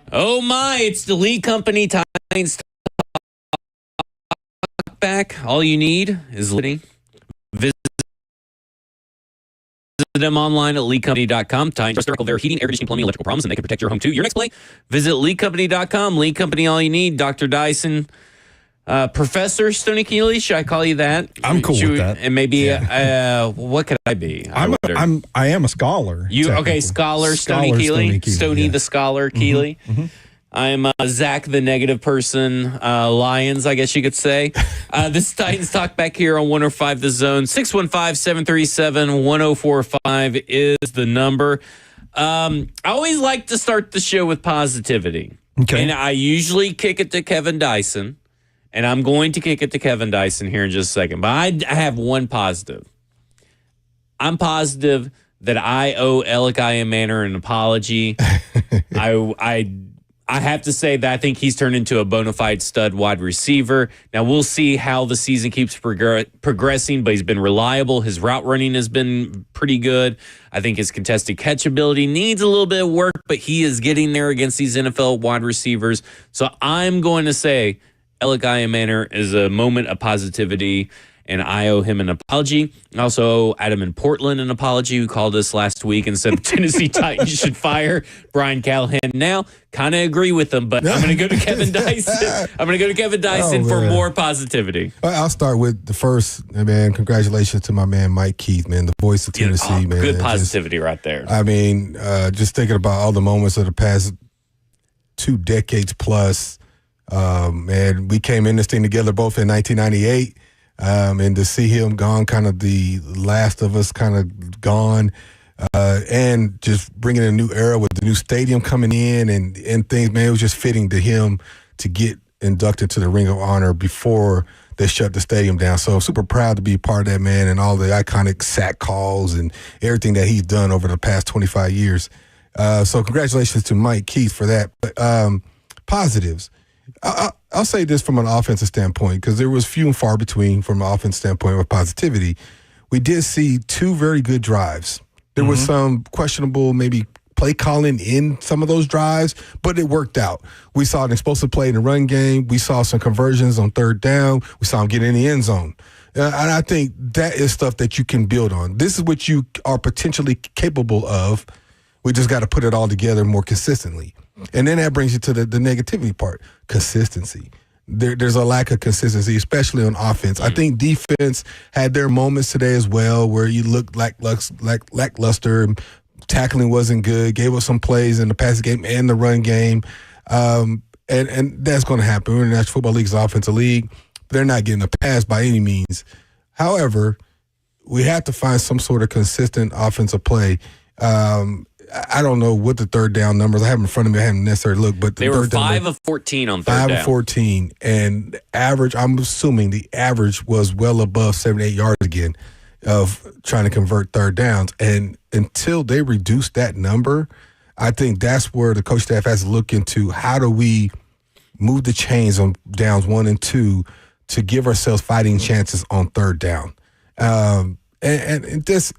Oh my, it's the Lee Company Titans Talkback. All you need is listening. Visit them online at leecompany.com. Titans Circle their heating, air conditioning, plumbing, electrical problems, and they can protect your home too. Your next play, visit leecompany.com. Lee Company, all you need. Dr. Dyson. Professor Stoney Keeley, should I call you that? I'm cool with that. And maybe, what could I be? I am a scholar. Scholar Stoney Keeley. Stoney the Scholar Keeley. Mm-hmm. I'm Zach the Negative Person, Lions, I guess you could say. This is Titans Talk back here on 105 The Zone. 615-737-1045 is the number. I always like to start the show with positivity. Okay. And I usually kick it to Kevin Dyson. And I'm going to kick it to Kevin Dyson here in just a second. But I have one positive. I'm positive that I owe Elikiah Manor an apology. I have to say that I think he's turned into a bona fide stud wide receiver. Now, we'll see how the season keeps progressing, but he's been reliable. His route running has been pretty good. I think his contested catch ability needs a little bit of work, but he is getting there against these NFL wide receivers. So I'm going to say Elikiah Manor is a moment of positivity, and I owe him an apology. I also owe Adam in Portland an apology, who called us last week and said Tennessee Titans should fire Brian Callahan. Now, kind of agree with him, but I'm going to go to Kevin Dyson. For more positivity. I'll start with the first, man. Congratulations to my man Mike Keith, man, the voice of Tennessee, man. Good positivity right there. I mean, just thinking about all the moments of the past 2 decades plus. Man, we came in this thing together both in 1998, and to see him gone, kind of the last of us kind of gone, and just bringing a new era with the new stadium coming in and things, man, it was just fitting to him to get inducted to the Ring of Honor before they shut the stadium down. So super proud to be a part of that, man, and all the iconic sack calls and everything that he's done over the past 25 years. So congratulations to Mike Keith for that. But positives. I'll say this from an offensive standpoint, because there was few and far between from an offensive standpoint with positivity. We did see 2 very good drives. There was some questionable maybe play calling in some of those drives, but it worked out. We saw an explosive play in the run game. We saw some conversions on 3rd down. We saw him get in the end zone. And I think that is stuff that you can build on. This is what you are potentially capable of. We just got to put it all together more consistently. And then that brings you to the negativity part, consistency. There's a lack of consistency, especially on offense. I think defense had their moments today as well where you looked lackluster. Tackling wasn't good, gave us some plays in the passing game and the run game. And that's going to happen. We're in the National Football League's offensive league. But they're not getting a pass by any means. However, we have to find some sort of consistent offensive play. I don't know what the 3rd down numbers. I have them in front of me. I haven't necessarily looked, but they were 5 of 14 on 3rd down. 5 of 14, and the average. I'm assuming the average was well above 7-8 yards again of trying to convert 3rd downs. And until they reduce that number, I think that's where the coach staff has to look into how do we move the chains on downs 1 and 2 to give ourselves fighting chances on 3rd down. And it just.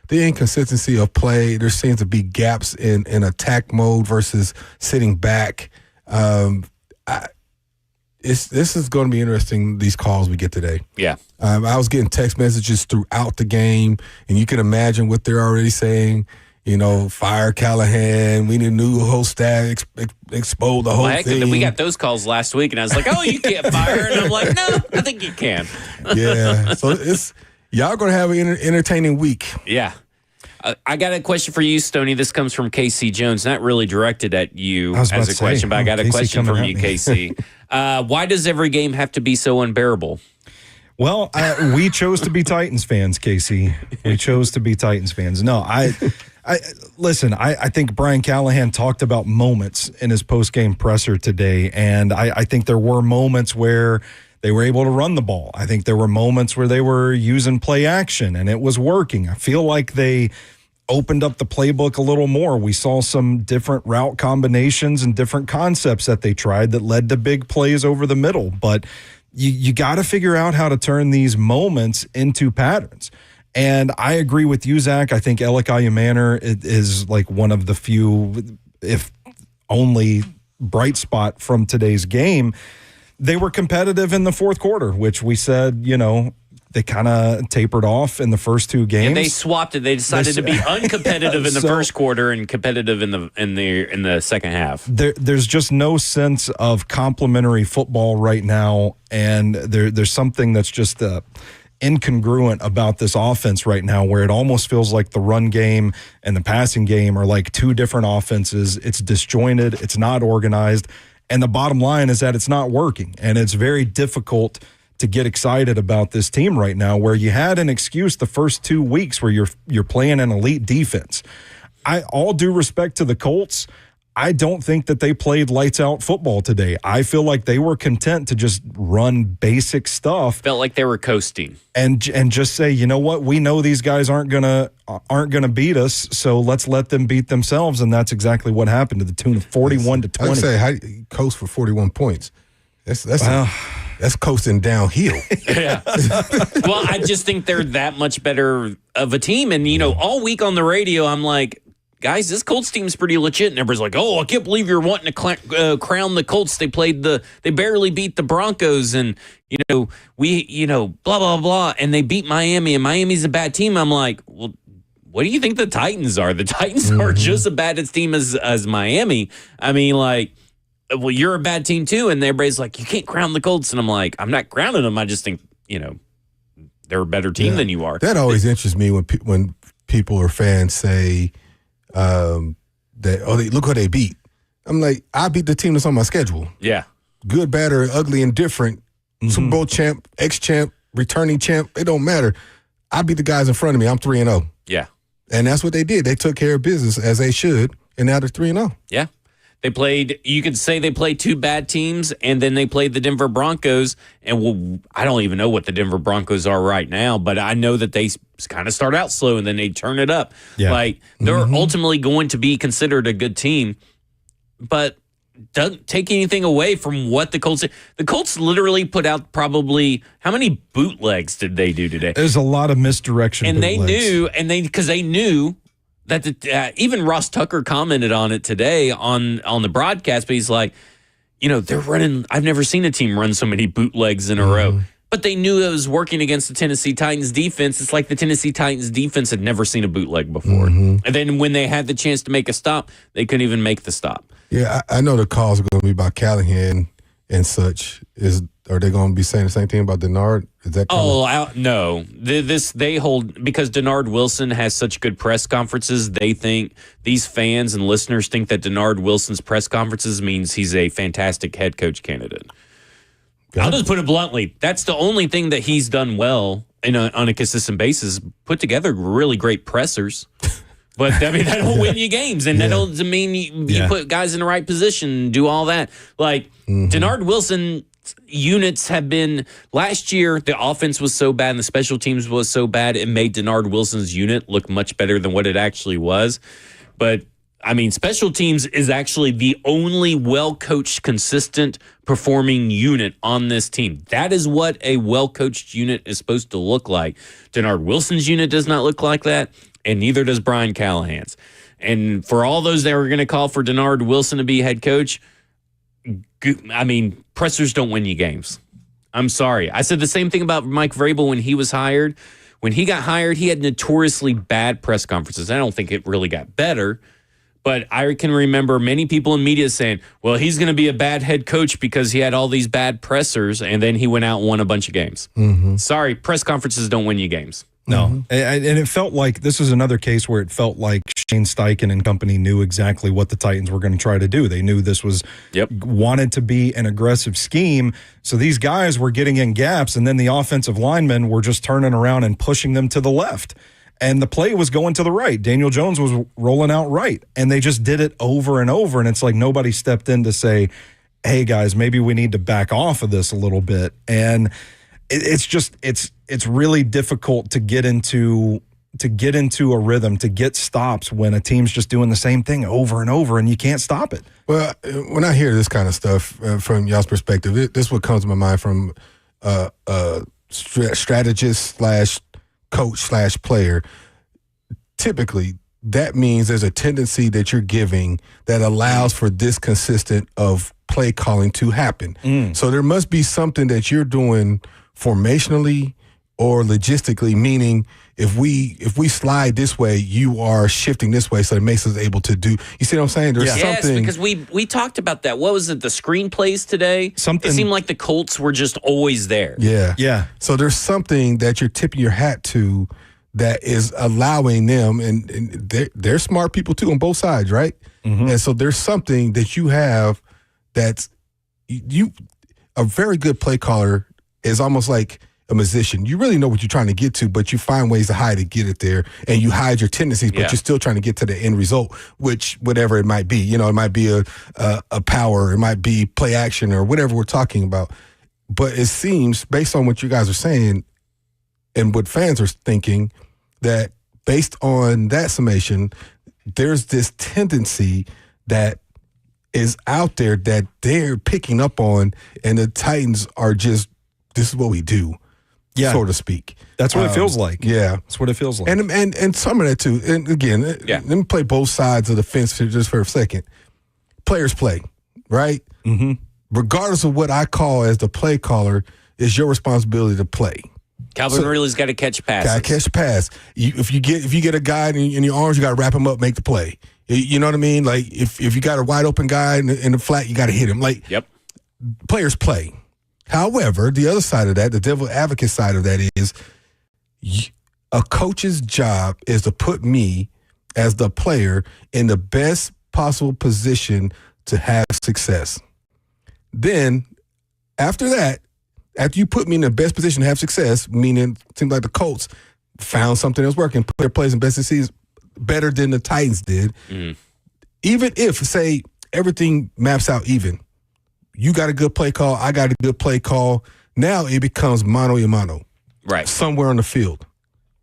The inconsistency of play, there seems to be gaps in attack mode versus sitting back. This is going to be interesting, these calls we get today. Yeah. I was getting text messages throughout the game, and you can imagine what they're already saying. You know, fire Callahan. We need a new whole staff, expose the whole thing. We got those calls last week, and I was like, oh, you can't fire. And I'm like, no, I think you can. Yeah. So y'all going to have an entertaining week. Yeah. I got a question for you, Stoney. This comes from Casey Jones. Not really directed at you as a question, but I got a question from you, Casey. Why does every game have to be so unbearable? Well, we chose to be Titans fans, Casey. We chose to be Titans fans. No, listen, I think Brian Callahan talked about moments in his post-game presser today, and I think there were moments where they were able to run the ball. I think there were moments where they were using play action, and it was working. I feel like they opened up the playbook a little more. We saw some different route combinations and different concepts that they tried that led to big plays over the middle. But you got to figure out how to turn these moments into patterns. And I agree with you, Zach. I think Elikiah Manor is like one of the few, if only bright spot from today's game. They were competitive in the fourth quarter, which we said, they kind of tapered off in the first two games. And they swapped it. They decided to be uncompetitive in the first quarter and competitive in the second half. There's just no sense of complementary football right now, and there's something that's just incongruent about this offense right now, where it almost feels like the run game and the passing game are like two different offenses. It's disjointed. It's not organized. And the bottom line is that it's not working, and it's very difficult to get excited about this team right now, where you had an excuse the first 2 weeks where you're playing an elite defense. All due respect to the Colts, I don't think that they played lights out football today. I feel like they were content to just run basic stuff. Felt like they were coasting. And just say, you know what, we know these guys aren't gonna beat us, so let's let them beat themselves. And that's exactly what happened, to the tune of 41-20. I'd say, how do you coast for 41 points? That's coasting downhill. Yeah. Well, I just think they're that much better of a team. And, all week on the radio, I'm like, guys, this Colts team's pretty legit. And everybody's like, oh, I can't believe you're wanting to crown the Colts. They barely beat the Broncos. And, blah, blah, blah. And they beat Miami, and Miami's a bad team. I'm like, well, what do you think the Titans are? The Titans are just as bad a team as Miami. I mean, like, well, you're a bad team too. And everybody's like, you can't crown the Colts. And I'm like, I'm not crowning them. I just think, they're a better team than you are. That always interests me when people or fans say look who they beat. I'm like, I beat the team that's on my schedule. Yeah. Good, bad, or ugly, and different. Super Bowl champ, ex-champ, returning champ. It don't matter. I beat the guys in front of me. I'm 3-0. Yeah. And that's what they did. They took care of business as they should, and now they're 3-0. Yeah. You could say they played two bad teams, and then they played the Denver Broncos. And I don't even know what the Denver Broncos are right now, but I know that they kind of start out slow and then they turn it up. Yeah. Like, they're ultimately going to be considered a good team, but doesn't take anything away from what the Colts did. The Colts literally put out probably, how many bootlegs did they do today? There's a lot of misdirection. And bootlegs. because they knew that even Ross Tucker commented on it today on the broadcast, but he's like, they're running. I've never seen a team run so many bootlegs in a row. But they knew it was working against the Tennessee Titans defense. It's like the Tennessee Titans defense had never seen a bootleg before. And then when they had the chance to make a stop, they couldn't even make the stop. Yeah, I know the calls are going to be about Callahan and such. Are they going to be saying the same thing about Denard? Is that no. They hold, because Denard Wilson has such good press conferences. They think, these fans and listeners think that Denard Wilson's press conferences means he's a fantastic head coach candidate. I'll just put it bluntly. That's the only thing that he's done well on a consistent basis. Put together really great pressers. But, I mean, that don't win you games. And that doesn't mean you put guys in the right position and do all that. Like, Denard Wilson units have been, last year, the offense was so bad and the special teams was so bad, it made Denard Wilson's unit look much better than what it actually was. But, I mean, special teams is actually the only well-coached, consistent performing unit on this team. That is what a well-coached unit is supposed to look like. Denard Wilson's unit does not look like that, and neither does Brian Callahan's. And for all those that were going to call for Denard Wilson to be head coach, I mean, pressers don't win you games. I'm sorry. I said the same thing about Mike Vrabel when he was hired. When he got hired, he had notoriously bad press conferences. I don't think it really got better. But I can remember many people in media saying, well, he's going to be a bad head coach because he had all these bad pressers, and then he went out and won a bunch of games. Sorry, press conferences don't win you games. No. And it felt like this is another case where it felt like Shane Steichen and company knew exactly what the Titans were going to try to do. They knew this was wanted to be an aggressive scheme. So these guys were getting in gaps, and then the offensive linemen were just turning around and pushing them to the left. And the play was going to the right. Daniel Jones was rolling out right. And they just did it over and over. And it's like nobody stepped in to say, hey, guys, maybe we need to back off of this a little bit. And it's really difficult to get into a rhythm, to get stops when a team's just doing the same thing over and over and you can't stop it. Well, when I hear this kind of stuff from y'all's perspective, this is what comes to my mind from strategist / coach / player. Typically, that means there's a tendency that you're giving that allows for this consistent of play calling to happen. So there must be something that you're doing formationally or logistically, meaning if we slide this way, you are shifting this way, so it makes us able to do. You see what I'm saying? There's something. Yes, because we talked about that. What was it? The screenplays today. It seemed like the Colts were just always there. Yeah. So there's something that you're tipping your hat to that is allowing them, and they're smart people too on both sides, right? And so there's something that you have that's a very good play caller is almost like a musician. You really know what you're trying to get to, but you find ways to hide to get it there, and you hide your tendencies, but you're still trying to get to the end result, which whatever it might be. You know, it might be a power, it might be play action, or whatever we're talking about. But it seems, based on what you guys are saying and what fans are thinking, that based on that summation, there's this tendency that is out there that they're picking up on, and the Titans are just, this is what we do. Yeah. So to speak. That's what it feels like. Yeah. That's what it feels like. And some of that too. And again, let me play both sides of the fence just for a second. Players play, right? Regardless of what I call as the play caller, it's your responsibility to play. Calvin Ridley's got to catch passes. Got to catch pass. If you get a guy in your arms, you got to wrap him up, make the play. You know what I mean? Like if you got a wide open guy in the flat, you got to hit him. Like players play. However, the other side of that, the devil advocate side of that is a coach's job is to put me as the player in the best possible position to have success. Then after that, after you put me in the best position to have success, meaning it seems like the Colts found something that was working, put their plays in best seasons better than the Titans did. Even if, say, everything maps out even, you got a good play call, I got a good play call. Now it becomes mano a mano. Right. Somewhere on the field.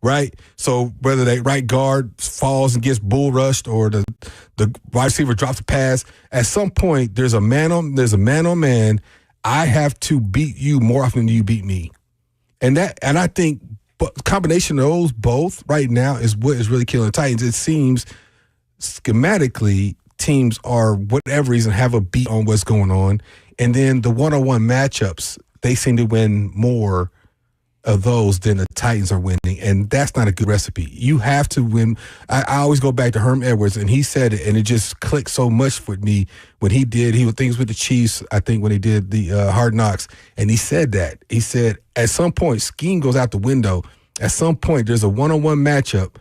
Right? So whether the right guard falls and gets bull rushed or the wide receiver drops a pass, at some point there's a man on man. I have to beat you more often than you beat me. And I think combination of those both right now is what is really killing the Titans. It seems schematically teams are, whatever reason, have a beat on what's going on. And then the one-on-one matchups, they seem to win more of those than the Titans are winning. And that's not a good recipe. You have to win. I always go back to Herm Edwards, and he said it, and it just clicked so much with me when he did. He was things with the Chiefs, I think, when he did the Hard Knocks. And he said that. He said, at some point, scheme goes out the window. At some point, there's a one-on-one matchup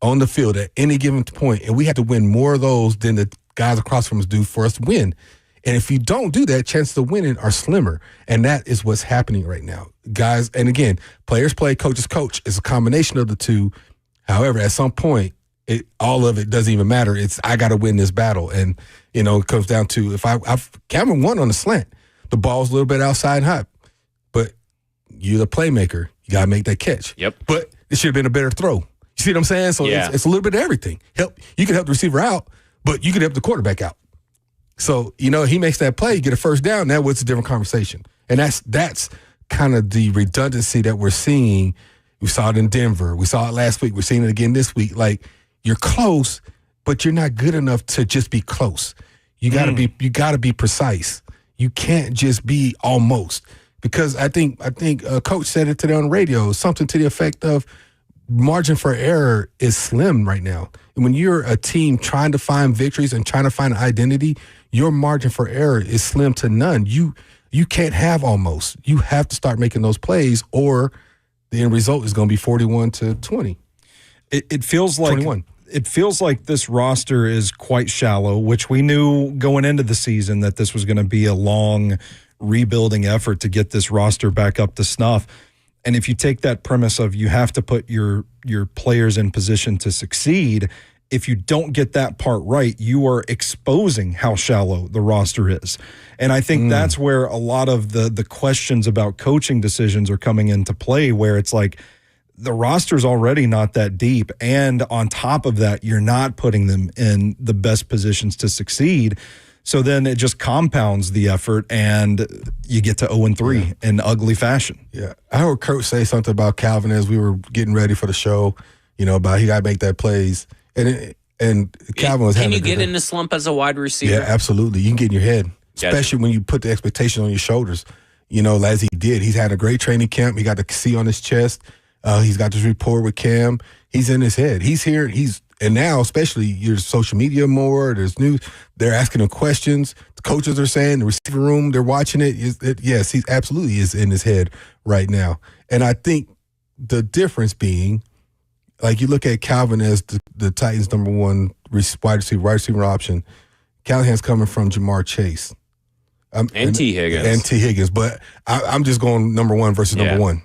on the field at any given point, and we have to win more of those than the guys across from us do for us to win. And if you don't do that, chances of winning are slimmer. And that is what's happening right now. Guys, and again, players play, coaches coach. It's a combination of the two. However, at some point, all of it doesn't even matter. It's, I got to win this battle. And, it comes down to, if Cameron won on the slant, the ball's a little bit outside and hot. But you're the playmaker. You got to make that catch. Yep. But it should have been a better throw. You see what I'm saying? So it's a little bit of everything. You can help the receiver out, but you can help the quarterback out. So, he makes that play, you get a first down, now it's a different conversation. And that's kind of the redundancy that we're seeing. We saw it in Denver. We saw it last week. We're seeing it again this week. Like, you're close, but you're not good enough to just be close. You gotta be precise. You can't just be almost. Because I think a coach said it today on the radio, something to the effect of margin for error is slim right now. And when you're a team trying to find victories and trying to find an identity, your margin for error is slim to none. You can't have almost. You have to start making those plays, or the end result is going to be 41-20. It feels like 21. It feels like this roster is quite shallow, which we knew going into the season that this was going to be a long rebuilding effort to get this roster back up to snuff. And if you take that premise of you have to put your players in position to succeed, if you don't get that part right, you are exposing how shallow the roster is. And I think that's where a lot of the questions about coaching decisions are coming into play, where it's like the roster's already not that deep. And on top of that, you're not putting them in the best positions to succeed. So then it just compounds the effort, and you get to 0-3 in ugly fashion. Yeah. I heard Kurt say something about Calvin as we were getting ready for the show, about he got to make that plays. And Calvin was Can having you a good get day. in the slump as a wide receiver? Yeah, absolutely. You can get in your head, Gotcha. especially when you put the expectation on your shoulders. As he did. He's had a great training camp. He got the C on his chest. He's got this rapport with Cam. He's in his head. He's here. And now, especially, there's social media more. There's news. They're asking him questions. The coaches are saying, the receiver room, they're watching it. Yes, he absolutely is in his head right now. And I think the difference being, like you look at Calvin as the Titans' number one wide receiver option. Callahan's coming from Jamar Chase. And T. Higgins. And T. Higgins. But I'm just going number one versus number one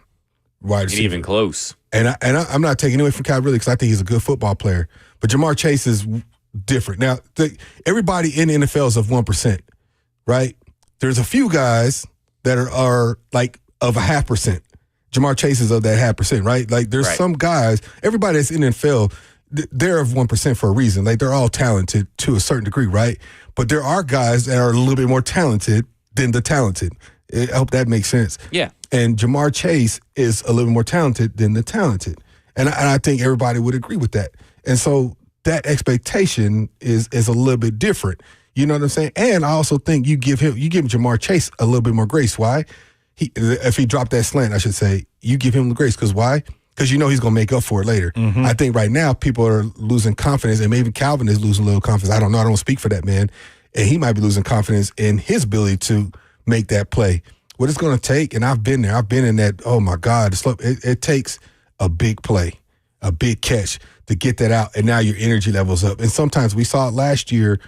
wide receiver. Ain't even close. And I'm not taking away from Calvin really because I think he's a good football player. But Jamar Chase is different. Now, everybody in the NFL is of 1%, right? There's a few guys that are like of a 0.5%. Jamar Chase is of that 0.5%, right? Like there's some guys, everybody that's in the NFL, they're of 1% for a reason. Like they're all talented to a certain degree, right? But there are guys that are a little bit more talented than the talented. I hope that makes sense. Yeah. And Jamar Chase is a little more talented than the talented. And I think everybody would agree with that. And so that expectation is a little bit different. You know what I'm saying? And I also think you give Jamar Chase a little bit more grace. Why? If he dropped that slant, I should say, you give him the grace. Because why? Because he's going to make up for it later. Mm-hmm. I think right now people are losing confidence, and maybe Calvin is losing a little confidence. I don't know. I don't speak for that man. And he might be losing confidence in his ability to make that play. What it's going to take, and I've been there. I've been in that, oh, my God. It takes a big play, a big catch to get that out, and now your energy level's up. And sometimes we saw it last year.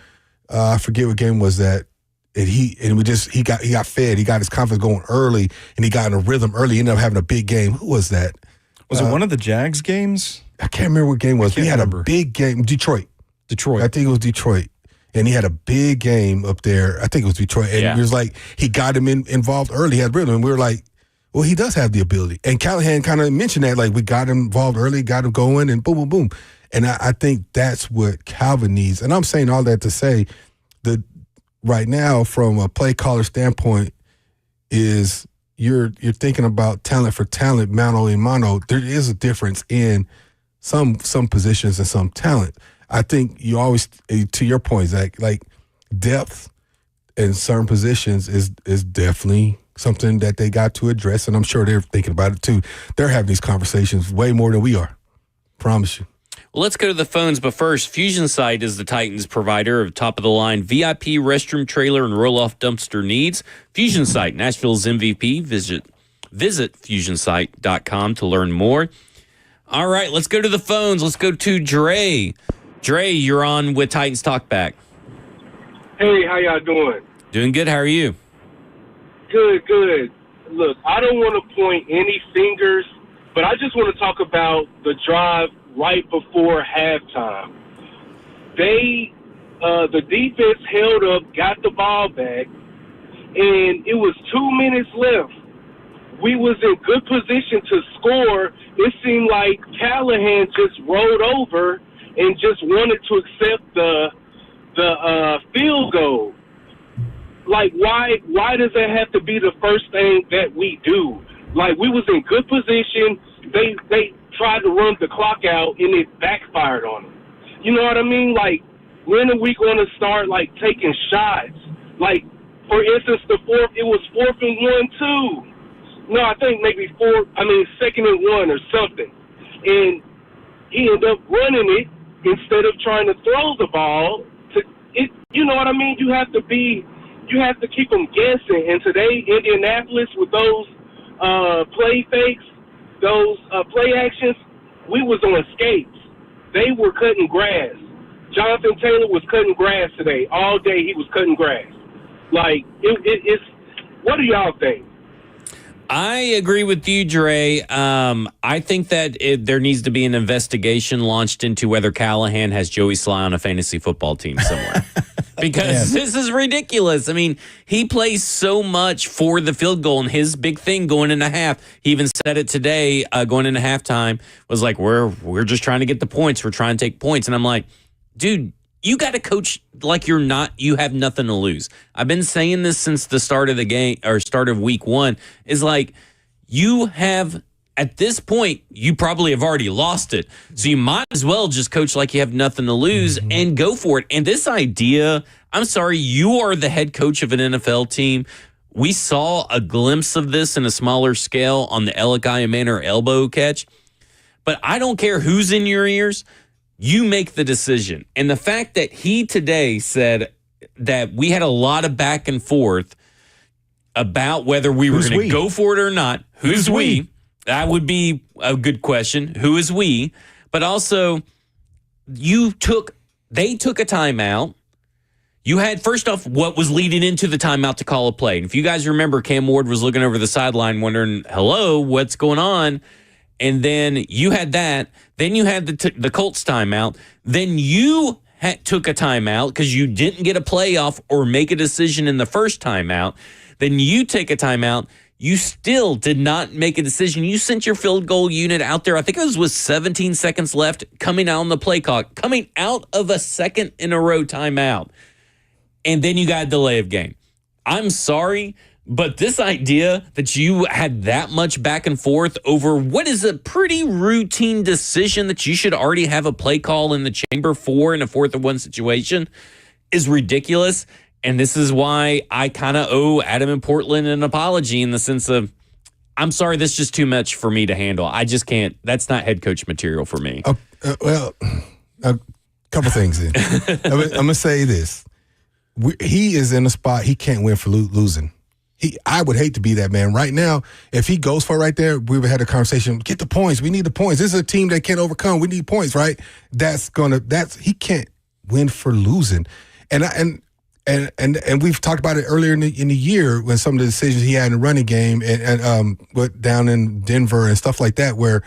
I forget what game was that. And he got fed. He got his confidence going early, and he got in a rhythm early. He ended up having a big game. Who was that? Was it one of the Jags games? I can't remember what game it was. He had a big game. Detroit. I think it was Detroit. And he had a big game up there. I think it was Detroit. And it was like he got him involved early. He had rhythm. And we were like, well, he does have the ability. And Callahan kind of mentioned that, like we got him involved early, got him going, and boom, boom, boom. And I think that's what Calvin needs. And I'm saying all that to say that right now, from a play caller standpoint, is you're thinking about talent for talent, mano a mano. There is a difference in some positions and some talent. I think you always, to your point, Zach, like depth in certain positions is definitely something that they got to address, and I'm sure they're thinking about it too. They're having these conversations way more than we are. Promise you. Well, let's go to the phones, but first, Fusion Site is the Titans provider of top-of-the-line VIP restroom, trailer, and roll-off dumpster needs. Fusion Site, Nashville's MVP. Visit fusionsite.com to learn more. All right, let's go to the phones. Let's go to Dre. Dre, you're on with Titans Talkback. Hey, how y'all doing? Doing good. How are you? Good. Look, I don't want to point any fingers, but I just want to talk about the drive right before halftime. The defense held up, got the ball back, and it was 2 minutes left. We was in good position to score. It seemed like Callahan just rolled over and just wanted to accept the field goal. Like, why does that have to be the first thing that we do? Like, we was in good position. They tried to run the clock out, and it backfired on them. You know what I mean? Like, when are we going to start, like, taking shots? Like, for instance, it was 4th and 1, too. No, I think maybe 2nd and 1 or something. And he ended up running it instead of trying to throw the ball. You know what I mean? You have to keep them guessing. And today, Indianapolis, with those play fakes, those play actions, we was on skates. They were cutting grass. Jonathan Taylor was cutting grass today. All day he was cutting grass. Like, it's what do y'all think? I agree with you, Dre. I think that there needs to be an investigation launched into whether Callahan has Joey Sly on a fantasy football team somewhere. Because this is ridiculous. I mean, he plays so much for the field goal, and his big thing going into half, he even said it today, going into halftime, was like, we're just trying to get the points. We're trying to take points. And I'm like, dude, you got to coach like you have nothing to lose. I've been saying this since the start of the game, or start of week 1, is like, you have at this point, you probably have already lost it. So you might as well just coach like you have nothing to lose and go for it. And this idea, I'm sorry, you are the head coach of an NFL team. We saw a glimpse of this in a smaller scale on the Elikai Manor elbow catch. But I don't care who's in your ears. You make the decision. And the fact that he today said that we had a lot of back and forth about whether we were going to go for it or not. Who's we? That would be a good question. Who is we? But also, they took a timeout. You had, first off, what was leading into the timeout to call a play. And if you guys remember, Cam Ward was looking over the sideline wondering, hello, what's going on? And then you had that. Then you had the Colts timeout. Then you took a timeout because you didn't get a playoff or make a decision in the first timeout. Then you take a timeout. You still did not make a decision. You sent your field goal unit out there. I think it was with 17 seconds left coming out on the play clock, coming out of a second in a row timeout. And then you got a delay of game. I'm sorry, but this idea that you had that much back and forth over what is a pretty routine decision that you should already have a play call in the chamber for in a 4th-and-1 situation is ridiculous. And this is why I kind of owe Adam in Portland an apology in the sense of, I'm sorry, this is just too much for me to handle. I just can't. That's not head coach material for me. Well, a couple things then. I'm going to say this. He is in a spot he can't win for losing. I would hate to be that man. Right now, if he goes for it right there, we would have had a conversation. Get the points. We need the points. This is a team that can't overcome. We need points, right? He can't win for losing. And we've talked about it earlier in the year when some of the decisions he had in the running game and down in Denver and stuff like that, where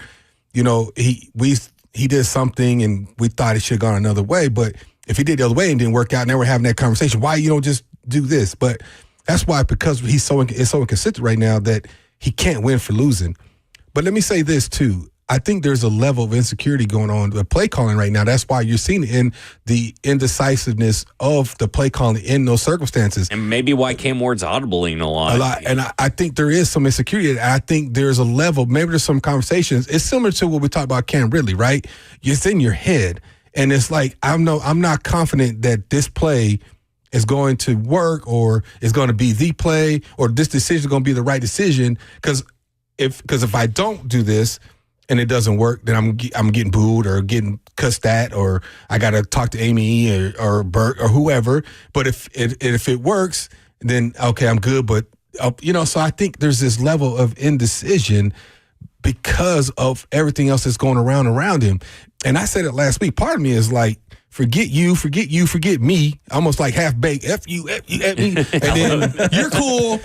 he did something and we thought it should have gone another way, but if he did the other way and didn't work out, now we're having that conversation. Why you don't just do this? But that's why, because he's so inconsistent right now that he can't win for losing. But let me say this too. I think there's a level of insecurity going on with play calling right now. That's why you're seeing it in the indecisiveness of the play calling in those circumstances. And maybe why Cam Ward's audibling a lot. And I think there is some insecurity. I think there's a level, maybe there's some conversations. It's similar to what we talked about Cam Ridley, right? It's in your head. And it's like, I'm not confident that this play is going to work or is going to be the play or this decision is going to be the right decision. Because if I don't do this, and it doesn't work, then I'm getting booed or getting cussed at, or I got to talk to Amy or Bert or whoever. But if it works, then okay, I'm good. But so I think there's this level of indecision because of everything else that's going around him. And I said it last week. Part of me is like, forget you, forget me. Almost like half baked. F you, F me, and then you're cool.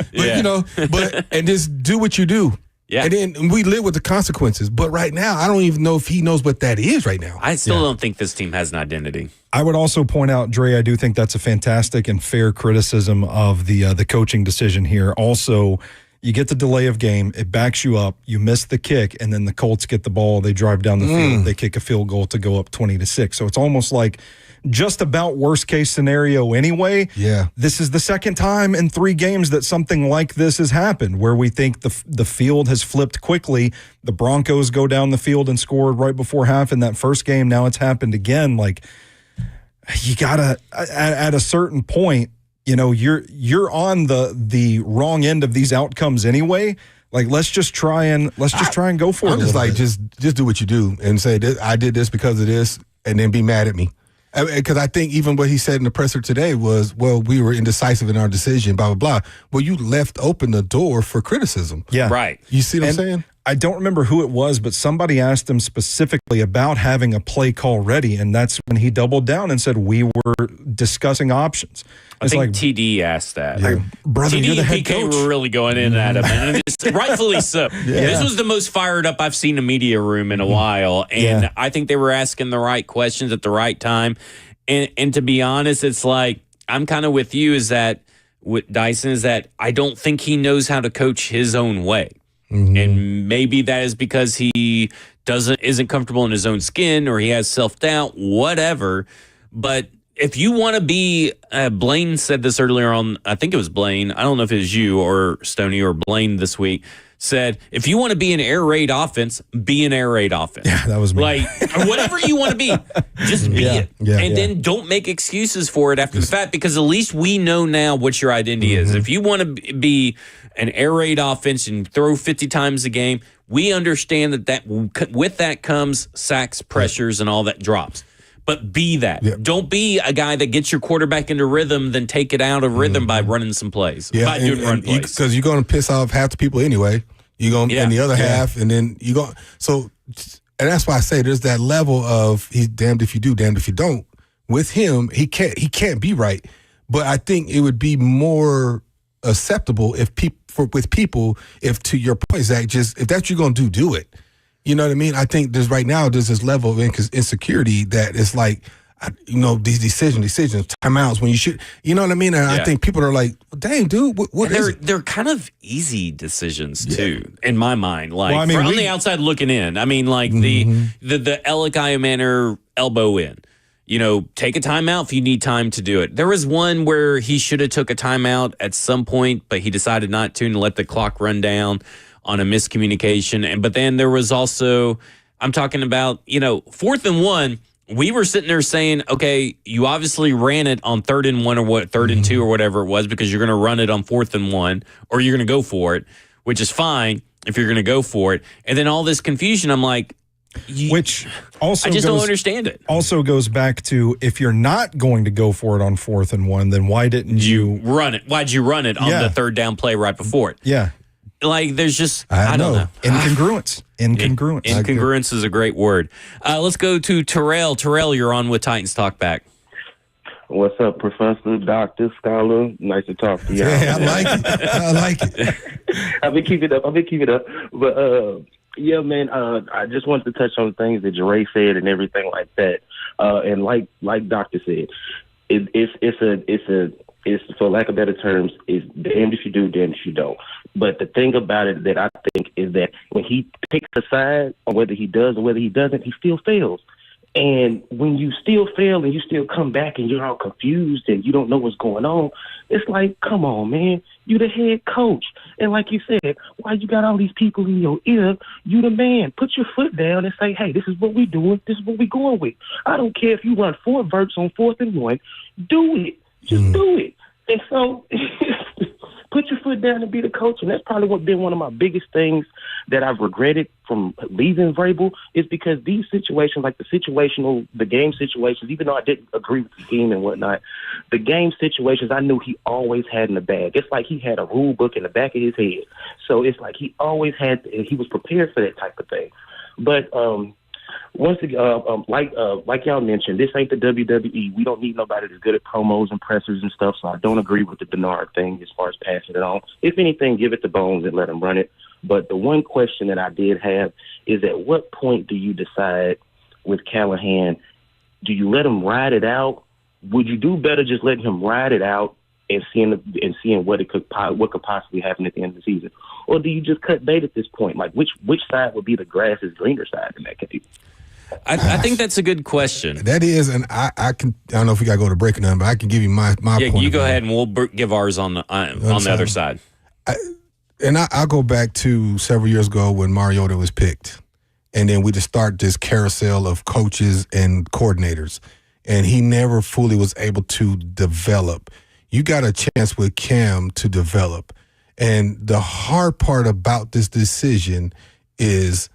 But and just do what you do. Yeah. And then we live with the consequences. But right now, I don't even know if he knows what that is right now. I still don't think this team has an identity. I would also point out, Dre, I do think that's a fantastic and fair criticism of the coaching decision here. Also, you get the delay of game, it backs you up, you miss the kick, and then the Colts get the ball, they drive down the field, they kick a field goal to go up 20-6. So it's almost like just about worst case scenario anyway. Yeah. This is the second time in 3 games that something like this has happened, where we think the field has flipped quickly. The Broncos go down the field and scored right before half in that first game. Now it's happened again. Like, you gotta at a certain point, you're on the wrong end of these outcomes anyway. Like, let's just try and go for it. I'm just like, just do what you do and say, I did this because of this, and then be mad at me. Because I think even what he said in the presser today was, well, we were indecisive in our decision, blah, blah, blah. Well, you left open the door for criticism. Yeah. Right. You see what I'm saying? I don't remember who it was, but somebody asked him specifically about having a play call ready, and that's when he doubled down and said, we were discussing options. I think TD asked that. Like, brother, TD you're the and head PK coach. were really going in at him, and it's rightfully so. Yeah. This was the most fired up I've seen a media room in a while, and I think they were asking the right questions at the right time. And to be honest, it's like, I'm kind of with you, is that with Dyson, is that I don't think he knows how to coach his own way. Mm-hmm. And maybe that is because he isn't comfortable in his own skin, or he has self-doubt, whatever. But if you want to be, Blaine said this earlier on, I think it was Blaine. I don't know if it was you or Stoney or Blaine this week, said, if you want to be an air raid offense, be an air raid offense. Yeah, that was me. Like, whatever you want to be, just be it. Yeah, and then don't make excuses for it after the fact, because at least we know now what your identity is. If you want to be an air raid offense and throw 50 times a game, we understand that with that comes sacks, pressures, and all that drops. But be that. Yeah. Don't be a guy that gets your quarterback into rhythm, then take it out of rhythm by running some plays. Yeah, by doing run plays. Because you're going to piss off half the people anyway. You're going in the other half, and then you go. So, and that's why I say there's that level of he's damned if you do, damned if you don't. With him, he can't be right. But I think it would be more acceptable if people, if to your point, Zach, just if that's what you're going to do it. You know what I mean? I think there's this level of insecurity that it's like, these decisions, timeouts when you should, you know what I mean? And I think people are like, dang, dude, what is it? They're kind of easy decisions too, in my mind. Like, well, on the outside looking in, I mean, like the Elikai Manor elbow in. Take a timeout if you need time to do it. There was one where he should have took a timeout at some point, but he decided not to and let the clock run down on a miscommunication. But then there was also, I'm talking about, 4th and 1. We were sitting there saying, okay, you obviously ran it on 3rd and 1 or 3rd and 2 or whatever it was, because you're going to run it on 4th and 1, or you're going to go for it, which is fine if you're going to go for it. And then all this confusion, I'm like, which also I just don't understand it. Also goes back to, if you're not going to go for it on 4th and 1, then why didn't you run it? Why'd you run it on the 3rd down play right before it? Yeah. Like, there's just, I don't know. Incongruence. Incongruence is a great word. Let's go to Terrell. Terrell, you're on with Titans Talkback. What's up, Professor, Doctor, Scholar? Nice to talk to y'all. Yeah, I like it. I've been keeping it up. But, yeah, man, I just wanted to touch on things that Jeray said and everything like that. And like Doctor said, it's for lack of better terms, is damned if you do, damned if you don't. But the thing about it that I think is that when he picks a side on whether he does or whether he doesn't, he still fails. And when you still fail and you still come back and you're all confused and you don't know what's going on, it's like, come on, man, you the head coach. And like you said, why you got all these people in your ear? You the man. Put your foot down and say, hey, this is what we doing. This is what we going with. I don't care if you run 4 verts on 4th and 1. Do it. Just do it. And so put your foot down and be the coach. And that's probably been one of my biggest things that I've regretted from leaving Vrabel, is because these situations, like the game situations, even though I didn't agree with the team and whatnot, the game situations I knew he always had in the bag. It's like he had a rule book in the back of his head. So it's like he always had, and he was prepared for that type of thing. But once again, like y'all mentioned, this ain't the WWE. We don't need nobody that's good at promos and pressers and stuff. So I don't agree with the Bernard thing as far as passing it on. If anything, give it to Bones and let him run it. But the one question that I did have is, at what point do you decide with Callahan? Do you let him ride it out? Would you do better just letting him ride it out and seeing what could possibly happen at the end of the season, or do you just cut bait at this point? Like, which side would be the grass is greener side in that case? I think that's a good question. That is, and I don't know if we got to go to break or nothing, but I can give you my point. Yeah, you go ahead and we'll give ours on the other side. I'll go back to several years ago when Mariota was picked, and then we just start this carousel of coaches and coordinators, and he never fully was able to develop. You got a chance with Cam to develop. And the hard part about this decision is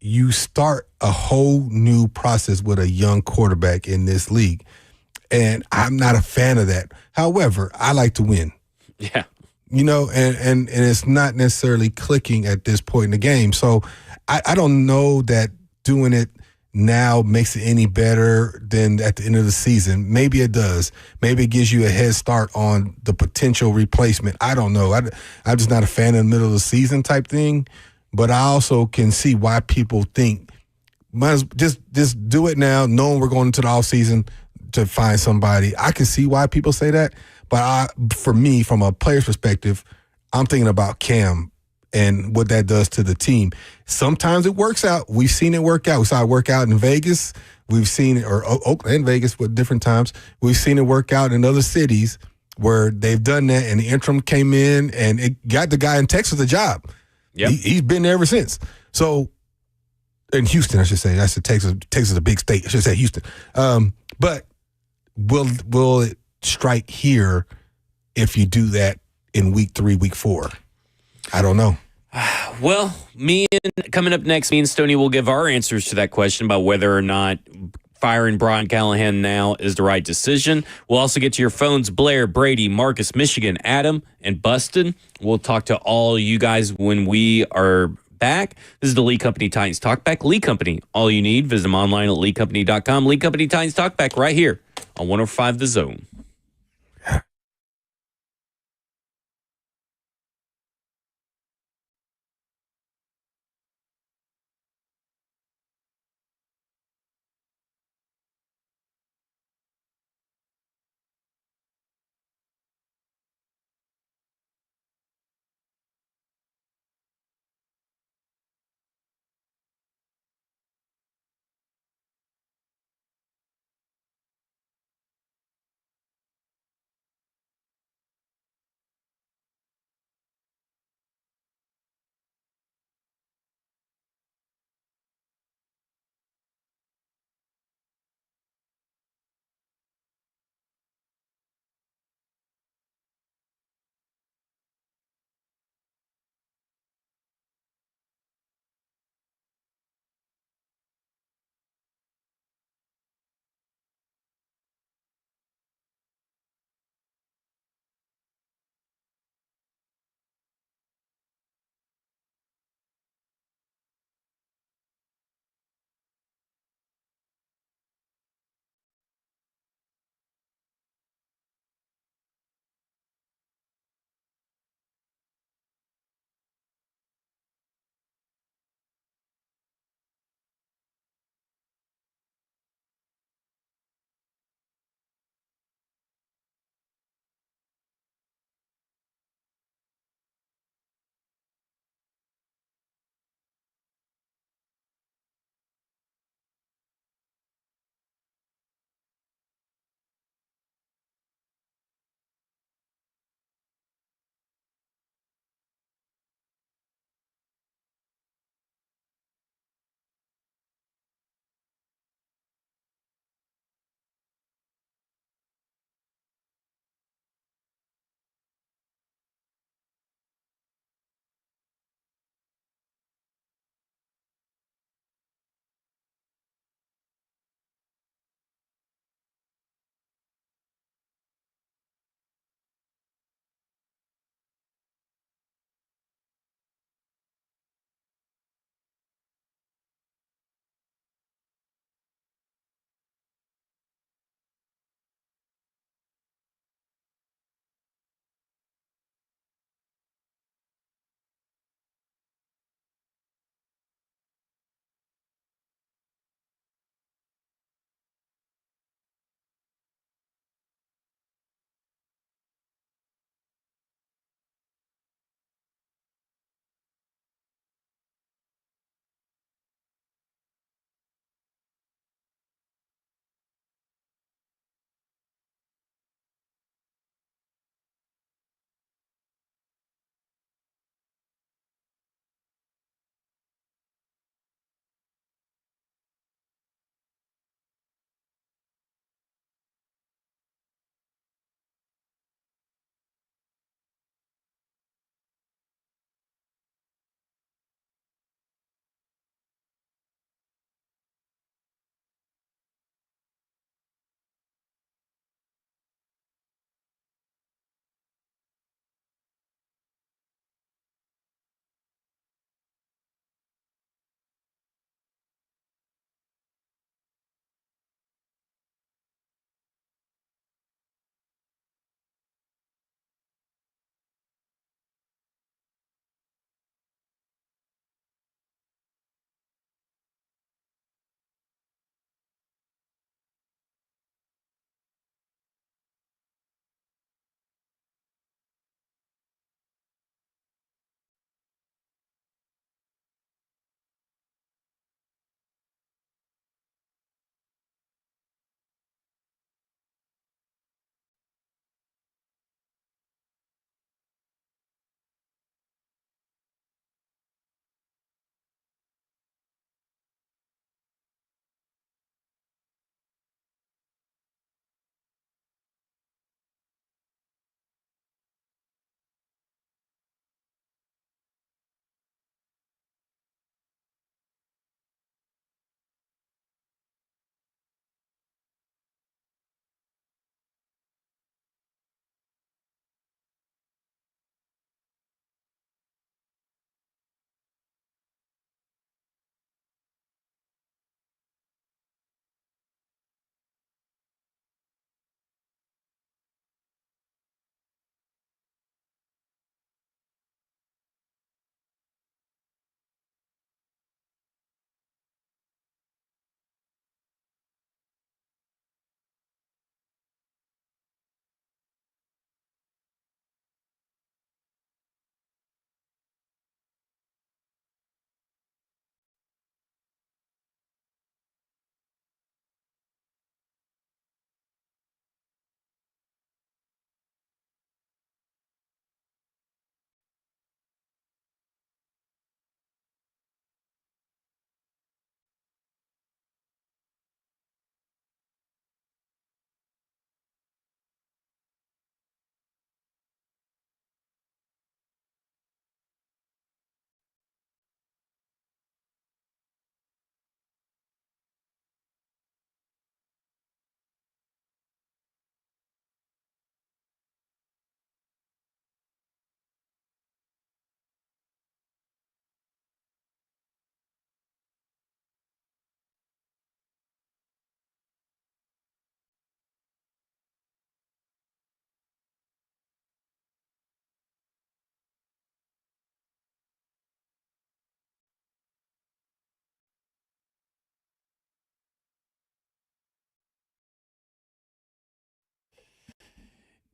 you start a whole new process with a young quarterback in this league. And I'm not a fan of that. However, I like to win. Yeah. And it's not necessarily clicking at this point in the game. So I don't know that doing it now makes it any better than at the end of the season. Maybe it does. Maybe it gives you a head start on the potential replacement. I don't know. I'm just not a fan of the middle of the season type thing. But I also can see why people think, just do it now, knowing we're going into the offseason to find somebody. I can see why people say that. But for me, from a player's perspective, I'm thinking about Cam and what that does to the team. Sometimes it works out. We've seen it work out. We saw it work out in Vegas. We've seen it, or Oakland and Vegas, but different times. We've seen it work out in other cities where they've done that, and the interim came in, and it got the guy in Texas a job. Yep. He's been there ever since. So, in Houston, I should say. I said Texas. Texas is a big state. I should say Houston. But will it strike here if you do that in week 3, week 4? I don't know. Well, coming up next, me and Stoney will give our answers to that question about whether or not firing Brian Callahan now is the right decision. We'll also get to your phones. Blair, Brady, Marcus, Michigan, Adam, and Buston. We'll talk to all you guys when we are back. This is the Lee Company Titans Talkback. Lee Company, all you need. Visit them online at leecompany.com. Lee Company Titans Talkback right here on 105 The Zone.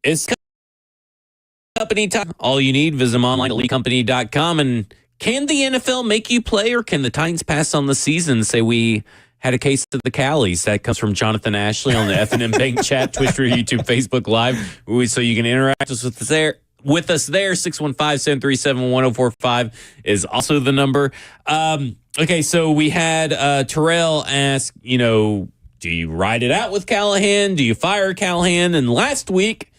It's company time. All you need, visit them online at elitecompany.com. And can the NFL make you play, or can the Titans pass on the season? Say we had a case of the Callies. That comes from Jonathan Ashley on the F&M Bank chat, Twitch, YouTube, Facebook Live. So you can interact with us there. 615-737-1045 is also the number. Okay, so we had Terrell ask, do you ride it out with Callahan? Do you fire Callahan? And last week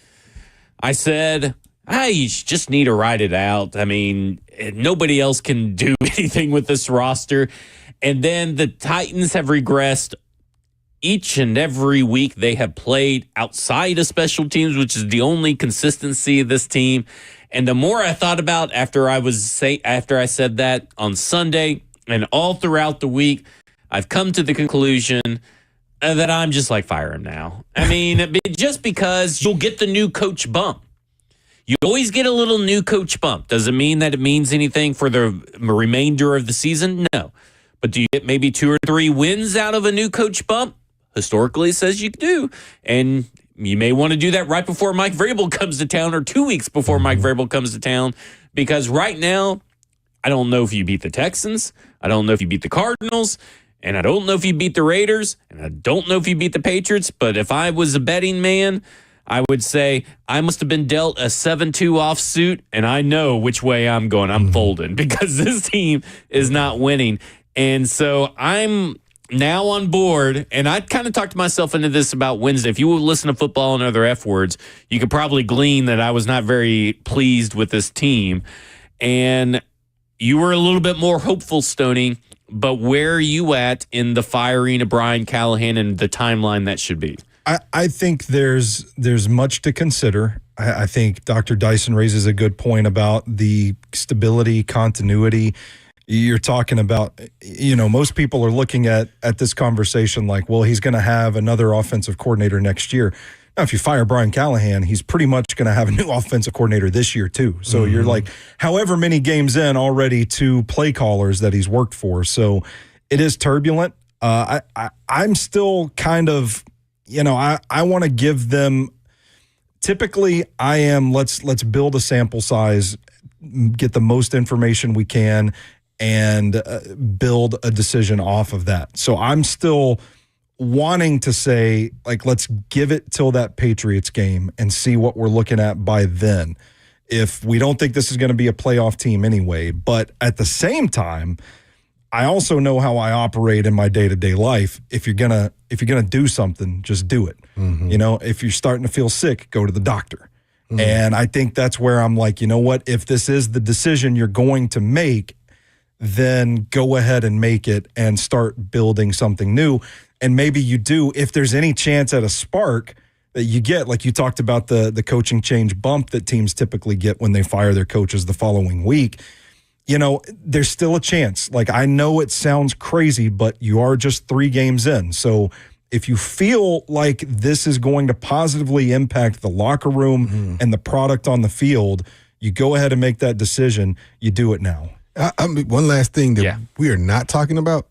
I said, you just need to ride it out. I mean, nobody else can do anything with this roster. And then the Titans have regressed each and every week. They have played outside of special teams, which is the only consistency of this team. And the more I thought about after I said that on Sunday and all throughout the week, I've come to the conclusion that I'm just like, fire him now. I mean, just because you'll get the new coach bump. You always get a little new coach bump. Does it mean that it means anything for the remainder of the season? No. But do you get maybe 2 or 3 wins out of a new coach bump? Historically, it says you do. And you may want to do that right before Mike Vrabel comes to town, or 2 weeks before Mike Vrabel comes to town. Because right now, I don't know if you beat the Texans. I don't know if you beat the Cardinals. And I don't know if you beat the Raiders. And I don't know if you beat the Patriots. But if I was a betting man, I would say I must have been dealt a 7-2 offsuit, and I know which way I'm going. I'm folding because this team is not winning. And so I'm now on board, and I kind of talked myself into this about Wednesday. If you would listen to Football and Other F Words, you could probably glean that I was not very pleased with this team. And you were a little bit more hopeful, Stoney, but where are you at in the firing of Brian Callahan and the timeline that should be? I think there's much to consider. I think Dr. Dyson raises a good point about the stability, continuity. You're talking about, most people are looking at this conversation like, well, he's going to have another offensive coordinator next year. Now, if you fire Brian Callahan, he's pretty much going to have a new offensive coordinator this year too. So you're like, however many games in already, 2 play callers that he's worked for. So it is turbulent. I'm still kind of, I want to give them. Typically, I am let's build a sample size, get the most information we can, and build a decision off of that. So I'm still wanting to say, like, let's give it till that Patriots game and see what we're looking at by then. If we don't think this is going to be a playoff team anyway, but at the same time, I also know how I operate in my day-to-day life. If you're gonna do something, just do it. If you're starting to feel sick, go to the doctor. And I think that's where I'm like, you know what? If this is the decision you're going to make, then go ahead and make it and start building something new. And maybe you do, if there's any chance at a spark that you get, like you talked about the coaching change bump that teams typically get when they fire their coaches the following week. There's still a chance. Like, I know it sounds crazy, but you are just 3 games in. So if you feel like this is going to positively impact the locker room and the product on the field, you go ahead and make that decision. You do it now. I mean, one last thing that we are not talking about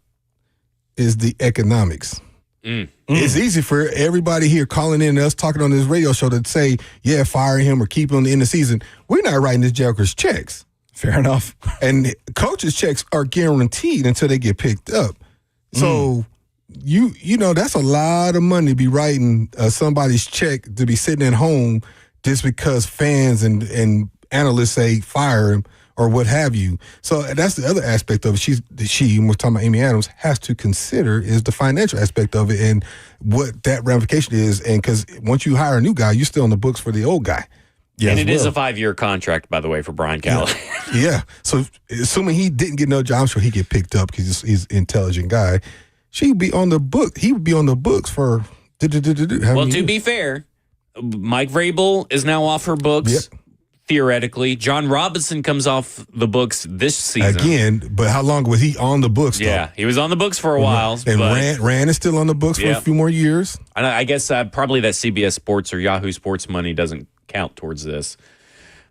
is the economics. It's easy for everybody here calling in and us talking on this radio show to say, fire him or keep him in the season. We're not writing this joker's checks. Fair enough. And coaches' checks are guaranteed until they get picked up. So that's a lot of money to be writing somebody's check to be sitting at home just because fans and analysts say fire him or what have you. So that's the other aspect of it. We're talking about Amy Adams, has to consider is the financial aspect of it and what that ramification is. And because once you hire a new guy, you're still on the books for the old guy. Yeah, and it is a 5-year contract, by the way, for Brian Callahan. Yeah. So assuming he didn't get no job, I'm sure he'd get picked up because he's an intelligent guy. She'd be on the book. He would be on the books for. Well, to be fair, Mike Vrabel is now off her books. Theoretically, John Robinson comes off the books this season again. But how long was he on the books? Yeah, he was on the books for a while. And Rand is still on the books for a few more years. I guess probably that CBS Sports or Yahoo Sports money doesn't count towards this.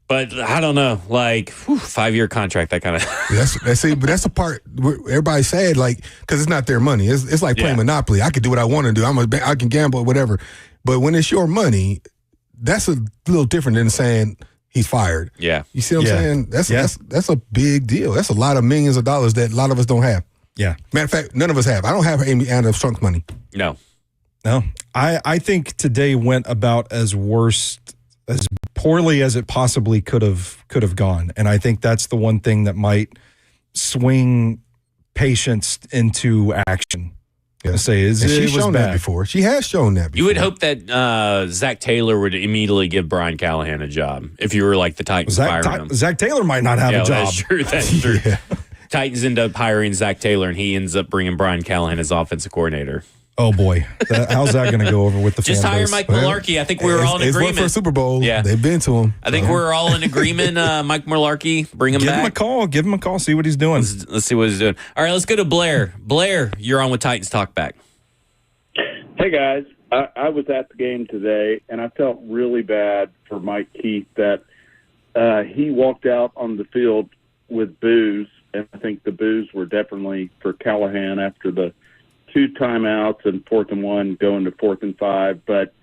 But I don't know, 5-year contract, that kind of. But that's the part where everybody's sad, because it's not their money. It's like playing Monopoly. I could do what I want to do. I can gamble or whatever. But when it's your money, that's a little different than saying he's fired. Yeah. You see what I'm saying? That's a big deal. That's a lot of millions of dollars that a lot of us don't have. Yeah. Matter of fact, none of us have. I don't have Amy Adams' trunk money. No. I think today went about as poorly as it possibly could have gone. And I think that's the one thing that might swing patience into action. Yeah. She's shown that before. She has shown that before. You would hope that Zach Taylor would immediately give Brian Callahan a job if you were like the Titans firing him. Zach Taylor might not have a job. That's true. That's true. Yeah. Titans end up hiring Zach Taylor, and he ends up bringing Brian Callahan as offensive coordinator. Oh, boy. How's that going to go over with the Just fan hire base? Mike Mularkey. I think we're all in agreement. It's for a Super Bowl. Yeah. They've been to him. I think we're all in agreement. Mike Mularkey, bring him back. Give him a call. See what he's doing. Let's see what he's doing. All right, let's go to Blair. Blair, you're on with Titans Talkback. Hey, guys. I was at the game today, and I felt really bad for Mike Keith that he walked out on the field with boos, and I think the boos were definitely for Callahan after the 2 timeouts and 4th and 1 going to 4th and 5. But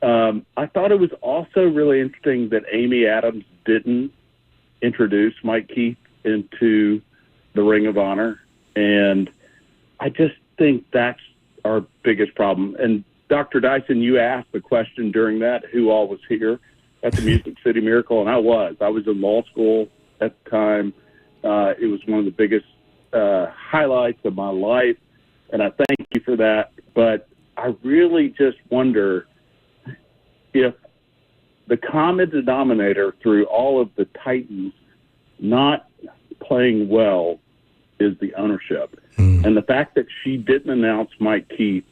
I thought it was also really interesting that Amy Adams didn't introduce Mike Keith into the Ring of Honor. And I just think that's our biggest problem. And Dr. Dyson, you asked the question during that, who all was here at the Music City Miracle, and I was in law school at the time. It was one of the biggest highlights of my life, and I thank you for that. But I really just wonder if the common denominator through all of the Titans not playing well is the ownership. And the fact that she didn't announce Mike Keith,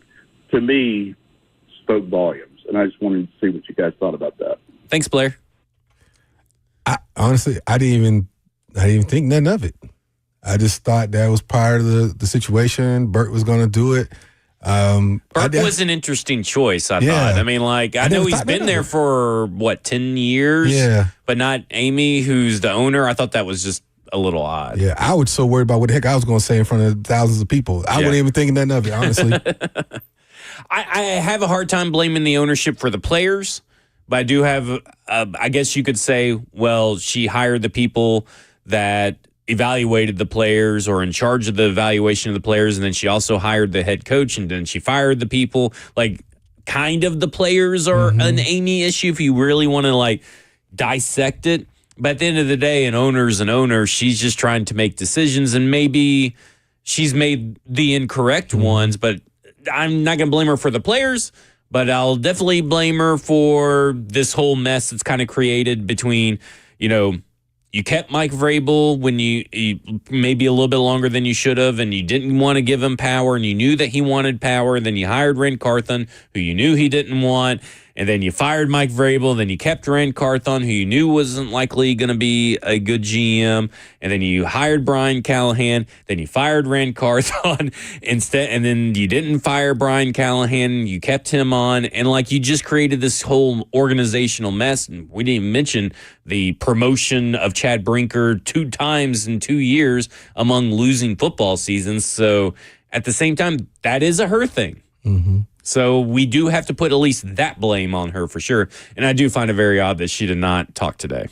to me, spoke volumes. And I just wanted to see what you guys thought about that. Thanks, Blair. Honestly, I didn't even think nothing of it. I just thought that was part of the situation. Burt was going to do it. Burt was an interesting choice, I thought. I mean, like, I know he's been there for, 10 years? Yeah. But not Amy, who's the owner. I thought that was just a little odd. Yeah, I was so worried about what the heck I was going to say in front of thousands of people. I wasn't even thinking nothing of it, honestly. I have a hard time blaming the ownership for the players, but I do have, I guess you could say, well, she hired the people that evaluated the players or in charge of the evaluation of the players, and then she also hired the head coach, and then she fired the people. Like, kind of the players are an Amy issue if you really want to, like, dissect it. But at the end of the day, an owner's an owner. She's just trying to make decisions, and maybe she's made the incorrect ones, but I'm not going to blame her for the players, but I'll definitely blame her for this whole mess that's kind of created between, you kept Mike Vrabel when you maybe a little bit longer than you should have, and you didn't want to give him power, and you knew that he wanted power, and then you hired Ren Carthon, who you knew he didn't want, and then you fired Mike Vrabel, then you kept Ren Carthon, who you knew wasn't likely going to be a good GM, and then you hired Brian Callahan, then you fired Ren Carthon instead, and then you didn't fire Brian Callahan, you kept him on, and like you just created this whole organizational mess. And we didn't even mention the promotion of Chad Brinker 2 times in 2 years among losing football seasons. So at the same time, that is a her thing. So we do have to put at least that blame on her for sure. And I do find it very odd that she did not talk today.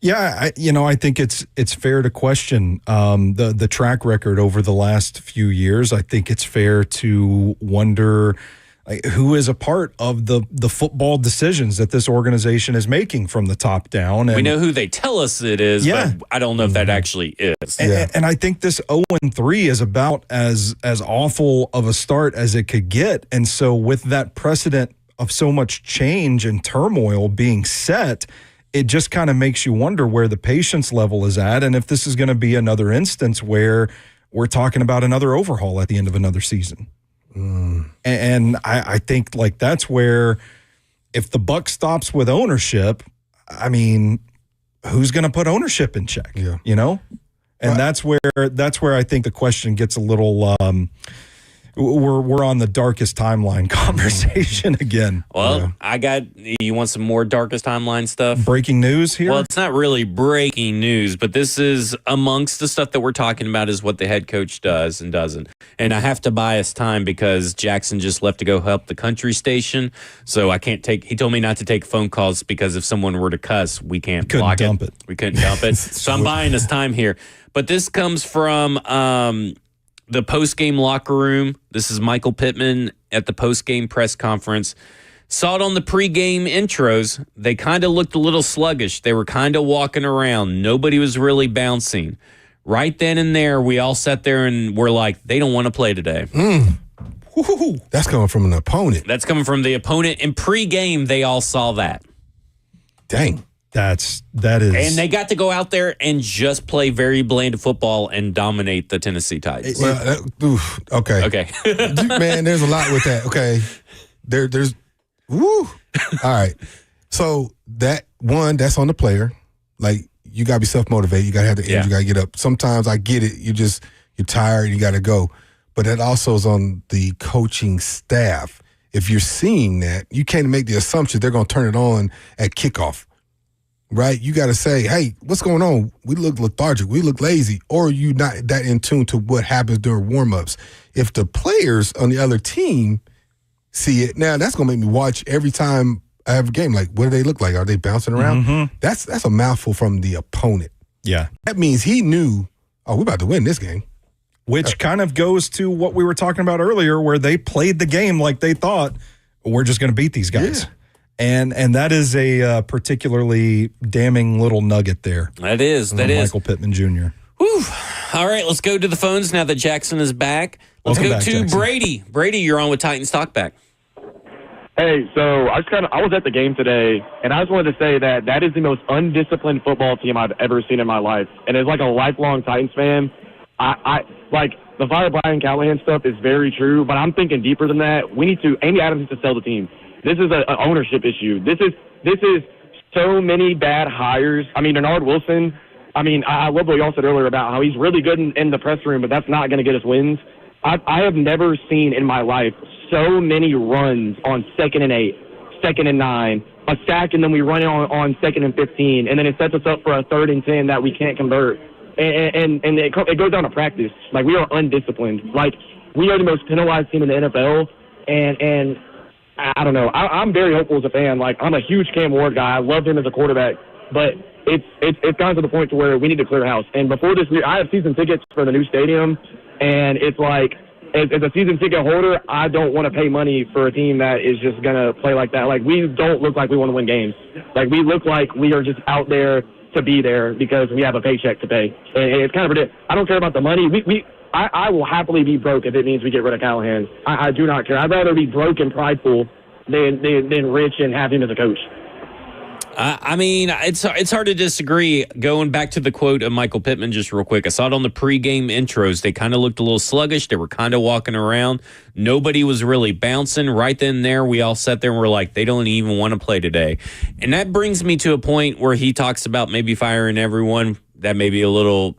Yeah, I think it's fair to question the track record over the last few years. I think it's fair to wonder who is a part of the football decisions that this organization is making from the top down. And we know who they tell us it is, but I don't know if that actually is. And I think this 0-3 is about as awful of a start as it could get. And so with that precedent of so much change and turmoil being set, it just kind of makes you wonder where the patience level is at, and if this is going to be another instance where we're talking about another overhaul at the end of another season. And I think like that's where, if the buck stops with ownership, I mean, who's going to put ownership in check? And that's where I think the question gets a little we're on the darkest timeline conversation again. Well, you want some more darkest timeline stuff? Breaking news here? Well, it's not really breaking news, but this is amongst the stuff that we're talking about is what the head coach does and doesn't. And I have to buy us time because Jackson just left to go help the country station. So I can't he told me not to take phone calls because if someone were to cuss, we can't block it. We couldn't dump it. So I'm buying us time here. But this comes from the post-game locker room. This is Michael Pittman at the post-game press conference. Saw it on the pre-game intros. They kind of looked a little sluggish. They were kind of walking around. Nobody was really bouncing. Right then and there, we all sat there and were like, they don't want to play today. That's coming from an opponent. That's coming from the opponent. In pre-game, they all saw that. Dang. That is. And they got to go out there and just play very bland football and dominate the Tennessee Titans. Well, okay. Man, there's a lot with that. Okay. There's woo. All right. So that's on the player. Like, you got to be self-motivated. You got to have the energy. You got to get up. Sometimes I get it. You're tired. You got to go. But that also is on the coaching staff. If you're seeing that, you can't make the assumption they're going to turn it on at kickoff. Right? You got to say, hey, what's going on? We look lethargic. We look lazy. Or you not that in tune to what happens during warm-ups. If the players on the other team see it, now that's going to make me watch every time I have a game. Like, what do they look like? Are they bouncing around? Mm-hmm. That's a mouthful from the opponent. Yeah. That means he knew, we're about to win this game. Which kind of goes to what we were talking about earlier, where they played the game like they thought, we're just going to beat these guys. Yeah. And that is a particularly damning little nugget there. That is. Michael Pittman Jr. Whew. All right, let's go to the phones now that Jackson is back. Let's go to Jackson. Brady. Brady, you're on with Titans Talkback. Hey, so I was at the game today, and I just wanted to say that is the most undisciplined football team I've ever seen in my life. And as like a lifelong Titans fan, I like the fire Brian Callahan stuff is very true, but I'm thinking deeper than that. Andy Adams needs to sell the team. This is an ownership issue. This is so many bad hires. I mean, Bernard Wilson. I mean, I love what y'all said earlier about how he's really good in the press room, but that's not going to get us wins. I have never seen in my life so many runs on 2nd and 8, 2nd and 9, a sack, and then we run it on 2nd and 15, and then it sets us up for a 3rd and 10 that we can't convert. And it goes down to practice. Like, we are undisciplined. Like, we are the most penalized team in the NFL, and I don't know. I'm very hopeful as a fan. Like, I'm a huge Cam Ward guy. I love him as a quarterback, but it's gotten to the point to where we need to clear house. And before this, I have season tickets for the new stadium, and it's like, as a season ticket holder, I don't want to pay money for a team that is just going to play like that. Like, we don't look like we want to win games. Like, we look like we are just out there to be there because we have a paycheck to pay. And it's kind of ridiculous. I don't care about the money. I will happily be broke if it means we get rid of Callahan. I do not care. I'd rather be broke and prideful than rich and have him as a coach. I mean, it's hard to disagree. Going back to the quote of Michael Pittman just real quick. I saw it on the pregame intros. They kind of looked a little sluggish. They were kind of walking around. Nobody was really bouncing. Right then and there, we all sat there and were like, they don't even want to play today. And that brings me to a point where he talks about maybe firing everyone. That may be a little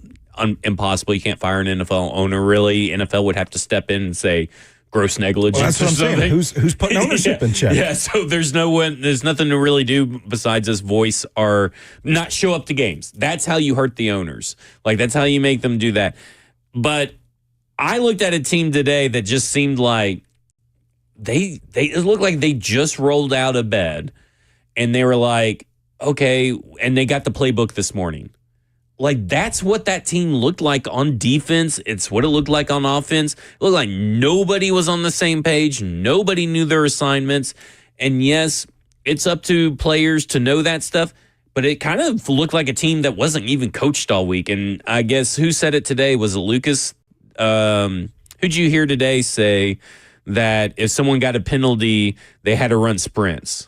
impossible. You can't fire an NFL owner, really. NFL would have to step in and say, gross negligence. Well, that's what I'm saying. Who's putting ownership in check? Yeah, so there's nothing to really do besides just voice or not show up to games. That's how you hurt the owners. Like, that's how you make them do that. But I looked at a team today that just seemed like it looked like they just rolled out of bed and they were like, okay, and they got the playbook this morning. Like, that's what that team looked like on defense. It's what it looked like on offense. It looked like nobody was on the same page. Nobody knew their assignments. And yes, it's up to players to know that stuff, but it kind of looked like a team that wasn't even coached all week. And I guess who said it today? Was it Lucas? Who'd you hear today say that if someone got a penalty, they had to run sprints?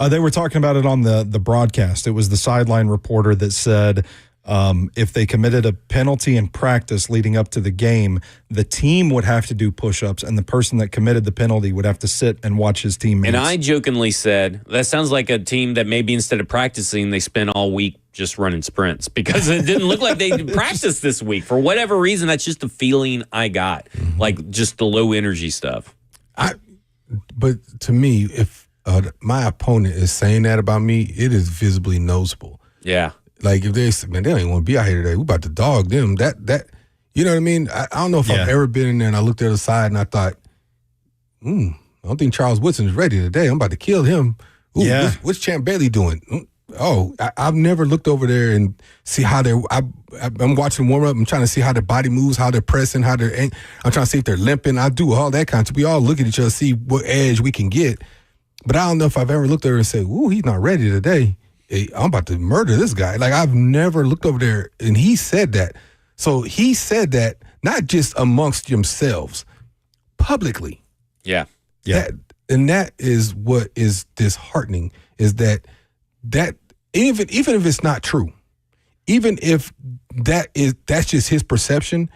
They were talking about it on the broadcast. It was the sideline reporter that said If they committed a penalty in practice leading up to the game, the team would have to do push-ups, and the person that committed the penalty would have to sit and watch his teammates. And I jokingly said, that sounds like a team that maybe instead of practicing, they spent all week just running sprints because it didn't look like they practiced this week. For whatever reason, that's just the feeling I got, like just the low energy stuff. But to me, if my opponent is saying that about me, it is visibly noticeable. Yeah. Like if they say, man, they don't even want to be out here today. We about to dog them. That you know what I mean? I don't know if I've ever been in there and I looked at the side and I thought, I don't think Charles Woodson is ready today. I'm about to kill him. Ooh, what's Champ Bailey doing? I've never looked over there and see how they're. I'm watching them warm up. I'm trying to see how their body moves, how they're pressing, I'm trying to see if they're limping. I do all that kind of stuff. We all look at each other, see what edge we can get. But I don't know if I've ever looked over and said, "Ooh, he's not ready today. Hey, I'm about to murder this guy." Like I've never looked over there, and he said that. So he said that not just amongst themselves, publicly. Yeah. And that is what is disheartening. Is that even if it's not true, even if that's just his perception,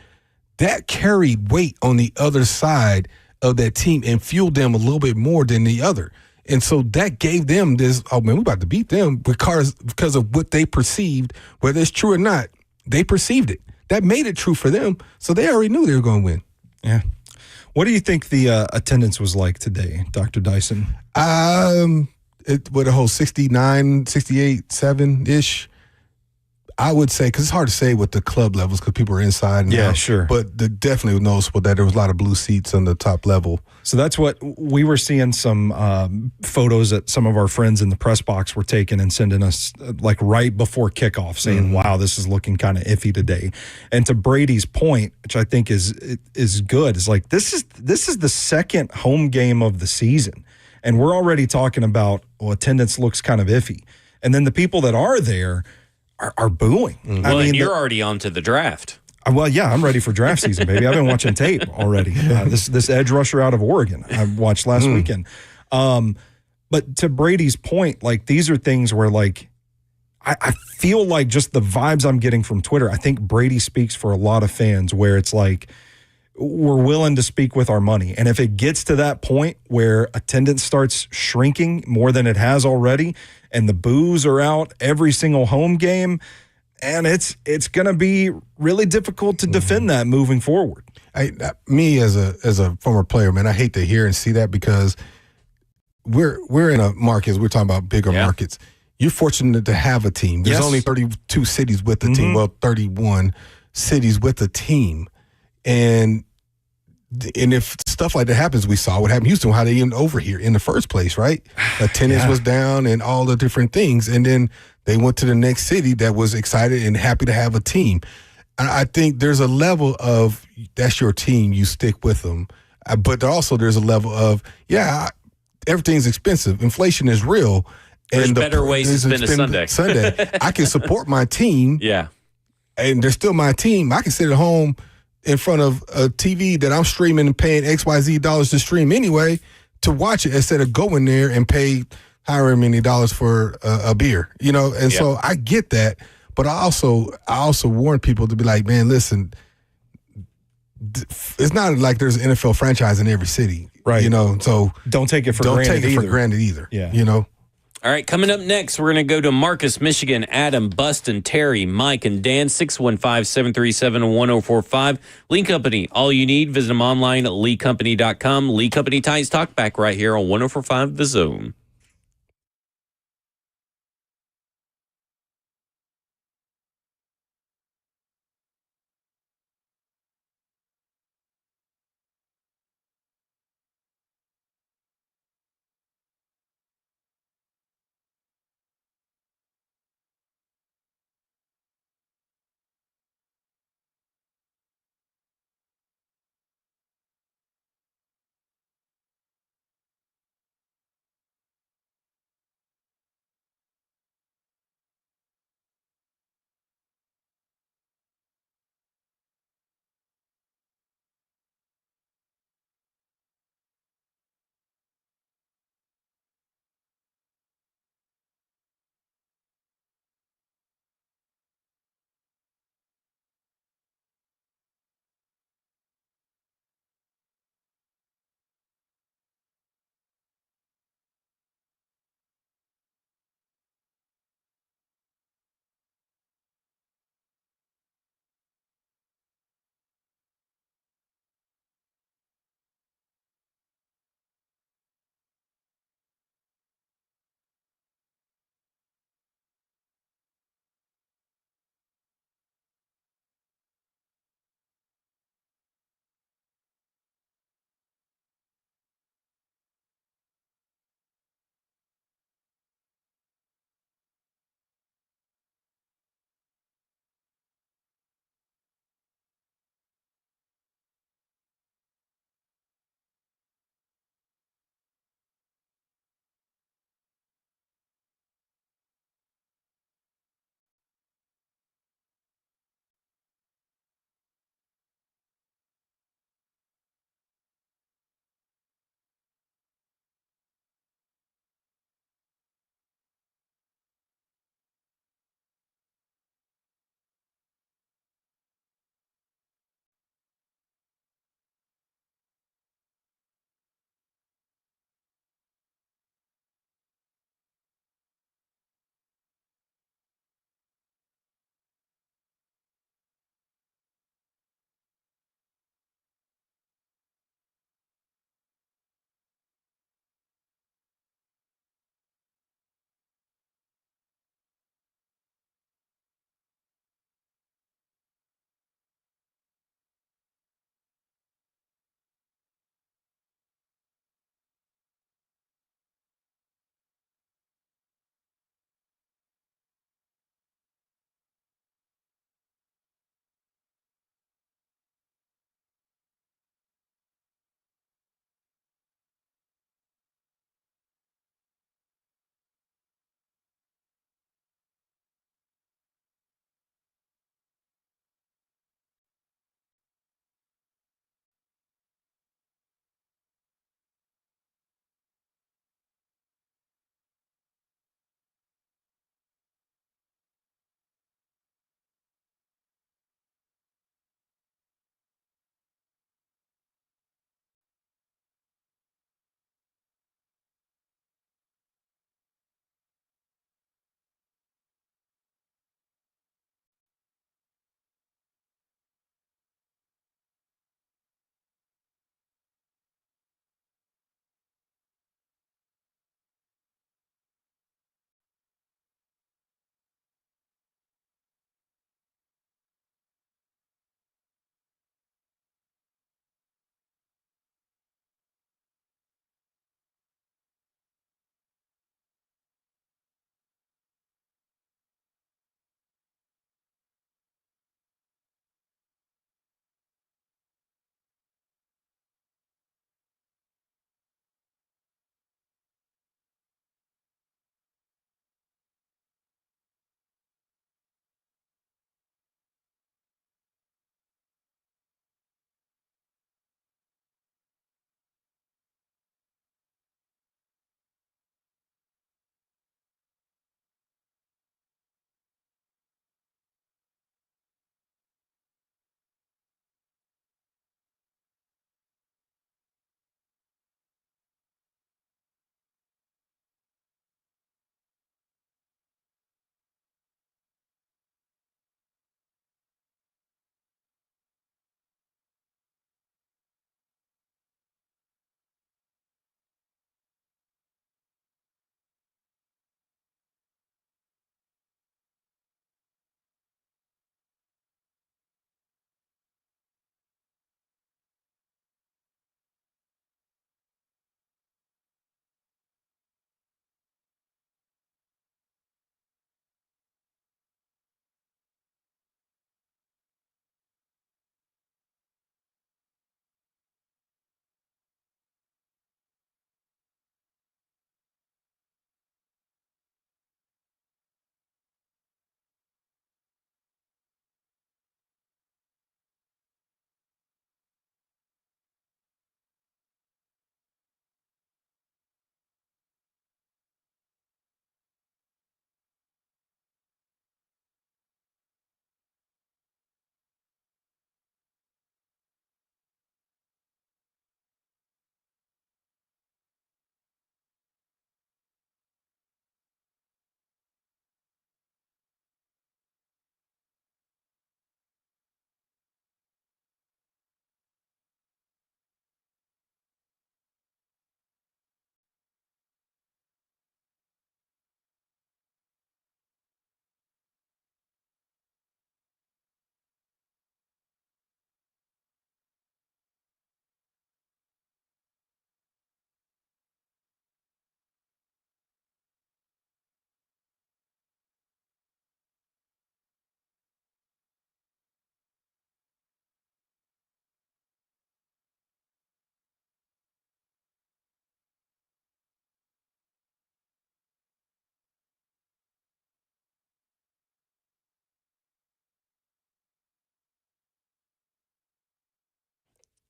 that carried weight on the other side of that team and fueled them a little bit more than the other. And so that gave them this, oh man, we're about to beat them because of what they perceived, whether it's true or not, they perceived it. That made it true for them. So they already knew they were going to win. Yeah. What do you think the attendance was like today, Dr. Dyson? With a whole 69, 68, 7-ish, I would say, because it's hard to say with the club levels because people are inside now. Yeah, sure. But definitely was noticeable that there was a lot of blue seats on the top level. So that's what we were seeing some photos that some of our friends in the press box were taking and sending us like right before kickoff saying, wow, this is looking kind of iffy today. And to Brady's point, which I think is good, is like this is the second home game of the season. And we're already talking about, attendance looks kind of iffy. And then the people that are there are booing. Well, I mean, you're already on to the draft. Well, yeah, I'm ready for draft season, baby. I've been watching tape already. This edge rusher out of Oregon I watched last weekend. But to Brady's point, like these are things where like I feel like just the vibes I'm getting from Twitter, I think Brady speaks for a lot of fans where it's like we're willing to speak with our money. And if it gets to that point where attendance starts shrinking more than it has already and the boos are out every single home game, and it's going to be really difficult to defend that moving forward. Me as a former player, man, I hate to hear and see that because we're in a market, we're talking about bigger markets. You're fortunate to have a team. There's only 32 cities with the team. Well, 31 cities with the team. And if stuff like that happens, we saw what happened in Houston, how they even over here in the first place, right? Attendance was down and all the different things. And then they went to the next city that was excited and happy to have a team. And I think there's a level of that's your team, you stick with them. But also there's a level of, everything's expensive. Inflation is real. There's better ways to spend a Sunday. I can support my team. Yeah. And they're still my team. I can sit at home in front of a TV that I'm streaming and paying XYZ dollars to stream anyway to watch it instead of going there and pay however many dollars for a beer, And so I get that, but I also warn people to be like, man, listen, it's not like there's an NFL franchise in every city, right? So don't take it for granted either. Yeah. All right, coming up next, we're going to go to Marcus, Michigan, Adam, Buston, Terry, Mike, and Dan, 615-737-1045. Lee Company, all you need. Visit them online at leecompany.com. Lee Company Titans Talkback right here on 1045 The Zone.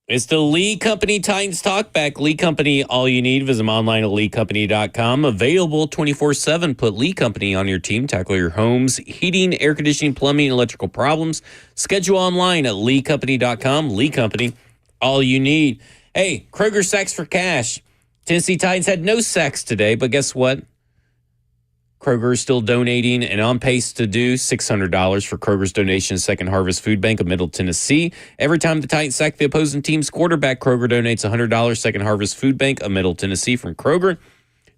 It's the Lee Company Titans Talkback. Lee Company, all you need. Visit them online at leecompany.com. Available 24/7. Put Lee Company on your team. Tackle your home's heating, air conditioning, plumbing, and electrical problems. Schedule online at leecompany.com. Lee Company, all you need. Hey, Kroger Sacks for Cash. Tennessee Titans had no sacks today, but guess what? Kroger is still donating and on pace to do $600 for Kroger's donation to Second Harvest Food Bank of Middle Tennessee. Every time the Titans sack the opposing team's quarterback, Kroger donates $100 Second Harvest Food Bank of Middle Tennessee from Kroger.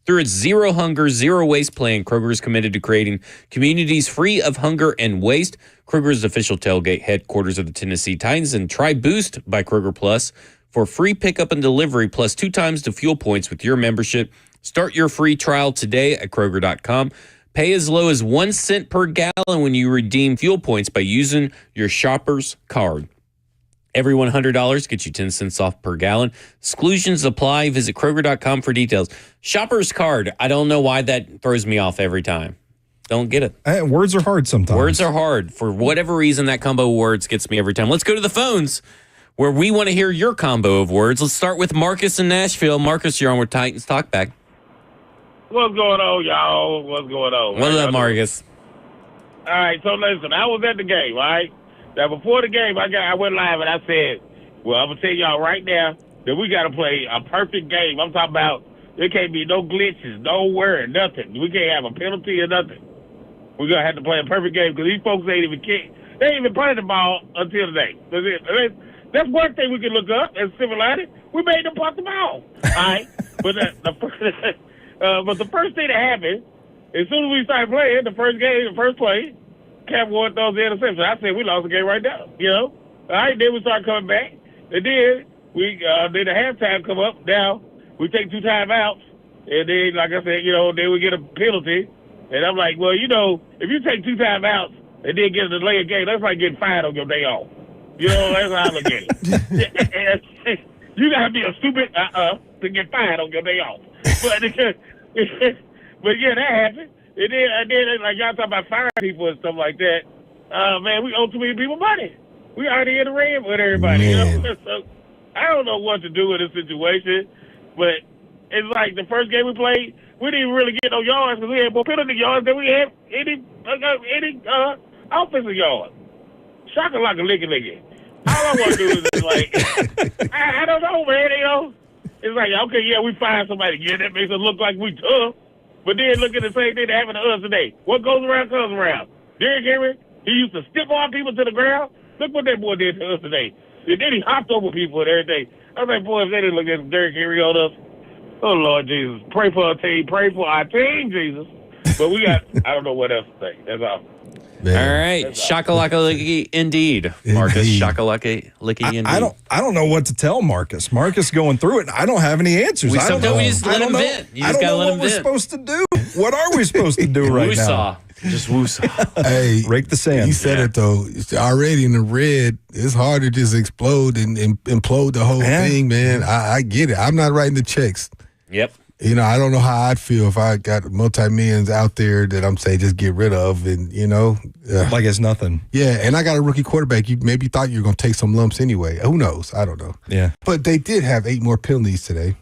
Through its Zero Hunger, Zero Waste plan, Kroger is committed to creating communities free of hunger and waste. Kroger's official tailgate headquarters of the Tennessee Titans, and try Boost by Kroger Plus for free pickup and delivery plus 2 times the fuel points with your membership. Start your free trial today at Kroger.com. Pay as low as 1 cent per gallon when you redeem fuel points by using your shopper's card. Every $100 gets you 10 cents off per gallon. Exclusions apply. Visit Kroger.com for details. Shopper's card. I don't know why that throws me off every time. Don't get it. Words are hard sometimes. Words are hard. For whatever reason, that combo of words gets me every time. Let's go to the phones where we want to hear your combo of words. Let's start with Marcus in Nashville. Marcus, you're on with Titans Talkback. What's going on, y'all? What's going on? What's up, Marcus? All right, so listen, I was at the game, right? Now, before the game, I went live and I said, well, I'm going to tell y'all right now that we got to play a perfect game. I'm talking about there can't be no glitches, no worry, nothing. We can't have a penalty or nothing. We're going to have to play a perfect game because these folks ain't even playing the ball until today. That's one thing we can look up as civilized. We made them punt the ball. All right? But the first thing that happened, as soon as we started playing, the first play, Cap Ward throws the interception. I said, we lost the game right now, you know? All right, then we started coming back. And then then the halftime come up. Now, we take 2 timeouts. And then, like I said, then we get a penalty. And I'm like, well, if you take 2 timeouts and then get a delay of game, that's like getting fired on your day off. That's how I look at it. You got to be a stupid to get fired on your day off. But yeah, that happened. And then like y'all talking about firing people and stuff like that. Man, we owe too many people money. We already in the ring with everybody. So I don't know what to do in this situation. But it's like the first game we played, we didn't really get no yards because we had more penalty yards than we had any offensive yards. Shocking like a licky. All I want to do is like, I don't know, man. It's like, okay, yeah, we find somebody again. That makes us look like we tough. But then look at the same thing that happened to us today. What goes around comes around. Derrick Henry, he used to stiff all people to the ground. Look what that boy did to us today. And then he hopped over people and everything. I was like, boy, if they didn't look at Derrick Henry on us, oh, Lord Jesus. Pray for our team. Pray for our team, Jesus. But I don't know what else to say. That's all. Man. All right, shakalaka indeed, Marcus. Shakalaka licky indeed. I don't know what to tell Marcus. Marcus going through it. I don't have any answers. Sometimes we just let him vent. You just gotta let him vent. What we're supposed to do? What are we supposed to do right now? Just woosah. Hey, rake the sand. You said it though. It's already in the red. It's hard to just explode and implode the whole thing, man. I get it. I'm not writing the checks. Yep. I don't know how I'd feel if I got multi-millions out there that I'm saying just get rid of and, like it's nothing. Yeah, and I got a rookie quarterback. You maybe thought you were going to take some lumps anyway. Who knows? I don't know. Yeah. But they did have 8 more penalties today.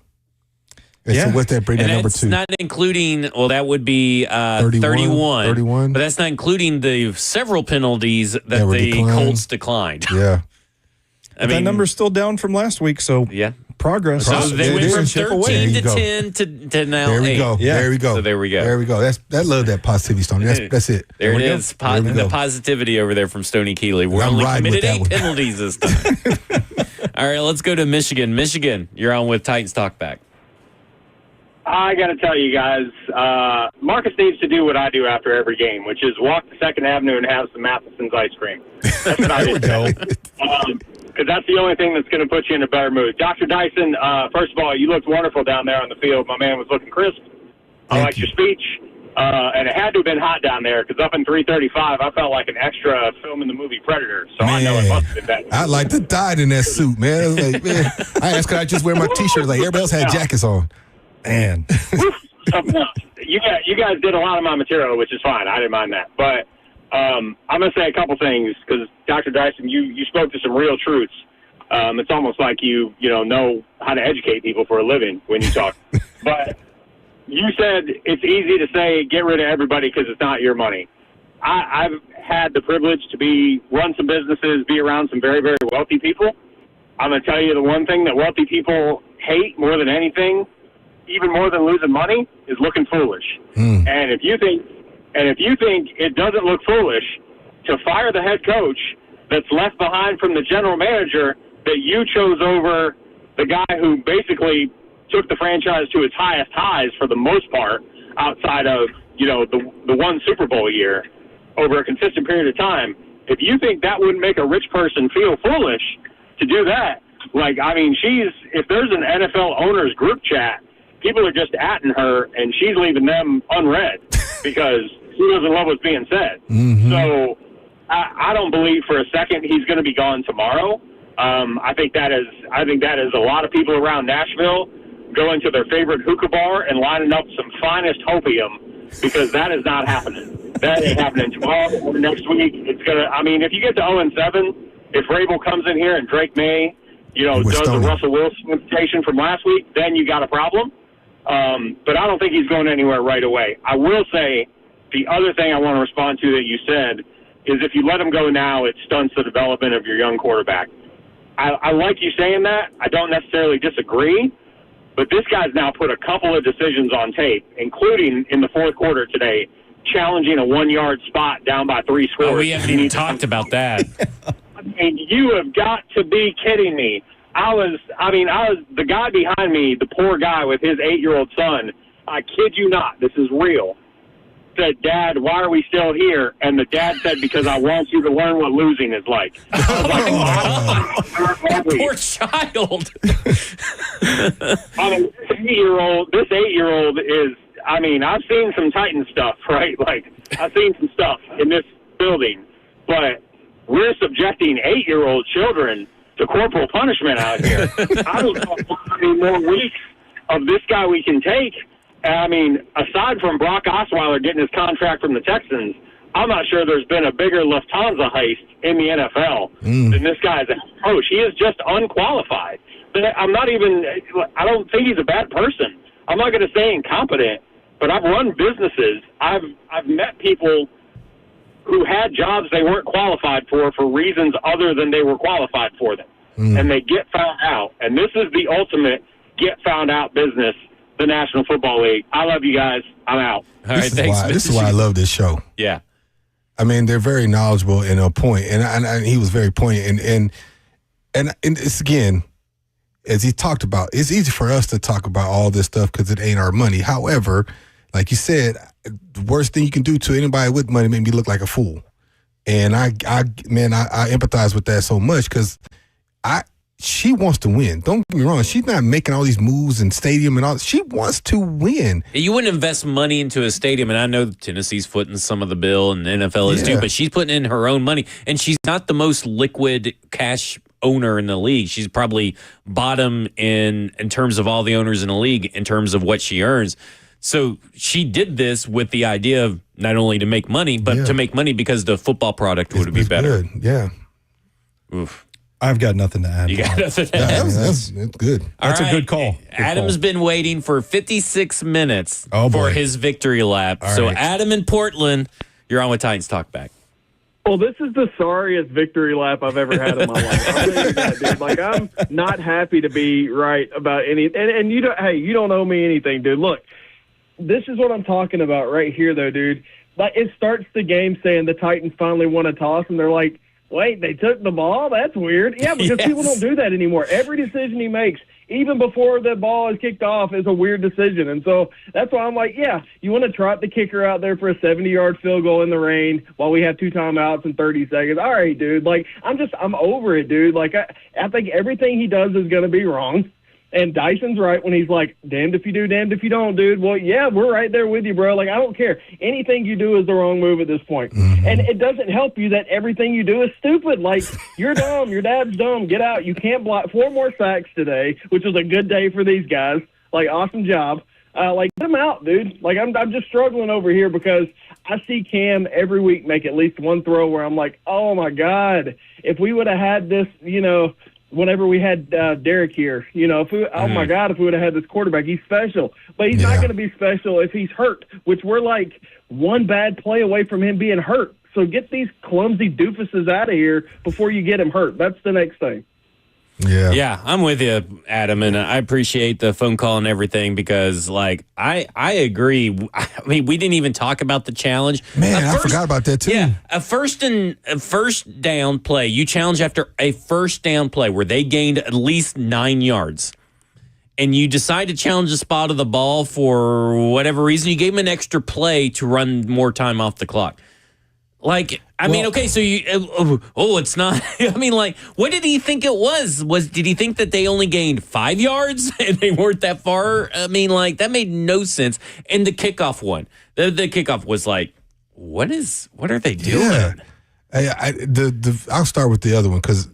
And so what's that bring to number 2? Not including, that would be 31. But that's not including the several penalties that the Colts declined. Yeah. That number's still down from last week, so progress. So they went from 13 to 10 to now 8. There we go. Yeah. There we go. So there we go. There we go. I love that positivity, Stoney. That's it. There it is. The positivity over there from Stoney Keeley. We're only committed 8 penalties this time. All right, let's go to Michigan. Michigan, you're on with Titans Talkback. I got to tell you guys, Marcus needs to do what I do after every game, which is walk to 2nd Avenue and have some Matheson's ice cream. That's what I would do. Because that's the only thing that's going to put you in a better mood. Dr. Dyson, first of all, you looked wonderful down there on the field. My man was looking crisp. I liked your speech. And it had to have been hot down there because up in 335, I felt like an extra film in the movie Predator. So I know it must have been that. I'd like to die in that suit, man. I was like, I asked, could I just wear my T-shirt? Like everybody else had jackets on. Man. You guys did a lot of my material, which is fine. I didn't mind that. But I'm going to say a couple things because, Dr. Dyson, you spoke to some real truths. It's almost like you know how to educate people for a living when you talk. But you said it's easy to say get rid of everybody because it's not your money. I've had the privilege to run some businesses, be around some very, very wealthy people. I'm going to tell you the one thing that wealthy people hate more than anything, even more than losing money, is looking foolish. And if you think it doesn't look foolish to fire the head coach that's left behind from the general manager that you chose over the guy who basically took the franchise to its highest highs for the most part, outside of the one Super Bowl year over a consistent period of time. If you think that wouldn't make a rich person feel foolish to do that, if there's an NFL owners group chat, people are just atting her and she's leaving them unread because she doesn't love what's being said. So I don't believe for a second he's going to be gone tomorrow. I think that is a lot of people around Nashville going to their favorite hookah bar and lining up some finest hopium, because that is not happening. That ain't happening tomorrow or next week. It's gonna. If you get to 0-7, if Rabel comes in here and Drake May, does the Russell Wilson invitation from last week, then you got a problem. But I don't think he's going anywhere right away. I will say the other thing I want to respond to that you said is if you let him go now, it stunts the development of your young quarterback. I like you saying that. I don't necessarily disagree. But this guy's now put a couple of decisions on tape, including in the fourth quarter today, challenging a 1-yard spot down by 3 scores. Oh, we haven't even talked about that. You have got to be kidding me. I was the guy behind me, the poor guy with his 8-year-old son. I kid you not, this is real. Said, "Dad, why are we still here?" And the dad said, "Because I want you to learn what losing is like." Poor child. This 8-year-old is, I've seen some Titan stuff, right? I've seen some stuff in this building, but we're subjecting 8-year-old children to corporal punishment out here. I don't know how many more weeks of this guy we can take. Aside from Brock Osweiler getting his contract from the Texans, I'm not sure there's been a bigger Lufthansa heist in the NFL than this guy as a coach. He is just unqualified. I don't think he's a bad person. I'm not going to say incompetent, but I've run businesses. I've met people who had jobs they weren't qualified for reasons other than they were qualified for them. And they get found out. And this is the ultimate get found out business, the National Football League. I love you guys. I'm out. All right, thanks. This is why I love this show. Yeah. They're very knowledgeable and on point, and he was very poignant. And it's, again, as he talked about, it's easy for us to talk about all this stuff because it ain't our money. However, like you said, the worst thing you can do to anybody with money make me look like a fool. And I empathize with that so much because she wants to win. Don't get me wrong. She's not making all these moves in stadium and all. She wants to win. You wouldn't invest money into a stadium, and I know Tennessee's footing some of the bill, and the NFL is too, but she's putting in her own money, and she's not the most liquid cash owner in the league. She's probably bottom in terms of all the owners in the league in terms of what she earns. So she did this with the idea of not only to make money, but to make money because the football product would be better. Good. Yeah. Oof. I've got nothing to add. You got nothing to add? That's good. That's a good call. Adam's been waiting for 56 minutes for his victory lap. So Adam in Portland, you're on with Titans Talkback. Well, this is the sorriest victory lap I've ever had in my life. I'll tell you that, dude. I'm not happy to be right about any. And you don't owe me anything, dude. Look, this is what I'm talking about right here, though, dude. It starts the game saying the Titans finally won a toss, and they're like, wait, they took the ball? That's weird. Yeah, because people don't do that anymore. Every decision he makes, even before the ball is kicked off, is a weird decision. And so that's why I'm like, yeah, you want to trot the kicker out there for a 70-yard field goal in the rain while we have 2 timeouts in 30 seconds. All right, dude. I'm over it, dude. I think everything he does is going to be wrong. And Dyson's right when he's like, damned if you do, damned if you don't, dude. Well, yeah, we're right there with you, bro. I don't care. Anything you do is the wrong move at this point. Mm-hmm. And it doesn't help you that everything you do is stupid. You're dumb. Your dad's dumb. Get out. You can't block 4 more sacks today, which was a good day for these guys. Awesome job. Get them out, dude. I'm just struggling over here because I see Cam every week make at least one throw where I'm like, oh, my God, if we would have had this, whenever we had Derek here. Oh my God, if we would have had this quarterback, he's special. But he's not going to be special if he's hurt, which we're like one bad play away from him being hurt. So get these clumsy doofuses out of here before you get him hurt. That's the next thing. Yeah, I'm with you, Adam, and I appreciate the phone call and everything because, like, I agree. I mean, we didn't even talk about the challenge. Man, I forgot about that too. Yeah, a first down play. You challenge after a first down play where they gained at least 9 yards, and you decide to challenge the spot of the ball for whatever reason. You gave them an extra play to run more time off the clock. Like, I mean, okay, so it's not. I mean, like, what did he think it was? Did he think that they only gained 5 yards and they weren't that far? I mean, like, that made no sense. And the kickoff one, the kickoff was like, what are they doing? Yeah. I'll start with the other one because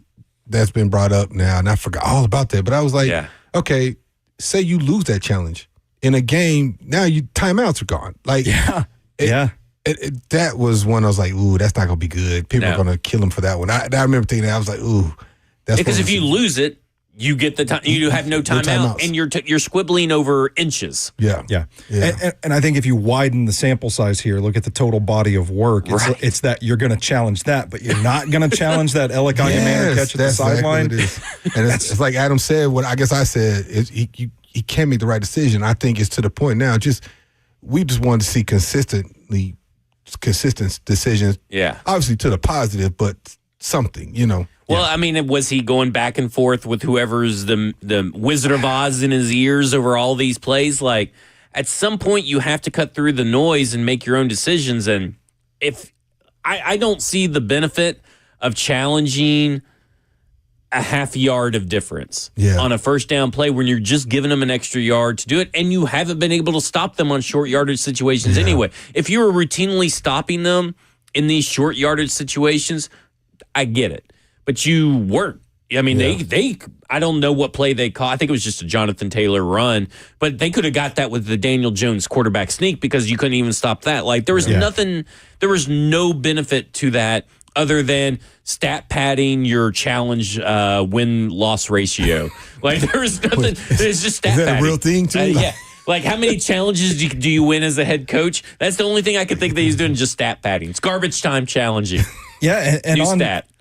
that's been brought up now, and I forgot all about that. But I was like, okay, say you lose that challenge in a game, now timeouts are gone. Like, that was one I was like, ooh, that's not going to be good. People are going to kill him for that one. I remember thinking that. I was like, ooh. That's because if you lose it, you get the time. You have no timeout, and you're squibbling over inches. Yeah. And I think if you widen the sample size here, look at the total body of work. It's that you're going to challenge that, but you're not going to challenge that Elikaya catch at the sideline. Exactly and it's like Adam said. What I guess I said is he can't make the right decision. I think it's to the point now. We just wanted to see consistent decisions. Yeah. Obviously to the positive, but something, Well, I mean, was he going back and forth with whoever's the Wizard of Oz in his ears over all these plays? Like, at some point, you have to cut through the noise and make your own decisions. And if I don't see the benefit of challenging a half yard of difference on a first down play when you're just giving them an extra yard to do it, and you haven't been able to stop them on short yardage situations anyway. If you were routinely stopping them in these short yardage situations, I get it. But you weren't. I mean, they I don't know what play they caught. I think it was just a Jonathan Taylor run, but they could have got that with the Daniel Jones quarterback sneak because you couldn't even stop that. Like, there was nothing, there was no benefit to that other than stat padding your challenge win-loss ratio. Like, there was nothing. It's just stat padding. Is that a real thing, too? Yeah. Like, how many challenges do you win as a head coach? That's the only thing I could think that he's doing, just stat padding. It's garbage time challenging. Yeah, and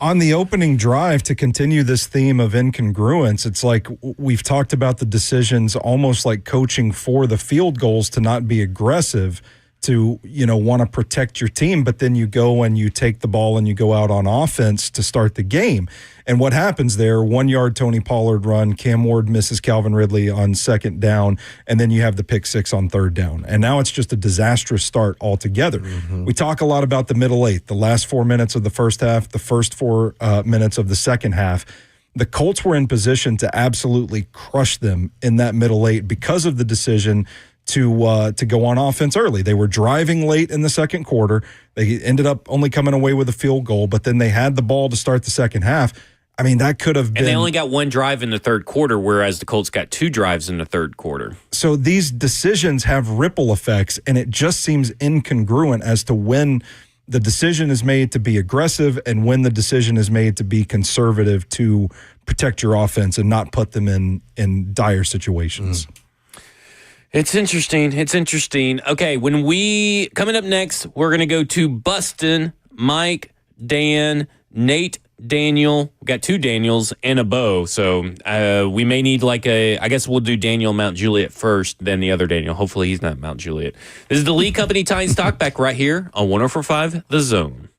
on the opening drive, to continue this theme of incongruence, it's like we've talked about the decisions almost like coaching for the field goals to not be aggressive, to want to protect your team, but then you go and you take the ball and you go out on offense to start the game. And what happens there, 1 yard Tony Pollard run, Cam Ward misses Calvin Ridley on second down, and then you have the pick six on third down. And now it's just a disastrous start altogether. Mm-hmm. We talk a lot about the middle eight, the last 4 minutes of the first half, the first 4 minutes of the second half. The Colts were in position to absolutely crush them in that middle eight because of the decision to go on offense early. They were driving late in the second quarter. They ended up only coming away with a field goal, but then they had the ball to start the second half. I mean, that could have been... And they only got 1 drive in the third quarter, whereas the Colts got 2 drives in the third quarter. So these decisions have ripple effects, and it just seems incongruent as to when the decision is made to be aggressive and when the decision is made to be conservative to protect your offense and not put them in dire situations. It's interesting. It's interesting. Okay, coming up next, we're going to go to Buston, Mike, Dan, Nate, Daniel. We got 2 Daniels and a Bo. So we may need I guess we'll do Daniel Mount Juliet first, then the other Daniel. Hopefully he's not Mount Juliet. This is the Lee Company Titans Talkback right here on 104.5 The Zone.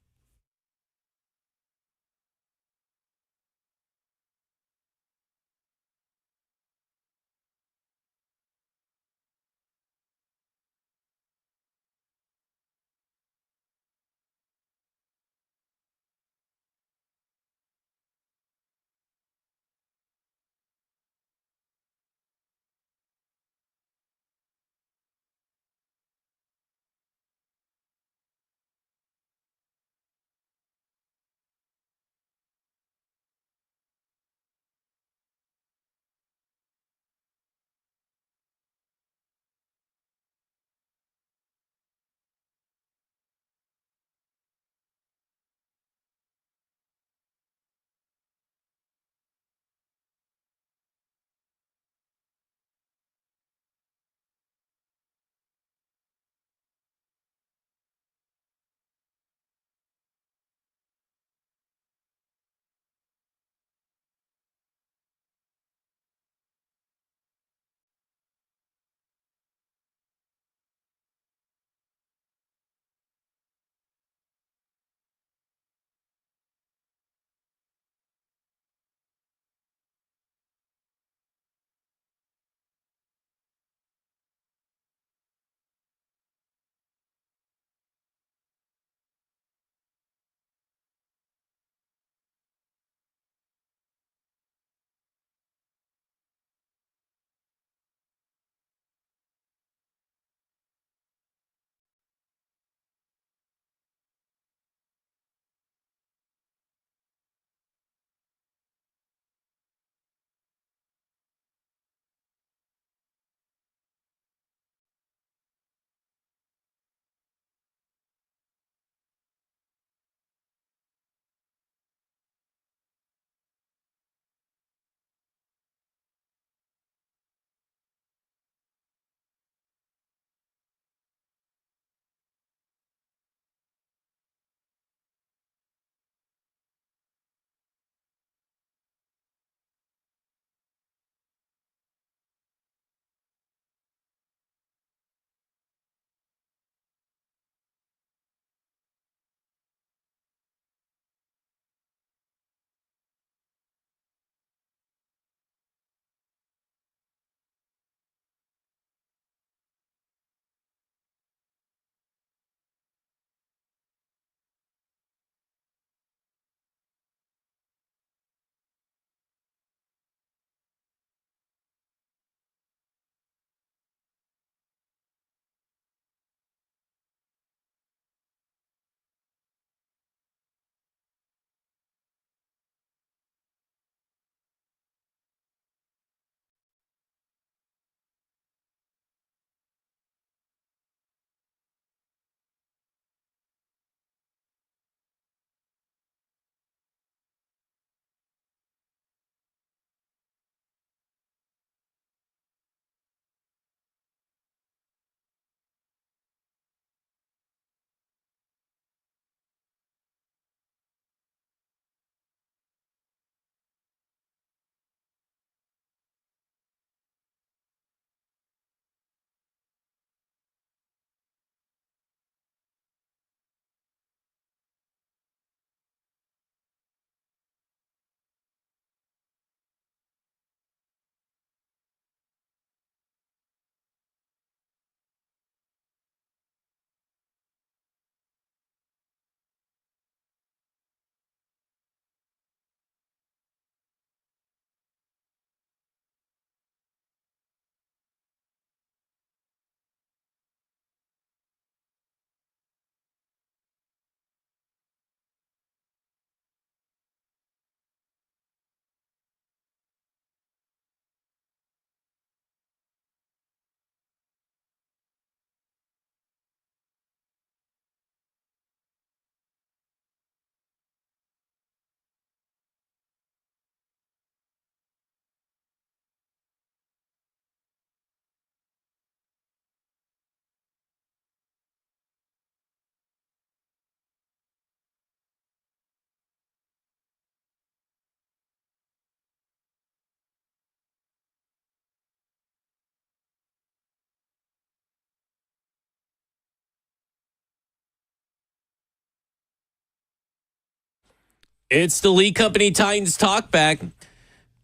It's the Lee Company Titans Talkback.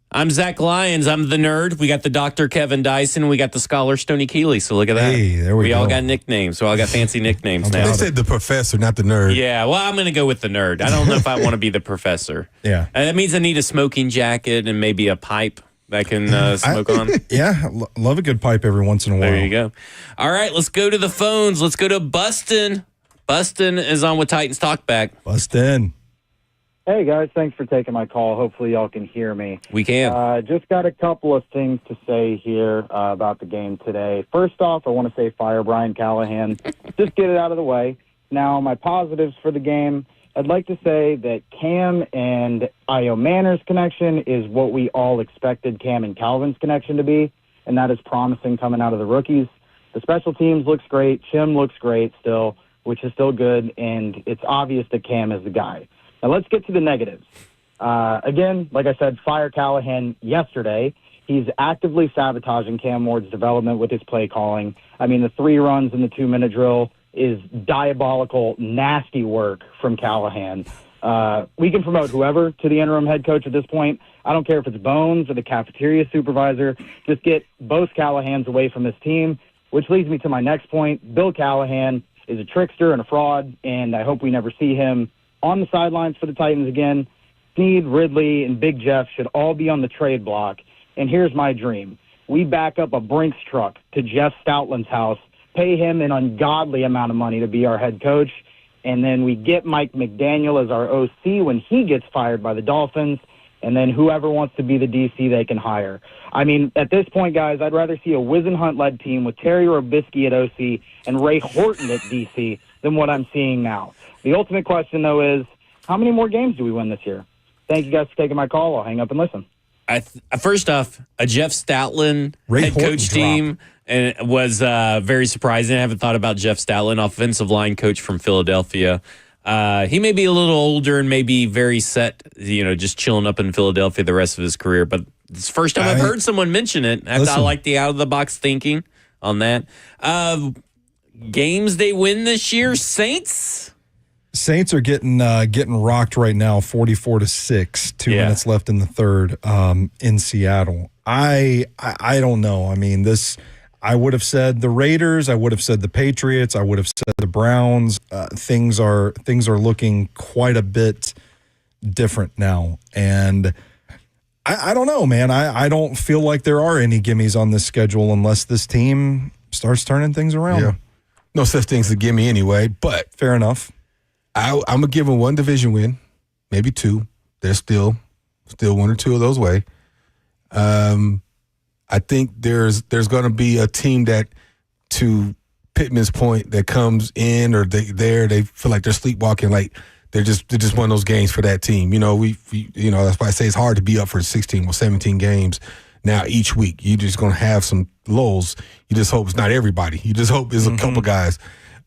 I'm Zach Lyons. I'm the nerd. We got the Dr. Kevin Dyson. We got the scholar Stoney Keeley. So look at that. Hey, there we go. all got nicknames. We all got fancy nicknames now. They said the professor, not the nerd. Yeah, well, I'm going to go with the nerd. I don't know if I want to be the professor. Yeah. That means I need a smoking jacket and maybe a pipe that I can smoke on. Yeah, love a good pipe every once in a while. There you go. All right, let's go to the phones. Let's go to Bustin. Bustin is on with Titans Talkback. Bustin'. Hey, guys. Thanks for taking my call. Hopefully y'all can hear me. We can. Just got a couple of things to say here about the game today. First off, I want to say fire Brian Callahan. Just get it out of the way. Now, my positives for the game, I'd like to say that Cam and Io Manners' connection is what we all expected Cam and Calvin's connection to be, and that is promising coming out of the rookies. The special teams looks great. Chim looks great still, which is still good, and it's obvious that Cam is the guy. Now, let's get to the negatives. Again, like I said, fire Callahan yesterday. He's actively sabotaging Cam Ward's development with his play calling. I mean, the 3 runs in the 2-minute drill is diabolical, nasty work from Callahan. We can promote whoever to the interim head coach at this point. I don't care if it's Bones or the cafeteria supervisor. Just get both Callahans away from this team, which leads me to my next point. Bill Callahan is a trickster and a fraud, and I hope we never see him on the sidelines for the Titans again. Snead, Ridley, and Big Jeff should all be on the trade block. And here's my dream. We back up a Brinks truck to Jeff Stoutland's house, pay him an ungodly amount of money to be our head coach, and then we get Mike McDaniel as our OC when he gets fired by the Dolphins, and then whoever wants to be the DC they can hire. I mean, at this point, guys, I'd rather see a Wisenhunt-led team with Terry Robisky at OC and Ray Horton at DC than what I'm seeing now. The ultimate question, though, is how many more games do we win this year? Thank you guys for taking my call. I'll hang up and listen. First off, a Jeff Stoutland head coach team and was very surprising. I haven't thought about Jeff Stoutland, offensive line coach from Philadelphia. He may be a little older and maybe very set, just chilling up in Philadelphia the rest of his career. But it's the first time I've heard someone mention it. I like the out-of-the-box thinking on that. Games they win this year, Saints are getting rocked right now, 44-6. 2 minutes left in the third in Seattle. I don't know. I mean, I would have said the Raiders. I would have said the Patriots. I would have said the Browns. Things are looking quite a bit different now, and I don't know, man. I don't feel like there are any gimmies on this schedule unless this team starts turning things around. Yeah. No such thing as a gimme anyway, but fair enough. I'm going to give them 1 division win, maybe 2. There's still 1 or 2 of those way. I think there's going to be a team that, to Pittman's point, that comes in or they feel like they're sleepwalking, like they're just one of those games for that team. We that's why I say it's hard to be up for 16 or 17 games now each week. You're just going to have some lulls. You just hope it's not everybody. You just hope it's a couple guys.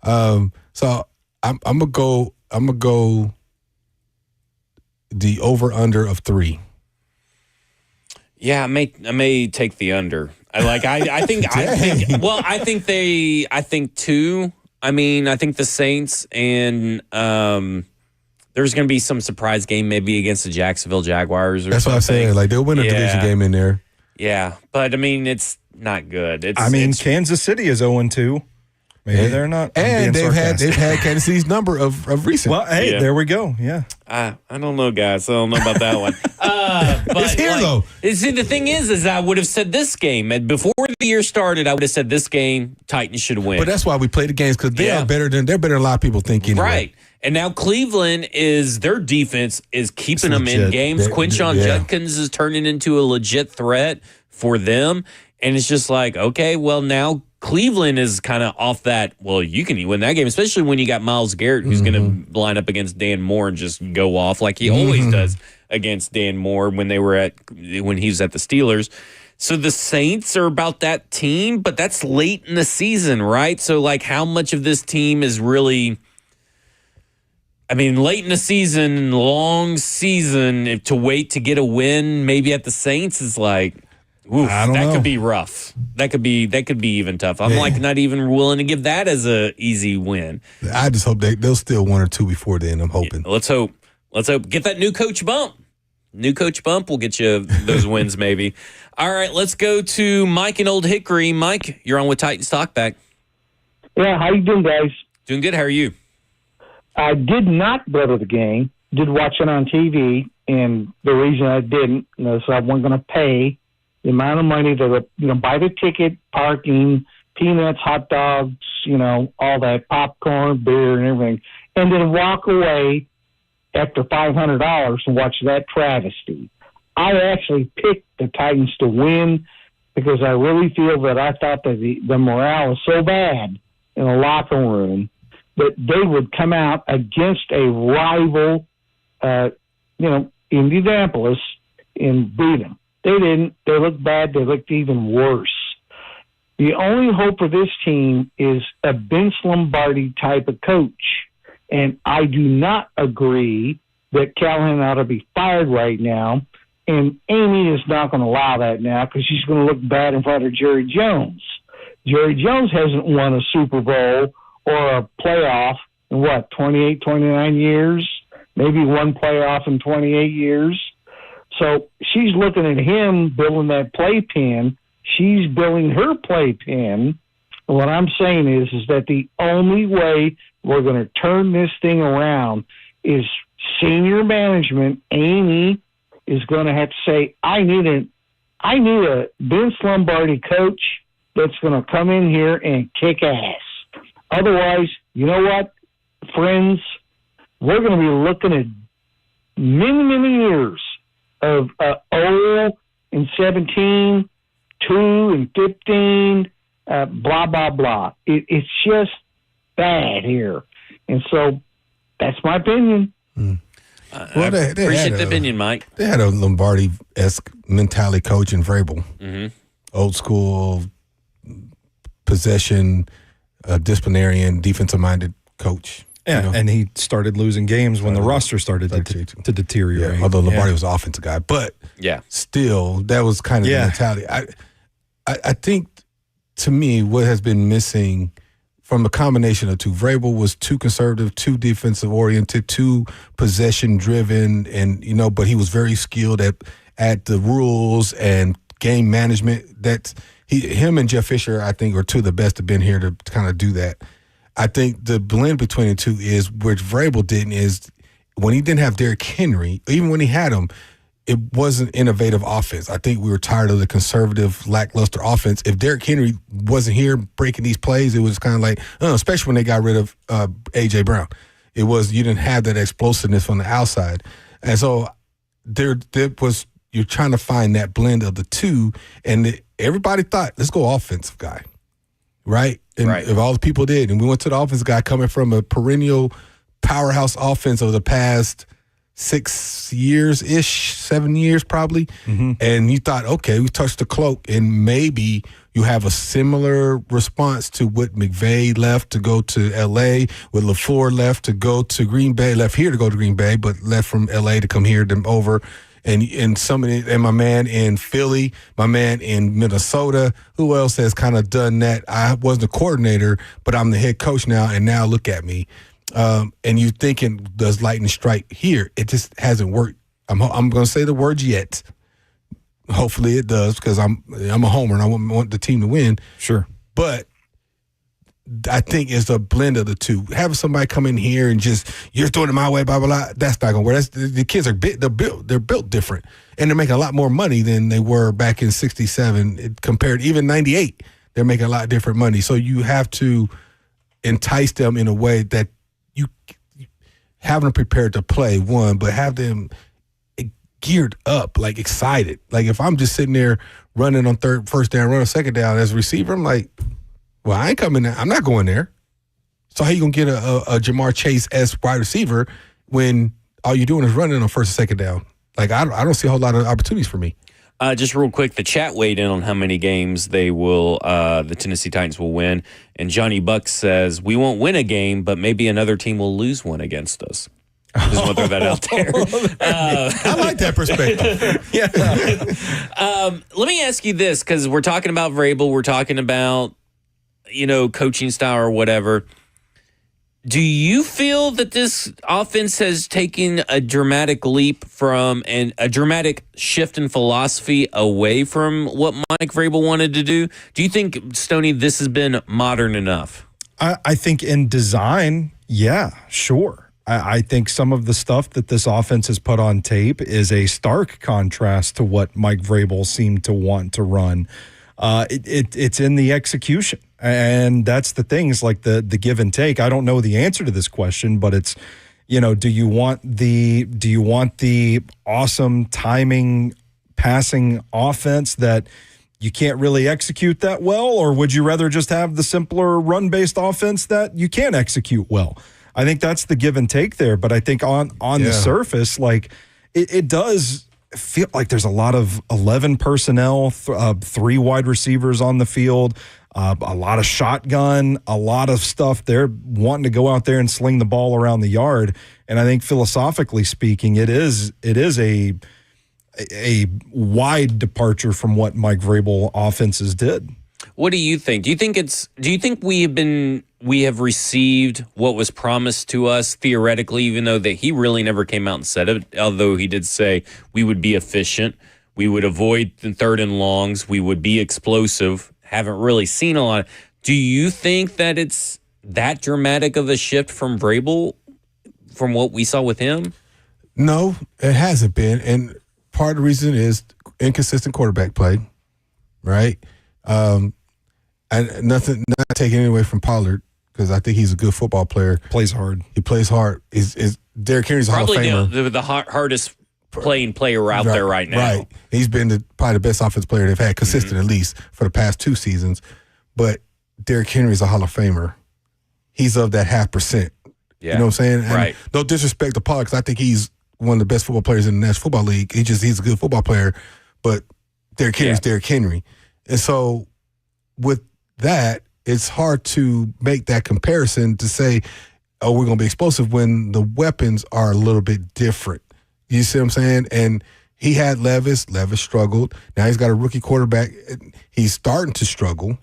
So I'm gonna go the over under of 3. Yeah, I may take the under. I think 2. I mean, I think the Saints and there's going to be some surprise game maybe against the Jacksonville Jaguars or That's something. what I'm saying. Like they'll win a division game in there. Yeah, but I mean, it's not good. Kansas City is 0-2. Maybe they're not. And they've had Kansas City's number of recent. Well, hey, there we go. Yeah. I don't know, guys. I don't know about that one. But it's here, though. See, the thing is I would have said this game. Before the year started, I would have said this game, Titans should win. But that's why we play the games, because they're better than a lot of people think anyway. Right. And now Cleveland their defense is keeping them in games. Quinshon Judkins is turning into a legit threat for them. And it's just like, okay, well, now Cleveland is kind of off that, well, you can win that game, especially when you got Myles Garrett, who's going to line up against Dan Moore and just go off like he always does against Dan Moore when he was at the Steelers. So the Saints are about that team, but that's late in the season, right? So, like, how much of this team is really, I mean, late in the season, long season, to wait to get a win maybe at the Saints is like, oof, that could be rough. That could be even tough. I'm not even willing to give that as a easy win. I just hope they'll steal 1 or 2 before then. I'm hoping. Yeah, let's hope Let's hope get that new coach bump. New coach bump will get you those wins maybe. All right, let's go to Mike in Old Hickory. Mike, you're on with Titans Talkback. Yeah, how you doing, guys? Doing good. How are you? I did not go to the game. Did watch it on TV, and the reason I didn't is I wasn't going to pay the amount of money to buy the ticket, parking, peanuts, hot dogs, all that popcorn, beer, and everything, and then walk away after $500 and watch that travesty. I actually picked the Titans to win because I really feel that I thought that the morale was so bad in the locker room that they would come out against a rival, Indianapolis, and beat them. They didn't. They looked bad. They looked even worse. The only hope for this team is a Vince Lombardi type of coach. And I do not agree that Callahan ought to be fired right now. And Amy is not going to allow that now because she's going to look bad in front of Jerry Jones. Jerry Jones hasn't won a Super Bowl or a playoff in 28, 29 years, maybe one playoff in 28 years. So she's looking at him building that playpen. She's building her playpen. What I'm saying is that the only way we're going to turn this thing around is senior management. Amy is going to have to say, I need a Vince Lombardi coach that's going to come in here and kick ass. Otherwise, you know what, friends? We're going to be looking at many, many years of 0-17, 2-15, blah, blah, blah. It's just bad here. And so that's my opinion. Well, they appreciate the opinion, Mike. They had a Lombardi-esque mentality coach in Vrabel. Mm-hmm. Old school, possession, disciplinarian, defensive-minded coach. Yeah, and he started losing games when the roster started to deteriorate. Yeah, although Lombardi was an offensive guy. But still, that was kind of the mentality. I think, to me, what has been missing from a combination of two, Vrabel was too conservative, too defensive-oriented, too possession-driven, and but he was very skilled at the rules and game management. Him and Jeff Fisher, I think, are two of the best have been here to kind of do that. I think the blend between the two is what Vrabel didn't is when he didn't have Derrick Henry, even when he had him, it wasn't innovative offense. I think we were tired of the conservative, lackluster offense. If Derrick Henry wasn't here breaking these plays, it was kind of like, especially when they got rid of A.J. Brown. It was, you didn't have that explosiveness from the outside. And so there was, you're trying to find that blend of the two, and everybody thought, let's go offensive guy, right? And if all the people did, and we went to the offensive guy coming from a perennial powerhouse offense over the past 6 years-ish, 7 years probably, and you thought, okay, we touched the cloak, and maybe you have a similar response to what McVay left to go to L.A., what LaFleur left to go to Green Bay, left here to go to Green Bay, but left from L.A. to come here, them over. And my man in Philly, my man in Minnesota, who else has kind of done that? I wasn't a coordinator, but I'm the head coach now, and now look at me. And you thinking, does lightning strike here? It just hasn't worked. I'm going to say the words yet. Hopefully it does, because I'm a homer and I want the team to win. Sure. But I think it's a blend of the two. Having somebody come in here and just, you're doing it my way, blah, blah, blah, that's not going to work. The kids are they're built different, and they're making a lot more money than they were back in 67 compared to even 98. They're making a lot different money. So you have to entice them in a way that you have them prepared to play, one, but have them geared up, like excited. Like if I'm just sitting there running on first down, running second down as a receiver, I'm like, well, I ain't coming there. I'm not going there. So how you going to get a Jamar Chase-esque wide receiver when all you're doing is running on first and second down? Like, I don't see a whole lot of opportunities for me. Just real quick, the chat weighed in on how many games the Tennessee Titans will win. And Johnny Buck says, we won't win a game, but maybe another team will lose one against us. Just want to throw that out there. I like that perspective. Let me ask you this, because we're talking about Vrabel, we're talking about, coaching style or whatever. Do you feel that this offense has taken a dramatic leap from and a dramatic shift in philosophy away from what Mike Vrabel wanted to do? Do you think, Stoney, this has been modern enough? I think in design, yeah, sure. I think some of the stuff that this offense has put on tape is a stark contrast to what Mike Vrabel seemed to want to run. It's in the execution. And that's the thing, is like the give and take. I don't know the answer to this question, but it's, do you want the awesome timing passing offense that you can't really execute that well, or would you rather just have the simpler run-based offense that you can execute well? I think that's the give and take there. But I think on the surface, like it does feel like there's a lot of 11 personnel, 3 wide receivers on the field, a lot of shotgun, a lot of stuff. They're wanting to go out there and sling the ball around the yard. And I think philosophically speaking, it is a wide departure from what Mike Vrabel offenses did. What do you think? Do you think we have received what was promised to us theoretically, even though that he really never came out and said it, although he did say we would be efficient, we would avoid the 3rd and longs, we would be explosive. Haven't really seen a lot. Do you think that it's that dramatic of a shift from Vrabel from what we saw with him? No, it hasn't been. And part of the reason is inconsistent quarterback play, right? And not taking it away from Pollard, because I think he's a good football player. Plays hard. He plays hard. Is Derrick Henry's a Hall of Famer. Probably the hardest playing player out there right now. Right. He's been probably the best offensive player they've had, consistent at least, for the past 2 seasons. But Derrick Henry's a Hall of Famer. He's of that 0.5%. Yeah. You know what I'm saying? And right. No disrespect to Pollard, because I think he's one of the best football players in the National Football League. He's a good football player, but Derrick Henry's Derrick Henry. And so with that, it's hard to make that comparison to say, oh, we're going to be explosive when the weapons are a little bit different. You see what I'm saying? And he had Levis. Levis struggled. Now he's got a rookie quarterback. He's starting to struggle,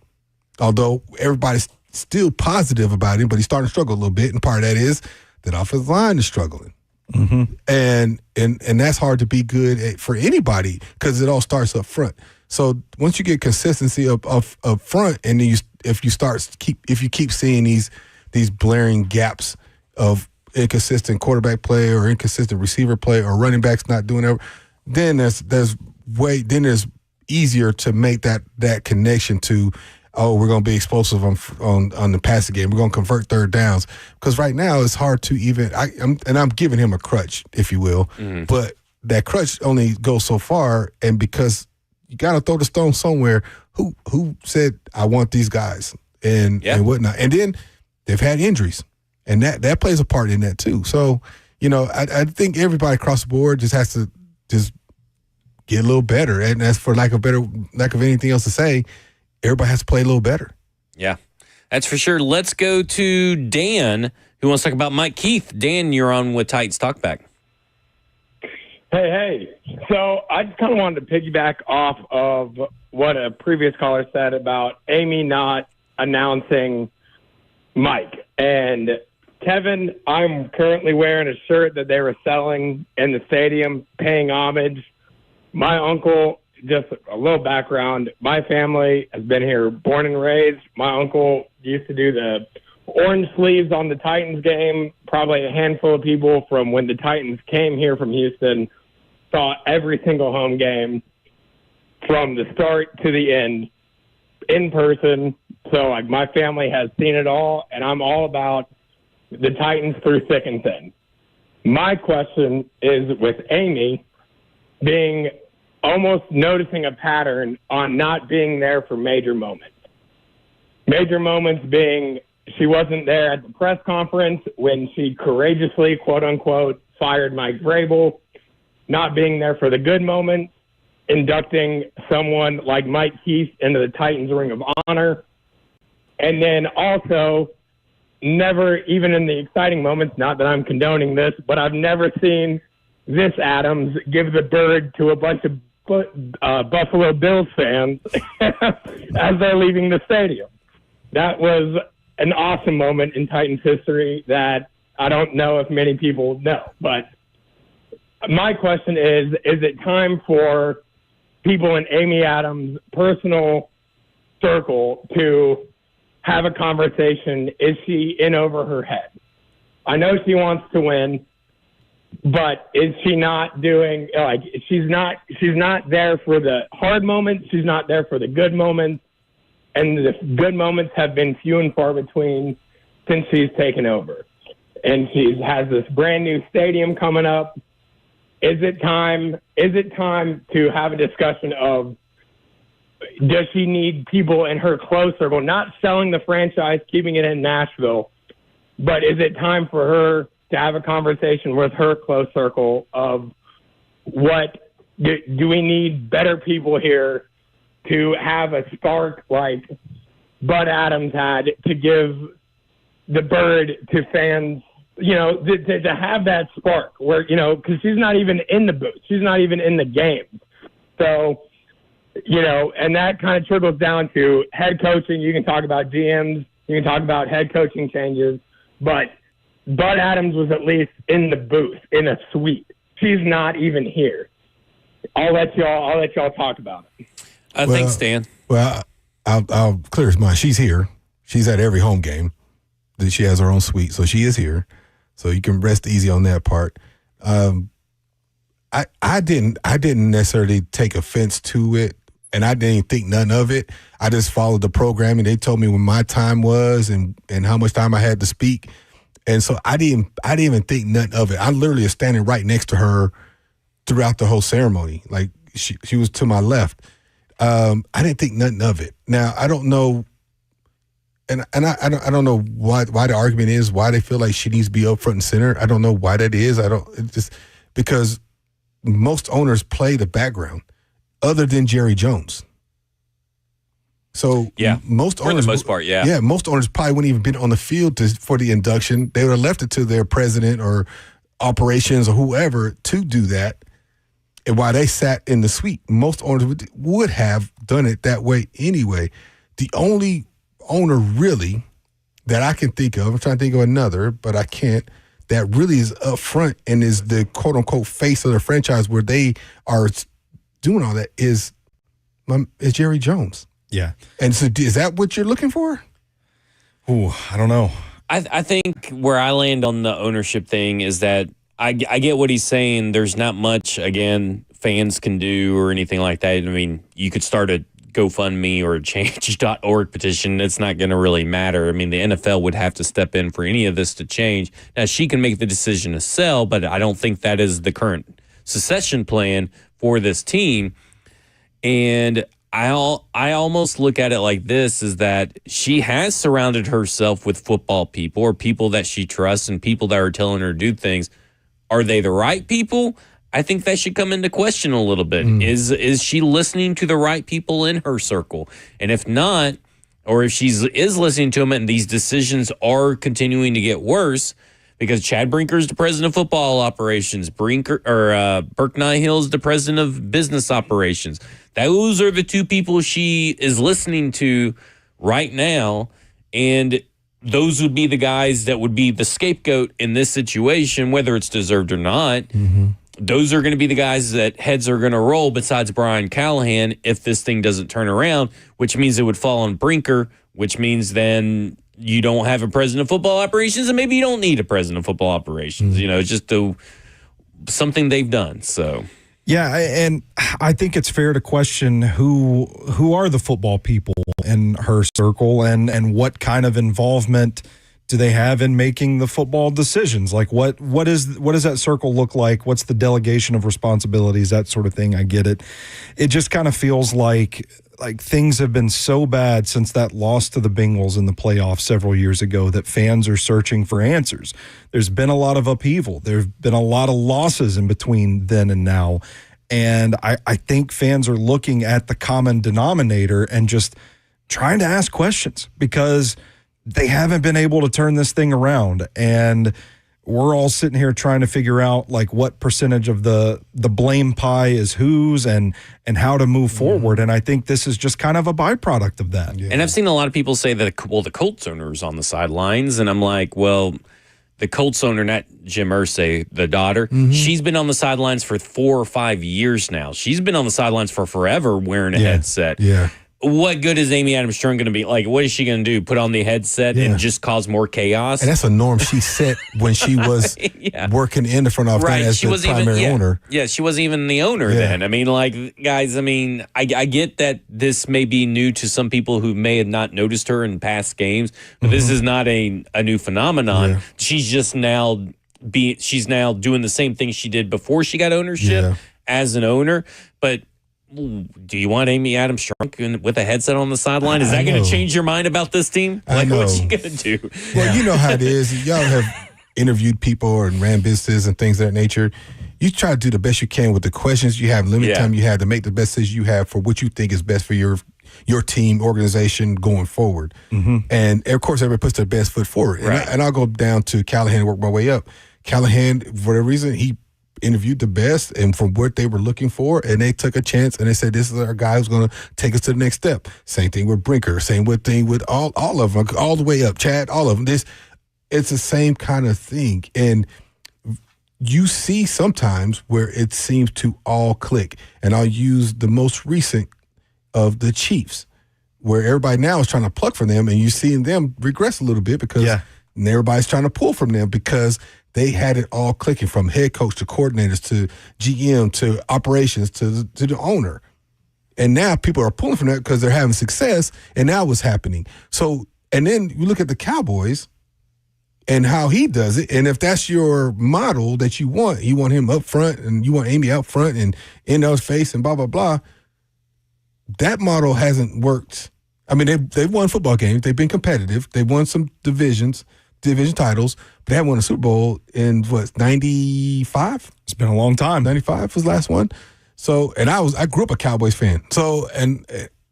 although everybody's still positive about him, but he's starting to struggle a little bit. And part of that is that offensive line is struggling. Mm-hmm. And that's hard to be good for anybody, because it all starts up front. So once you get consistency up front, and then if you keep seeing these blaring gaps of inconsistent quarterback play or inconsistent receiver play or running backs not doing it, then there's easier to make that connection to, oh, we're going to be explosive on the passing game. We're going to convert 3rd downs, because right now it's hard to even. I'm giving him a crutch, if you will, but that crutch only goes so far, and because you got to throw the stone somewhere. Who said I want these guys and whatnot, and then they've had injuries. And that plays a part in that too. So, I think everybody across the board just has to just get a little better. And that's for lack of anything else to say, everybody has to play a little better. Yeah, that's for sure. Let's go to Dan, who wants to talk about Mike Keith. Dan, you're on with Titans Talkback. Hey. So I just kind of wanted to piggyback off of what a previous caller said about Amy not announcing Mike. And Kevin, I'm currently wearing a shirt that they were selling in the stadium, paying homage. My uncle, just a little background, my family has been here born and raised. My uncle used to do the orange sleeves on the Titans game. Probably a handful of people from when the Titans came here from Houston saw every single home game from the start to the end in person. So my family has seen it all, and I'm all about the Titans through thick and thin. My question is with Amy being almost noticing a pattern on not being there for major moments. Major moments being she wasn't there at the press conference when she courageously, quote unquote, fired Mike Vrabel, not being there for the good moments, inducting someone like Mike Keith into the Titans Ring of Honor, and then also never, even in the exciting moments, not that I'm condoning this, but I've never seen this Adams give the bird to a bunch of Buffalo Bills fans as they're leaving the stadium. That was an awesome moment in Titans history that I don't know if many people know. But my question is it time for people in Amy Adams' personal circle to have a conversation? Is she in over her head? I know she wants to win, but is she not doing, like, she's not there for the hard moments. She's not there for the good moments. And the good moments have been few and far between since she's taken over. And she has this brand new stadium coming up. Is it time to have a discussion of, does she need people in her close circle, not selling the franchise, keeping it in Nashville, but is it time for her to have a conversation with her close circle of what do we need better people here to have a spark like Bud Adams had to give the bird to fans, to have that spark where, because she's not even in the booth. She's not even in the game. So, and that kind of trickles down to head coaching. You can talk about GMs. You can talk about head coaching changes. But Bud Adams was at least in the booth, in a suite. She's not even here. I'll let y'all talk about it. Thanks, Dan. Well, I'll clear his mind. She's here. She's at every home game. She has her own suite, so she is here. So you can rest easy on that part. I didn't necessarily take offense to it, and I didn't think none of it. I just followed the programming. They told me when my time was and how much time I had to speak, and so I didn't even think nothing of it. I literally was standing right next to her throughout the whole ceremony. Like she was to my left. I didn't think nothing of it. Now I don't know. And I don't know why the argument is why they feel like she needs to be up front and center. I don't know why that is. Because most owners play the background, other than Jerry Jones. So most owners, for the most part, most owners probably wouldn't even been on the field for the induction. They would have left it to their president or operations or whoever to do that. And while they sat in the suite, most owners would have done it that way anyway. The only owner really that I can think of, I'm trying to think of another, but I can't, that really is up front and is the quote unquote face of the franchise where they are doing all that is Jerry Jones. Yeah. And so is that what you're looking for? Ooh, I don't know. I think where I land on the ownership thing is that I get what he's saying. There's not much, again, fans can do or anything like that. I mean, you could start a GoFundMe or a change.org petition. It's not going to really matter. I mean, the NFL would have to step in for any of this to change. Now, she can make the decision to sell, but I don't think that is the current succession plan for this team. And I almost look at it like this, is that she has surrounded herself with football people or people that she trusts and people that are telling her to do things. Are they the right people? I think that should come into question a little bit. Is she listening to the right people in her circle? And if not, or if she is listening to them and these decisions are continuing to get worse, because Chad Brinker is the president of football operations, Burke Nihill is the president of business operations. Those are the two people she is listening to right now, and those would be the guys that would be the scapegoat in this situation, whether it's deserved or not. Mm-hmm. Those are going to be the guys that heads are going to roll besides Brian Callahan if this thing doesn't turn around, which means it would fall on Brinker, which means then you don't have a president of football operations, and maybe you don't need a president of football operations. Mm-hmm. It's just something they've done. So, yeah, and I think it's fair to question who are the football people in her circle and what kind of involvement do they have in making the football decisions? Like what does that circle look like? What's the delegation of responsibilities, that sort of thing? I get it. It just kind of feels like things have been so bad since that loss to the Bengals in the playoffs several years ago that fans are searching for answers. There's been a lot of upheaval. There's been a lot of losses in between then and now. And I think fans are looking at the common denominator and just trying to ask questions because they haven't been able to turn this thing around. And we're all sitting here trying to figure out like what percentage of the blame pie is whose and how to move forward. And I think this is just kind of a byproduct of that. And I've seen a lot of people say that, well, the Colts owner is on the sidelines. And I'm like, well, the Colts owner, not Jim Irsay, the daughter, she's been on the sidelines for 4 or 5 years now. She's been on the sidelines for forever wearing a headset. Yeah. What good is Amy Adams Strunk going to be? Like, what is she going to do? Put on the headset and just cause more chaos? And that's a norm she set when she was working in the front office as the primary owner. Yeah, she wasn't even the owner then. I mean, like, guys, I mean, I get that this may be new to some people who may have not noticed her in past games, but this is not a new phenomenon. Yeah. She's just now she's now doing the same thing she did before she got ownership as an owner. But do you want Amy Adams Strunk with a headset on the sideline? Is that going to change your mind about this team? Like, what's she going to do? Well, you know how it is. Y'all have interviewed people and ran businesses and things of that nature. You try to do the best you can with the questions you have, limited time you have to make the best decision you have for what you think is best for your team, organization going forward. And, of course, everybody puts their best foot forward. And I'll go down to Callahan and work my way up. Callahan, for whatever reason, he interviewed the best and from what they were looking for, and they took a chance and they said, this is our guy who's going to take us to the next step. Same thing with Brinker, same thing with all of them, all the way up, Chad, all of them. It's the same kind of thing. And you see sometimes where it seems to all click. And I'll use the most recent of the Chiefs, where everybody now is trying to pluck from them, and you're seeing them regress a little bit because everybody's trying to pull from them because they had it all clicking from head coach to coordinators to GM to operations to the owner. And now people are pulling from that because they're having success, and now what's happening. So, and then you look at the Cowboys and how he does it, and if that's your model that you want him up front and you want Amy out front and in those face and blah, blah, blah, that model hasn't worked. I mean, they've won football games. They've been competitive. They won some division titles, but they haven't won a Super Bowl in 95? It's been a long time. 95 was the last one. So, and I grew up a Cowboys fan. So, and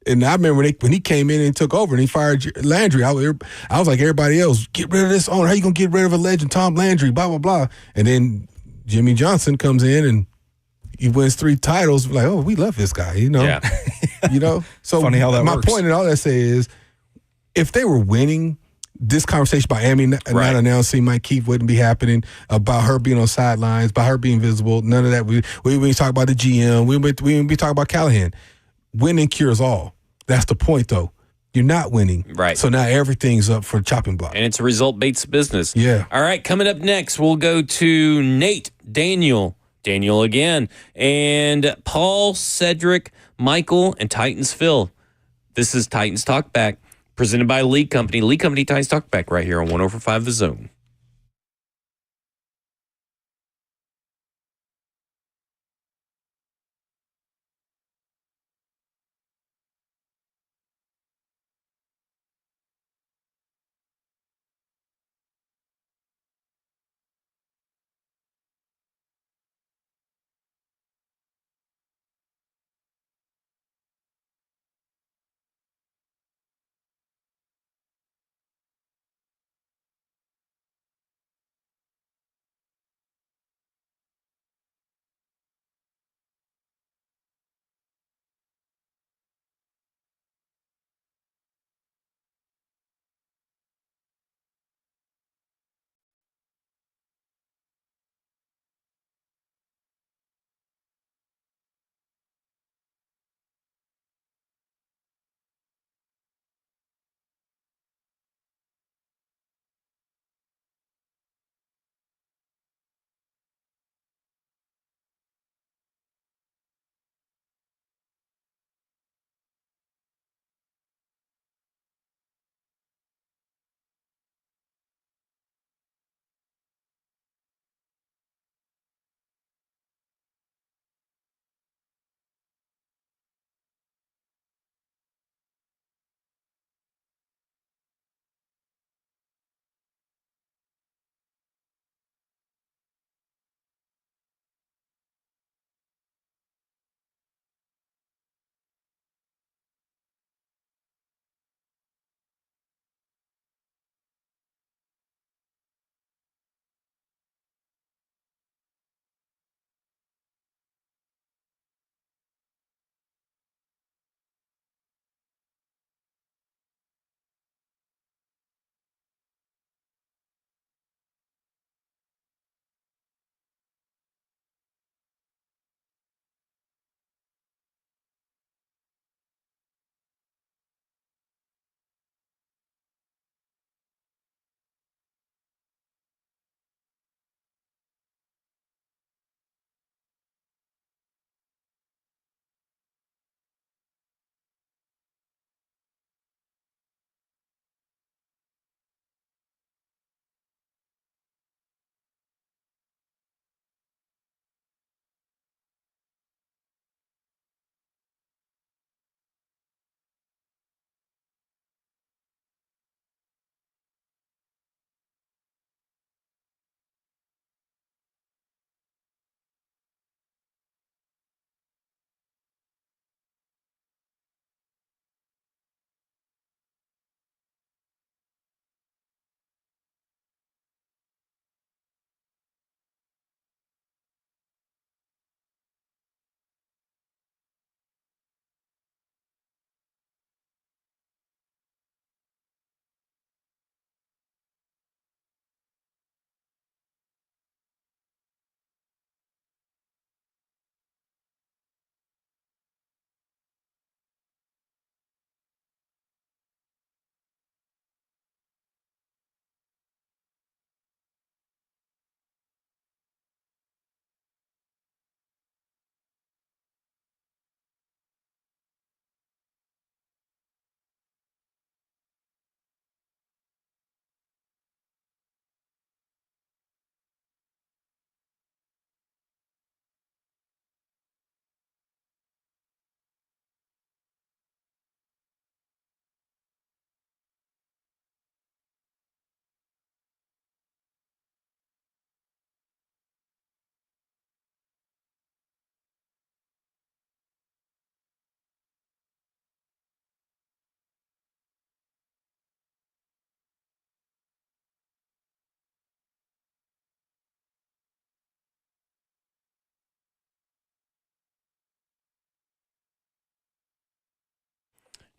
I remember when he came in and took over and he fired Landry, I was like everybody else, get rid of this owner. How you gonna get rid of a legend, Tom Landry, blah, blah, blah. And then Jimmy Johnson comes in and he wins 3 titles. Like, oh, we love this guy, you know? Yeah. You know? So funny how that my works. point in all that say is, if they were winning, this conversation about Amy not announcing Mike Keith wouldn't be happening, about her being on sidelines, about her being visible, none of that. We wouldn't talk about the GM. We wouldn't be talking about Callahan. Winning cures all. That's the point, though. You're not winning. Right. So now everything's up for chopping block. And it's a result-based business. Yeah. All right, coming up next, we'll go to Nate, Daniel again, and Paul, Cedric, Michael, and Titans Phil. This is Titans Talkback, presented by Lee Company. Lee Company Titans Talkback right here on 104.5 The Zone.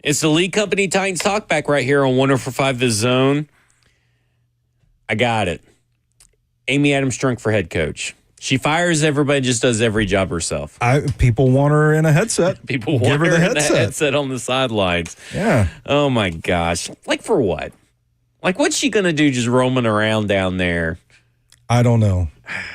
It's the Lee Company Titans Talkback right here on 104.5 The Zone. I got it. Amy Adams Strunk for head coach. She fires everybody, just does every job herself. People want her in a headset. People want her in the headset on the sidelines. Yeah. Oh, my gosh. Like, for what? Like, what's she going to do just roaming around down there? I don't know.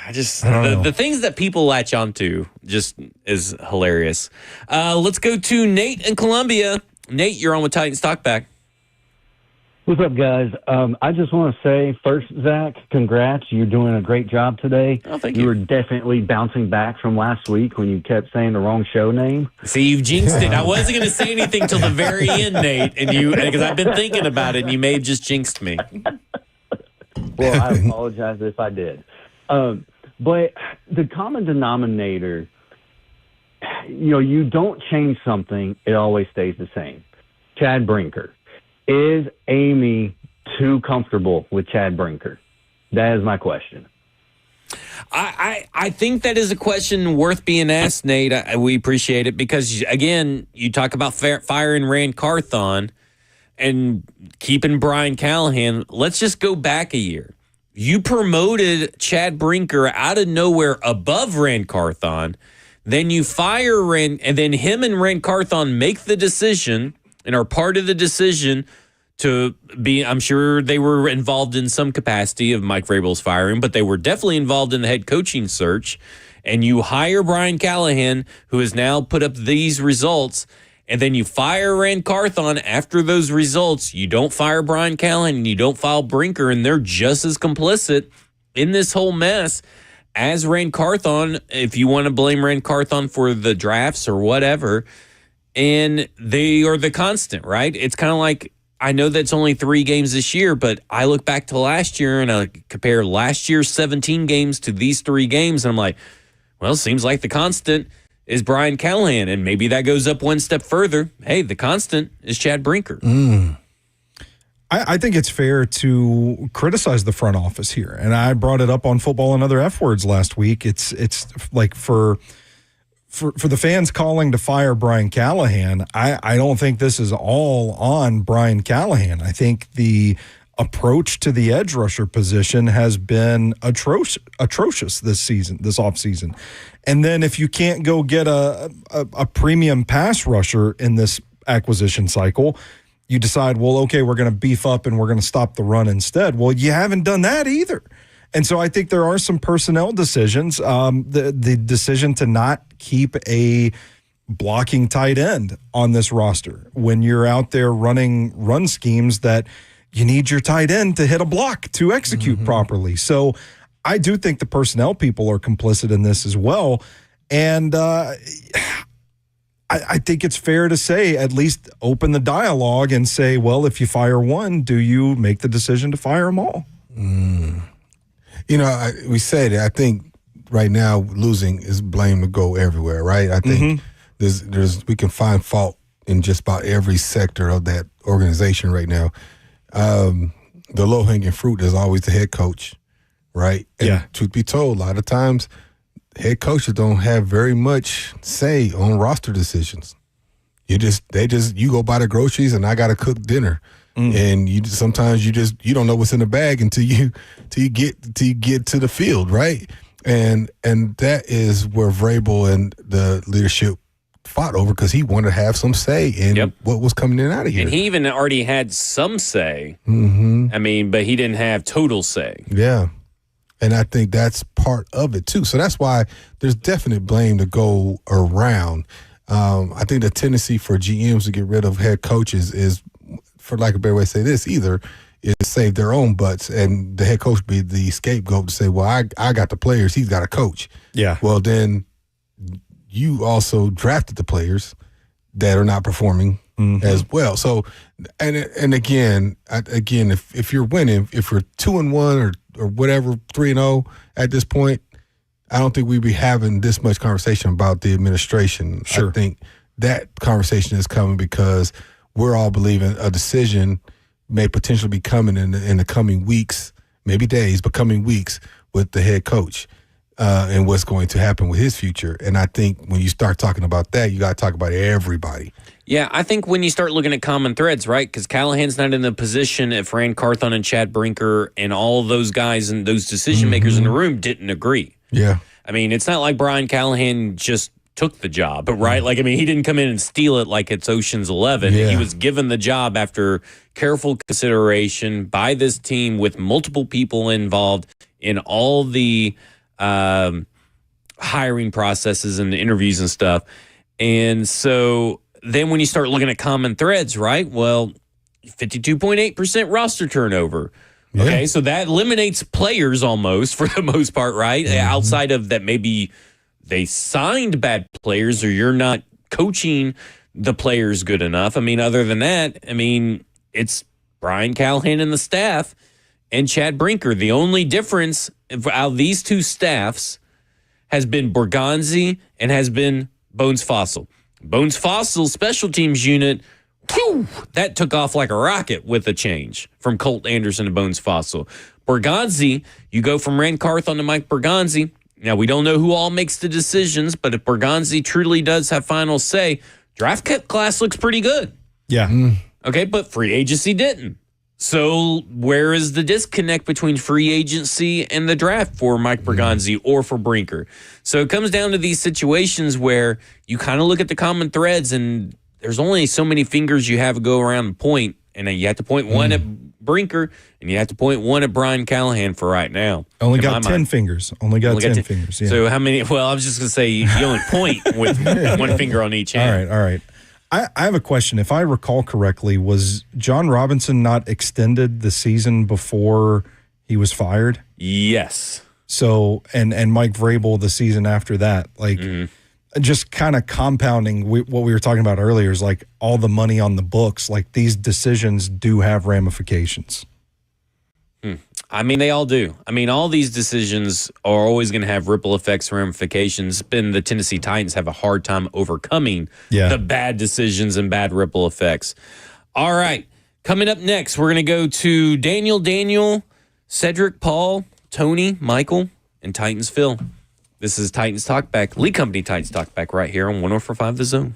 I don't know. The things that people latch onto just is hilarious. Let's go to Nate in Columbia. Nate, you're on with Titans Talkback. What's up, guys? I just want to say, first, Zach, congrats. You're doing a great job today. Oh, thank you. You were definitely bouncing back from last week when you kept saying the wrong show name. See, you've jinxed it. I wasn't going to say anything till the very end, Nate, because I've been thinking about it, and you may have just jinxed me. Well, I apologize if I did. But the common denominator, you don't change something, it always stays the same. Chad Brinker. Is Amy too comfortable with Chad Brinker? That is my question. I think that is a question worth being asked, Nate. We appreciate it because, again, you talk about firing Rand Carthon and keeping Brian Callahan. Let's just go back a year. You promoted Chad Brinker out of nowhere above Rand Carthon. Then you fire Rand, and then him and Rand Carthon make the decision and are part of the decision to be, I'm sure they were involved in some capacity of Mike Vrabel's firing, but they were definitely involved in the head coaching search. And you hire Brian Callahan, who has now put up these results, and then you fire Rand Carthon after those results. You don't fire Brian Callahan, and you don't file Brinker, and they're just as complicit in this whole mess as Rand Carthon, if you want to blame Rand Carthon for the drafts or whatever. And they are the constant, right? It's kind of like, I know that's only 3 games this year, but I look back to last year and I compare last year's 17 games to these 3 games, and I'm like, well, it seems like the constant is Brian Callahan, and maybe that goes up one step further. Hey, the constant is Chad Brinker. I think it's fair to criticize the front office here, and I brought it up on Football and Other F Words last week. It's like for the fans calling to fire Brian Callahan, I don't think this is all on Brian Callahan. I think the approach to the edge rusher position has been atrocious this offseason. And then if you can't go get a premium pass rusher in this acquisition cycle, you decide, well, okay, we're going to beef up and we're going to stop the run instead. Well, you haven't done that either. And so I think there are some personnel decisions. The decision to not keep a blocking tight end on this roster when you're out there running run schemes that you need your tight end to hit a block to execute properly. So I do think the personnel people are complicit in this as well. And I think it's fair to say, at least open the dialogue and say, well, if you fire one, do you make the decision to fire them all? We said it. I think right now losing is blame to go everywhere, right? I think we can find fault in just about every sector of that organization right now. The low-hanging fruit is always the head coach, right? And truth be told, a lot of times head coaches don't have very much say on roster decisions. You go buy the groceries and I got to cook dinner. And sometimes you don't know what's in the bag until you get to the field, right? And that is where Vrabel and the leadership fought over, because he wanted to have some say in what was coming in and out of here. And he even already had some say. I mean, but he didn't have total say. Yeah. And I think that's part of it too. So that's why there's definite blame to go around. I think the tendency for GMs to get rid of head coaches is, for lack of a better way to say this, either is save their own butts and the head coach be the scapegoat to say, well, I got the players, he's got a coach. Yeah. Well, then you also drafted the players that are not performing as well. So, and again, if you're winning, if we're 2-1 or whatever, 3-0 at this point, I don't think we'd be having this much conversation about the administration. Sure. I think that conversation is coming because we're all believing a decision may potentially be coming in the coming weeks, maybe days, but coming weeks with the head coach and what's going to happen with his future. And I think when you start talking about that, you got to talk about everybody. Yeah, I think when you start looking at common threads, right? Because Callahan's not in the position if Rand Carthon and Chad Brinker and all those guys and those decision makers in the room didn't agree. Yeah. I mean, it's not like Brian Callahan just took the job, but right? Like, I mean, he didn't come in and steal it like it's Ocean's 11. Yeah. He was given the job after careful consideration by this team with multiple people involved in all the hiring processes and the interviews and stuff. And so then when you start looking at common threads, right? Well, 52.8% roster turnover. Yeah. Okay, so that eliminates players almost for the most part, right? Outside of that, maybe they signed bad players or you're not coaching the players good enough. I mean, other than that, I mean, it's Brian Callahan and the staff and Chad Brinker. The only difference out of these two staffs has been Borgonzi and has been Bones Fossil. Bones Fossil special teams unit, whew, that took off like a rocket with a change from Colt Anderson to Bones Fossil. Borgonzi, you go from Rand Carthon to Mike Borgonzi. Now, we don't know who all makes the decisions, but if Borgonzi truly does have final say, draft class looks pretty good. Yeah. Okay, but free agency didn't. So where is the disconnect between free agency and the draft for Mike Borgonzi or for Brinker? So it comes down to these situations where you kind of look at the common threads and there's only so many fingers you have to go around and point. And you have to point one at Brinker and you have to point one at Brian Callahan for right now. Only got 10 fingers. Only got 10 fingers. Yeah. So how many? Well, I was just going to say you only point with one finger on each hand. All right. I have a question. If I recall correctly, was John Robinson not extended the season before he was fired? Yes. So, and Mike Vrabel the season after that, like just kind of compounding what we were talking about earlier is like all the money on the books, like these decisions do have ramifications. I mean, they all do. I mean, all these decisions are always going to have ripple effects, ramifications. And the Tennessee Titans have a hard time overcoming the bad decisions and bad ripple effects. All right. Coming up next, we're going to go to Daniel, Cedric, Paul, Tony, Michael, and Titans Phil. This is Titans Talkback, Lee Company Titans Talkback right here on 104.5 The Zone.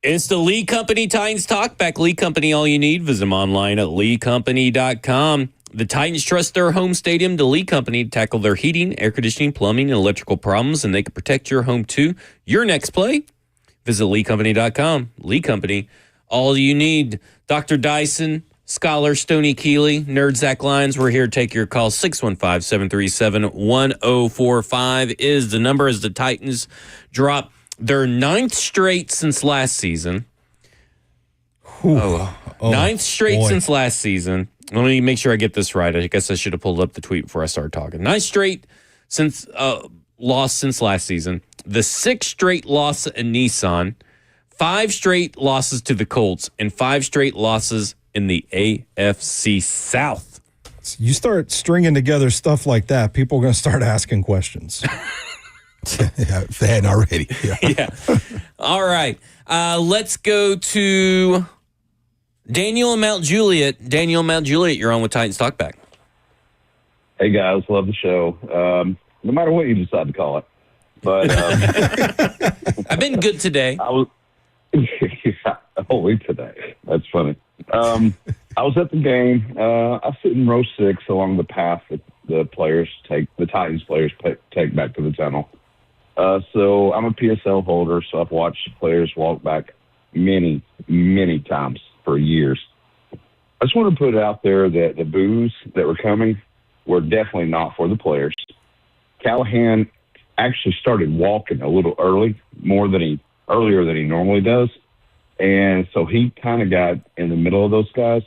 It's the Lee Company Titans Talkback. Lee Company, all you need. Visit them online at leecompany.com. The Titans trust their home stadium to Lee Company to tackle their heating, air conditioning, plumbing, and electrical problems, and they can protect your home too. Your next play, visit leecompany.com. Lee Company, all you need. Dr. Dyson, Scholar Stoney Keeley, Nerd Zach Lyons, we're here to take your call. 615-737-1045 is the number as the Titans drop their 9th straight since last season. Ninth straight since last season. Let me make sure I get this right. I guess I should have pulled up the tweet before I started talking. 9th straight since loss since last season. The 6th straight loss in Nissan. 5 straight losses to the Colts and 5 straight losses in the AFC South. You start stringing together stuff like that, people are going to start asking questions. Yeah, if they hadn't already. Yeah. All right. Let's go to Daniel and Mount Juliet. Daniel and Mount Juliet, you're on with Titans Talkback. Hey, guys. Love the show. No matter what you decide to call it. But I've been good today. Only today. That's funny. I was at the game. I was sitting in row 6 along the path that the Titans players take back to the tunnel. So I'm a PSL holder, so I've watched players walk back many, many times for years. I just want to put it out there that the boos that were coming were definitely not for the players. Callahan actually started walking a little earlier than he normally does. And so he kind of got in the middle of those guys.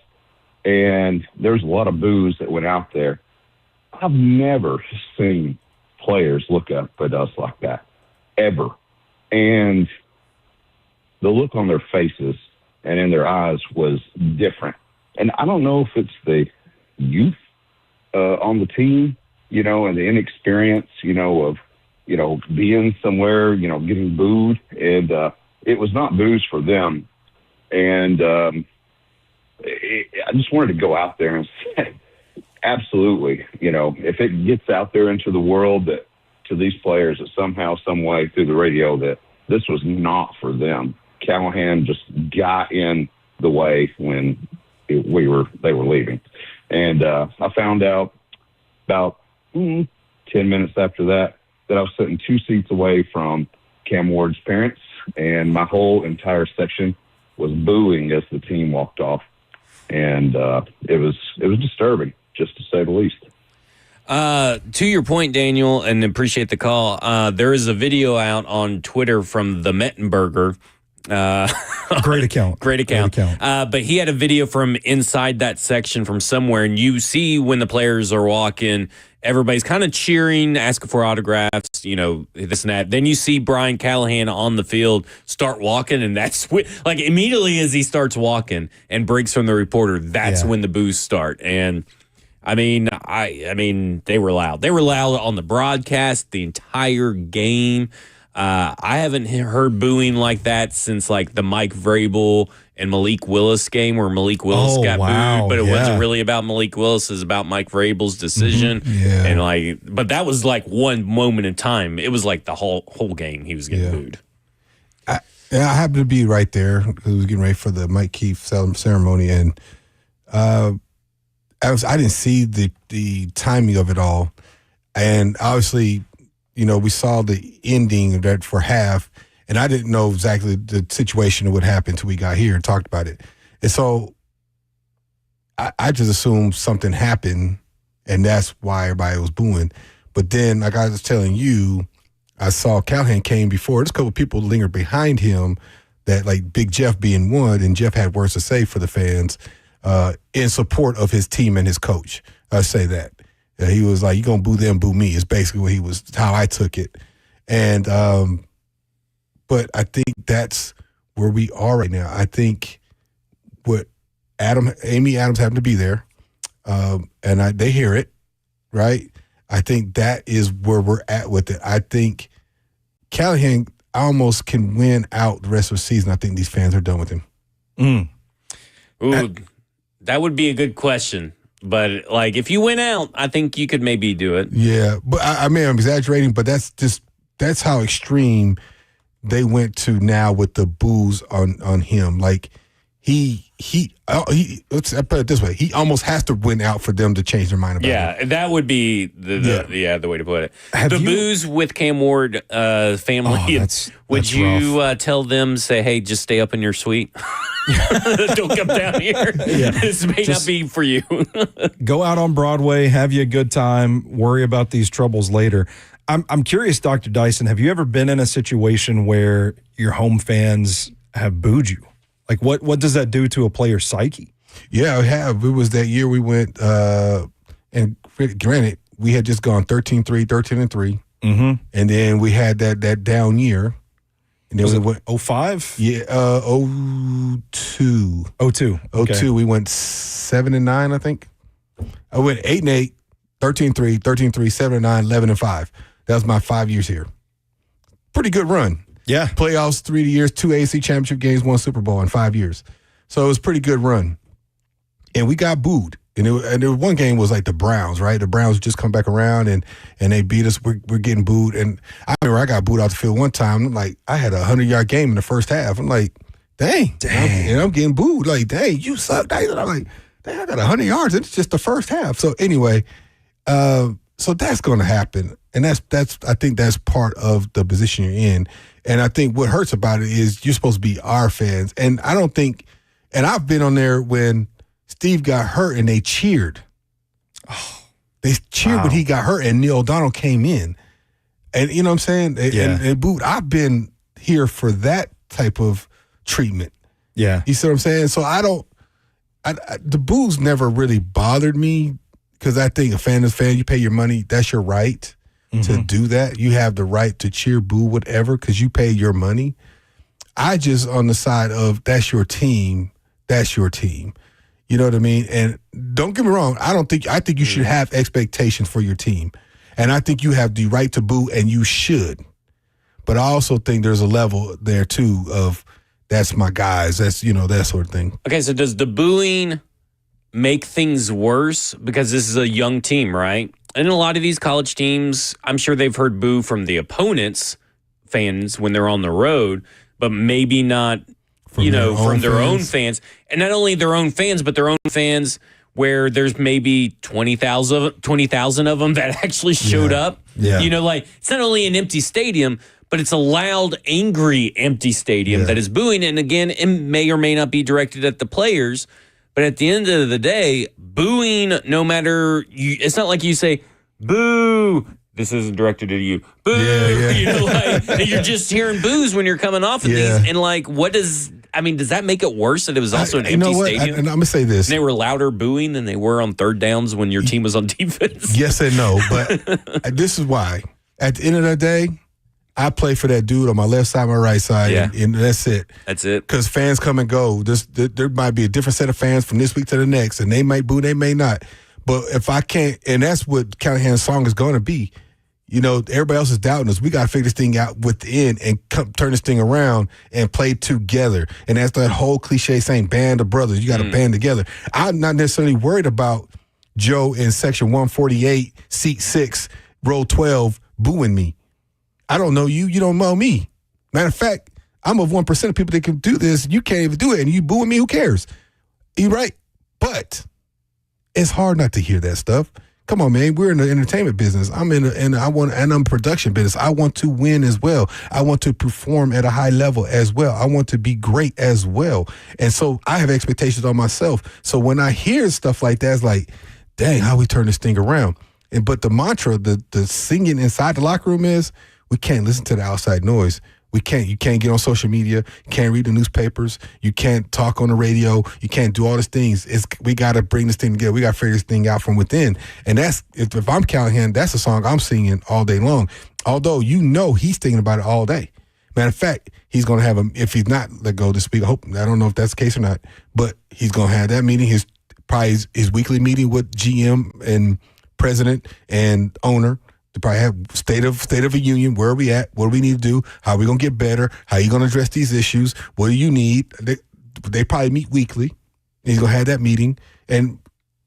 And there's a lot of boos that went out there. I've never seen players look up at us like that, ever. And the look on their faces and in their eyes was different. And I don't know if it's the youth on the team, and the inexperience, of, being somewhere, getting booed. And it was not boos for them. And I just wanted to go out there and say, absolutely, if it gets out there into the world that to these players that somehow, some way through the radio that this was not for them. Callahan just got in the way when they were leaving. And I found out about 10 minutes after that I was sitting 2 seats away from Cam Ward's parents, and my whole entire section was booing as the team walked off. And it was disturbing, just to say the least. To your point, Daniel, and appreciate the call, there is a video out on Twitter from the Mettenberger. Great account. But he had a video from inside that section from somewhere, and you see when the players are walking, everybody's kind of cheering, asking for autographs, this and that. Then you see Brian Callahan on the field start walking, and that's like immediately as he starts walking and breaks from the reporter, that's when the boos start. And I mean, they were loud. They were loud on the broadcast the entire game. I haven't heard booing like that since like the Mike Vrabel and Malik Willis game where Malik Willis got booed, but it wasn't really about Malik Willis. It was about Mike Vrabel's decision. And but that was like one moment in time. It was like the whole game he was getting booed. I happened to be right there because we was getting ready for the Mike Keefe ceremony, and I didn't see the timing of it all, and obviously, we saw the ending of that for half, and I didn't know exactly the situation of what happened until we got here and talked about it. And so I just assumed something happened, and that's why everybody was booing. But then, like I was telling you, I saw Callahan came before. There's a couple of people lingered behind him that, like Big Jeff being one, and Jeff had words to say for the fans in support of his team and his coach. I say that. He was like, "You gonna boo them, boo me." Is basically how I took it, and but I think that's where we are right now. I think what Amy Adams happened to be there, and they hear it, right? I think that is where we're at with it. I think Callahan almost can win out the rest of the season. I think these fans are done with him. Ooh, that would be a good question. But, like, if you went out, I think you could maybe do it. Yeah, but I mean, I'm exaggerating, but that's how extreme they went to now with the boos on him. Like let's put it this way: he almost has to win out for them to change their mind about him. Yeah, that would be the way to put it. Boos with Cam Ward family. Would you tell them, say, hey, just stay up in your suite? Don't come down here. Yeah. This may not be for you. Go out on Broadway, have you a good time, worry about these troubles later. I'm curious, Dr. Dyson, have you ever been in a situation where your home fans have booed you? Like, what does that do to a player's psyche? Yeah, I have. It was that year we went, and granted, we had just gone 13-3, 13-3. Mm-hmm. And then we had that down year. And then was we it went 05? Yeah, 02. 02. Okay. 02. We went 7-9, I think. I went 8-8, 13-3, 13-3, 7-9, 11-5. That was my 5 years here. Pretty good run. Yeah. Playoffs 3 years, 2 AFC championship games, 1 Super Bowl in 5 years. So it was a pretty good run. And we got booed. And there was one game was like the Browns, right? The Browns just come back around and they beat us. We're getting booed. And I remember I got booed out the field one time. I'm like, I had a 100-yard game in the first half. I'm like, dang. And I'm getting booed. Like, dang, you suck. And I'm like, dang, I got 100 yards. It's just the first half. So anyway, so that's going to happen. And that's I think that's part of the position you're in. And I think what hurts about it is you're supposed to be our fans. And I don't think, and I've been on there when Steve got hurt and they cheered. Oh, they cheered when he got hurt and Neil O'Donnell came in. And you know what I'm saying? And booed. I've been here for that type of treatment. Yeah. You see what I'm saying? So the boos never really bothered me because I think a fan is a fan. You pay your money. That's your right to do that. You have the right to cheer, boo, whatever, because you pay your money. I just on the side of that's your team. That's your team. You know what I mean? And don't get me wrong. I think you should have expectations for your team. And I think you have the right to boo, and you should. But I also think there's a level there, too, of that's my guys. That's, that sort of thing. Okay, so does the booing make things worse? Because this is a young team, right? And a lot of these college teams, I'm sure they've heard boo from the opponents' fans when they're on the road, but maybe not from their own fans. And not only their own fans, but their own fans where there's maybe 20,000 of them that actually showed up. Yeah. It's not only an empty stadium, but it's a loud, angry, empty stadium that is booing. And again, it may or may not be directed at the players. But at the end of the day, booing, no matter, it's not like you say, boo, this isn't directed at you. Boo, and you're just hearing boos when you're coming off of these. And does that make it worse that it was also an empty stadium? And I'm going to say this. And they were louder booing than they were on third downs when your team was on defense? Yes and no, but this is why. At the end of the day, I play for that dude on my left side, my right side, and that's it. That's it. Because fans come and go. There might be a different set of fans from this week to the next, and they might boo, they may not. But if I can't, and that's what Callahan's song is going to be. Everybody else is doubting us. We got to figure this thing out within and turn this thing around and play together. And that's that whole cliche saying, band of brothers. You got to band together. I'm not necessarily worried about Joe in section 148, seat 6, row 12, booing me. I don't know you. You don't know me. Matter of fact, I'm of 1% of people that can do this. You can't even do it. And you booing me, who cares? You right. But it's hard not to hear that stuff. Come on, man. We're in the entertainment business. I'm I'm a production business. I want to win as well. I want to perform at a high level as well. I want to be great as well. And so I have expectations on myself. So when I hear stuff like that, it's like, dang, how we turn this thing around. But the mantra, the singing inside the locker room is, we can't listen to the outside noise. You can't get on social media. You can't read the newspapers. You can't talk on the radio. You can't do all these things. We got to bring this thing together. We got to figure this thing out from within. And that's, if I'm Callahan, that's a song I'm singing all day long. Although, he's thinking about it all day. Matter of fact, he's going to have if he's not let go this week, I don't know if that's the case or not, but he's going to have that meeting, his weekly meeting with GM and president and owner. To probably have state of a union. Where are we at? What do we need to do? How are we going to get better? How are you going to address these issues? What do you need? They probably meet weekly. He's going to have that meeting, and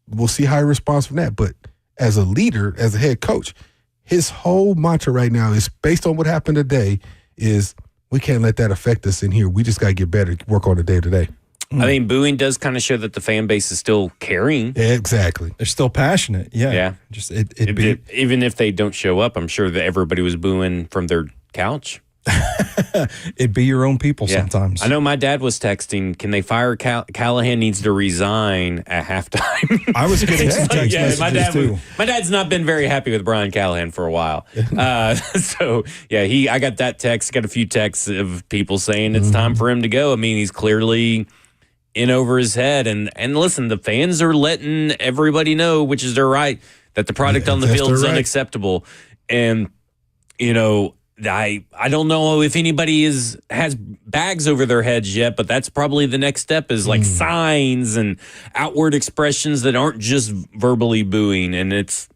we'll see how he responds from that. But as a leader, as a head coach, his whole mantra right now is based on what happened today is we can't let that affect us in here. We just got to get better, work on it day to day. I mean, booing does kind of show that the fan base is still caring. Exactly. They're still passionate. Yeah. Yeah. Just even if they don't show up, I'm sure that everybody was booing from their couch. It'd be your own people sometimes. I know my dad was texting, can they fire Callahan needs to resign at halftime. I was getting some text messages too. My dad's not been very happy with Brian Callahan for a while. I got that text, got a few texts of people saying it's time for him to go. I mean, he's clearly in over his head. And listen, the fans are letting everybody know, which is their right, that the product on the field is unacceptable. And, you know, I don't know if anybody has bags over their heads yet, but that's probably the next step is like signs and outward expressions that aren't just verbally booing. And it's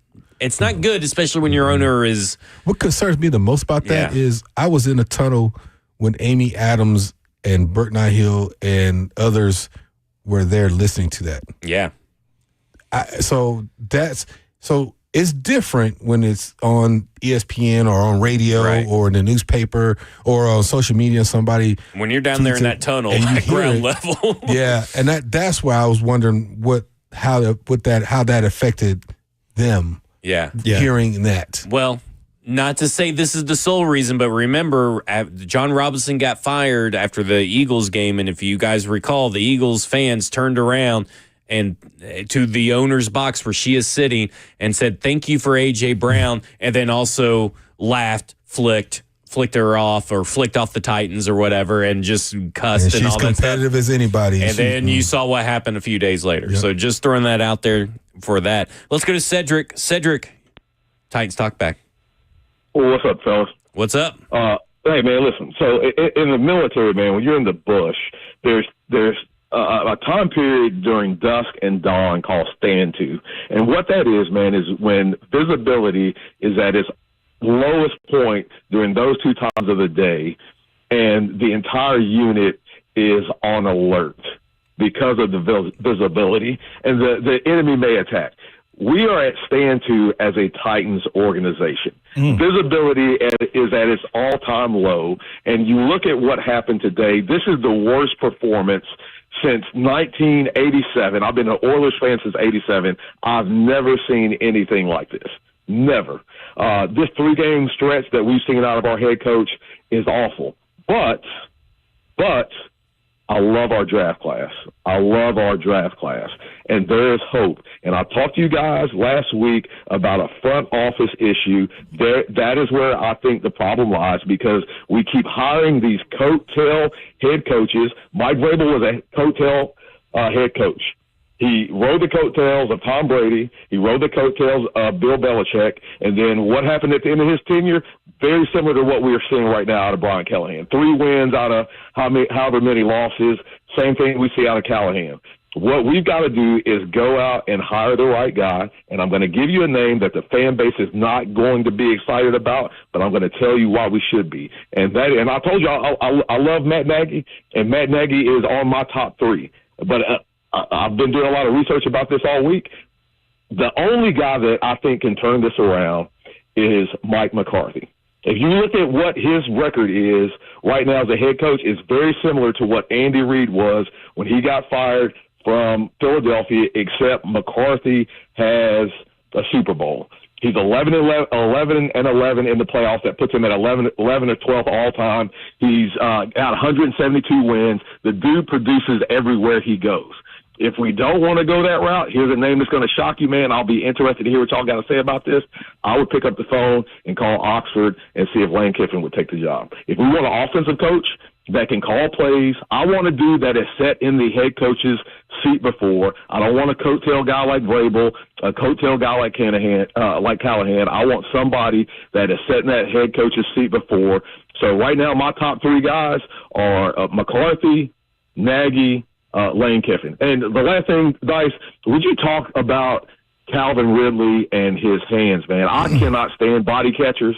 not good, especially when your owner is. What concerns me the most about that is I was in a tunnel when Amy Adams and Bert Nighill and others were there listening to that. Yeah. So it's different when it's on ESPN or on radio or in the newspaper or on social media. Somebody when you're down there in that tunnel at ground level. Yeah, and that's why I was wondering how that affected them. Yeah, hearing that. Well, not to say this is the sole reason, but remember, John Robinson got fired after the Eagles game, and if you guys recall, the Eagles fans turned around and to the owner's box where she is sitting and said, "Thank you for A.J. Brown," and then also laughed, flicked her off or flicked off the Titans or whatever and just cussed and all that stuff. She's competitive as anybody. And then you saw what happened a few days later. Yep. So just throwing that out there for that. Let's go to Cedric. Cedric, Titans Talkback. Well, what's up, fellas? What's up? Hey, man, listen. So in the military, man, when you're in the bush, there's a time period during dusk and dawn called stand to. And what that is, man, is when visibility is at its lowest point during those two times of the day, and the entire unit is on alert because of the visibility, and the enemy may attack. We are at stand to as a Titans organization. Visibility is at its all-time low, and you look at what happened today. This is the worst performance since 1987. I've been an Oilers fan since 87. I've never seen anything like this. Never. This 3-game stretch that we've seen out of our head coach is awful. But I love our draft class. And there is hope. And I talked to you guys last week about a front office issue. That is where I think the problem lies, because we keep hiring these coattail head coaches. Mike Vrabel was a coattail head coach. He rode the coattails of Tom Brady. He rode the coattails of Bill Belichick. And then what happened at the end of his tenure? Very similar to what we are seeing right now out of Brian Callahan. 3 wins out of however many losses. Same thing we see out of Callahan. What we've got to do is go out and hire the right guy. And I'm going to give you a name that the fan base is not going to be excited about, but I'm going to tell you why we should be. And I told you I love Matt Nagy, and Matt Nagy is on my top 3. But I've been doing a lot of research about this all week. The only guy that I think can turn this around is Mike McCarthy. If you look at what his record is right now as a head coach, it's very similar to what Andy Reid was when he got fired from Philadelphia, except McCarthy has a Super Bowl. He's 11-11 in the playoffs. That puts him at 11 or 12th all time. He's got 172 wins. The dude produces everywhere he goes. If we don't want to go that route, here's a name that's going to shock you, man. I'll be interested to hear what y'all got to say about this. I would pick up the phone and call Oxford and see if Lane Kiffin would take the job. If we want an offensive coach that can call plays, I want a dude that is set in the head coach's seat before. I don't want a coattail guy like Vrabel, a coattail guy like Callahan. I want somebody that is set in that head coach's seat before. So right now, my top 3 guys are McCarthy, Nagy, Lane Kiffin. And the last thing, Dice, would you talk about Calvin Ridley and his hands, man? I cannot stand body catchers,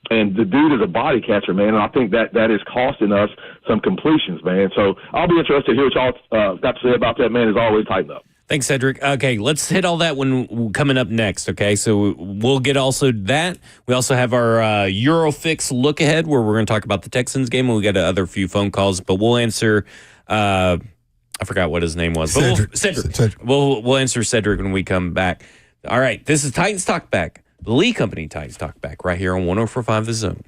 and the dude is a body catcher, man, and I think that is costing us some completions, man. So I'll be interested to hear what y'all got to say about that, man. As always, tighten up. Thanks, Cedric. Okay, let's hit all that when coming up next. Okay, so we'll get also that. We also have our Eurofix look ahead where we're going to talk about the Texans game, and we got other few phone calls, but we'll answer. I forgot what his name was. Cedric. We'll answer Cedric when we come back. All right, this is Titans Talkback, the Lee Company Titans Talkback, right here on 104.5 The Zone.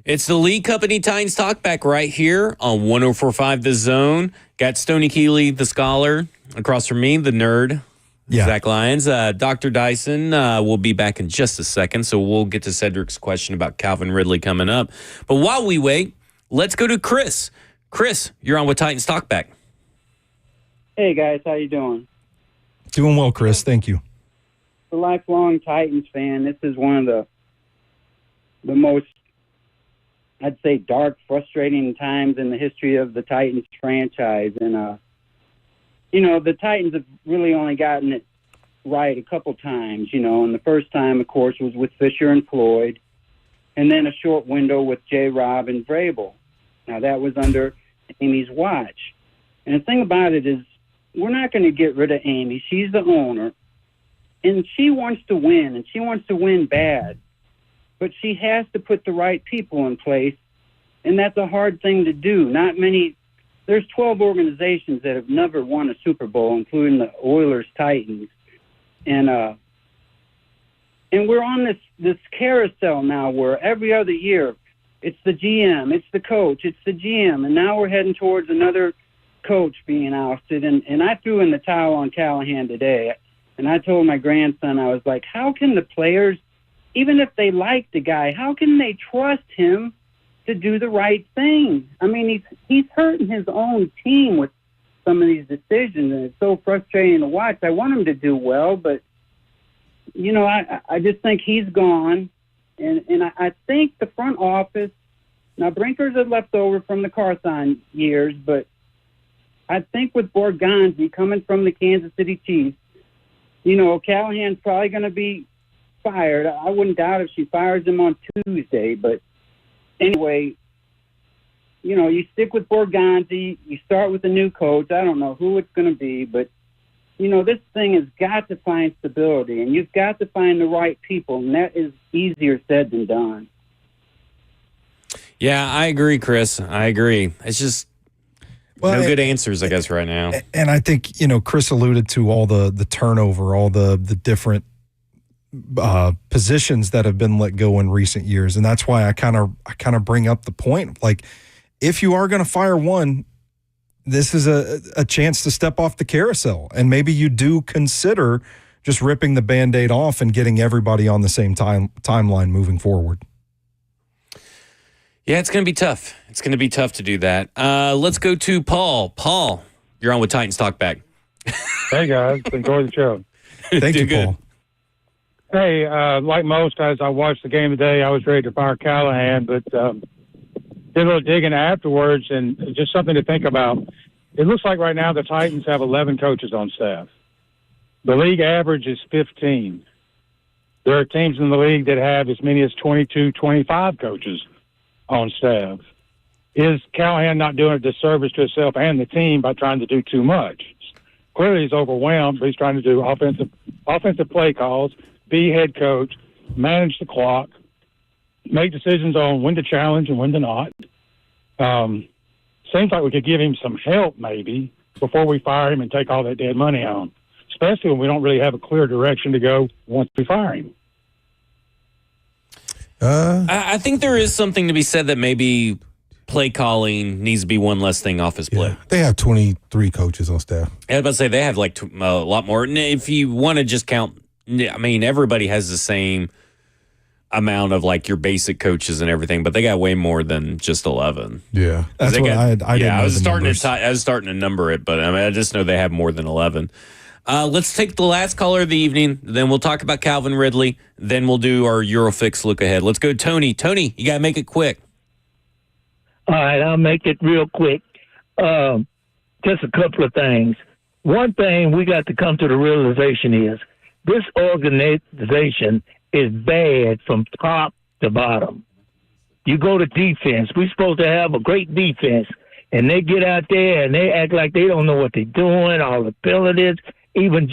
It's the Lee Company Titans Talkback right here on 104.5 The Zone. Got Stoney Keeley, the scholar, across from me, the nerd, Zach Lyons. Dr. Dyson will be back in just a second, so we'll get to Cedric's question about Calvin Ridley coming up. But while we wait, let's go to Chris. Chris, you're on with Titans Talkback. Hey, guys. How you doing? Doing well, Chris. Thank you. A lifelong Titans fan, this is one of the most, I'd say, dark, frustrating times in the history of the Titans franchise. And, the Titans have really only gotten it right a couple times, and the first time, of course, was with Fisher and Floyd, and then a short window with J. Rob and Vrabel. Now, that was under Amy's watch. And the thing about it is, we're not going to get rid of Amy. She's the owner, and she wants to win, and she wants to win bad. But she has to put the right people in place, and that's a hard thing to do. There's 12 organizations that have never won a Super Bowl, including the Oilers Titans. And we're on this carousel now where every other year it's the GM, it's the coach, it's the GM, and now we're heading towards another coach being ousted. And I threw in the towel on Callahan today, and I told my grandson, I was like, how can the players, even if they like the guy, how can they trust him to do the right thing? I mean, he's hurting his own team with some of these decisions, and it's so frustrating to watch. I want him to do well, but, I just think he's gone. And I think the front office, now Brinker's a leftover from the Carthon years, but I think with Borgonzi coming from the Kansas City Chiefs, Callahan's probably going to be fired. I wouldn't doubt if she fires him on Tuesday, but anyway, you stick with Borgonzi, you start with a new coach. I don't know who it's going to be, but, this thing has got to find stability, and you've got to find the right people, and that is easier said than done. Yeah, I agree, Chris. I agree. It's just no good answers, I guess, right now. And I think, Chris alluded to all the turnover, all the different positions that have been let go in recent years. And that's why I kind of bring up the point. Like, if you are going to fire one, this is a chance to step off the carousel. And maybe you do consider just ripping the Band-Aid off and getting everybody on the same timeline moving forward. Yeah, it's going to be tough. It's going to be tough to do that. Let's go to Paul. Paul, you're on with Titans Talkback. Hey, guys. Enjoy the show. Thank you, Paul. Hey, like most, as I watched the game today, I was ready to fire Callahan, but did a little digging afterwards, and just something to think about. It looks like right now the Titans have 11 coaches on staff. The league average is 15. There are teams in the league that have as many as 22, 25 coaches on staff. Is Callahan not doing a disservice to himself and the team by trying to do too much? Clearly he's overwhelmed, but he's trying to do offensive play calls, be head coach, manage the clock, make decisions on when to challenge and when to not. Seems like we could give him some help maybe before we fire him and take all that dead money on, especially when we don't really have a clear direction to go once we fire him. I think there is something to be said that maybe play calling needs to be one less thing off his plate. Yeah, they have 23 coaches on staff. I was about to say they have like a lot more. And if you want to just count, I mean, everybody has the same amount of like your basic coaches and everything, but they got way more than just 11. Yeah, that's what I didn't know. I was starting to number it, but I just know they have more than 11. Let's take the last caller of the evening. Then we'll talk about Calvin Ridley. Then we'll do our Eurofix look ahead. Let's go, Tony. Tony, you got to make it quick. All right, I'll make it real quick. Just a couple of things. One thing we got to come to the realization is this organization is bad from top to bottom. You go to defense. We're supposed to have a great defense, and they get out there and they act like they don't know what they're doing, all the penalties. Even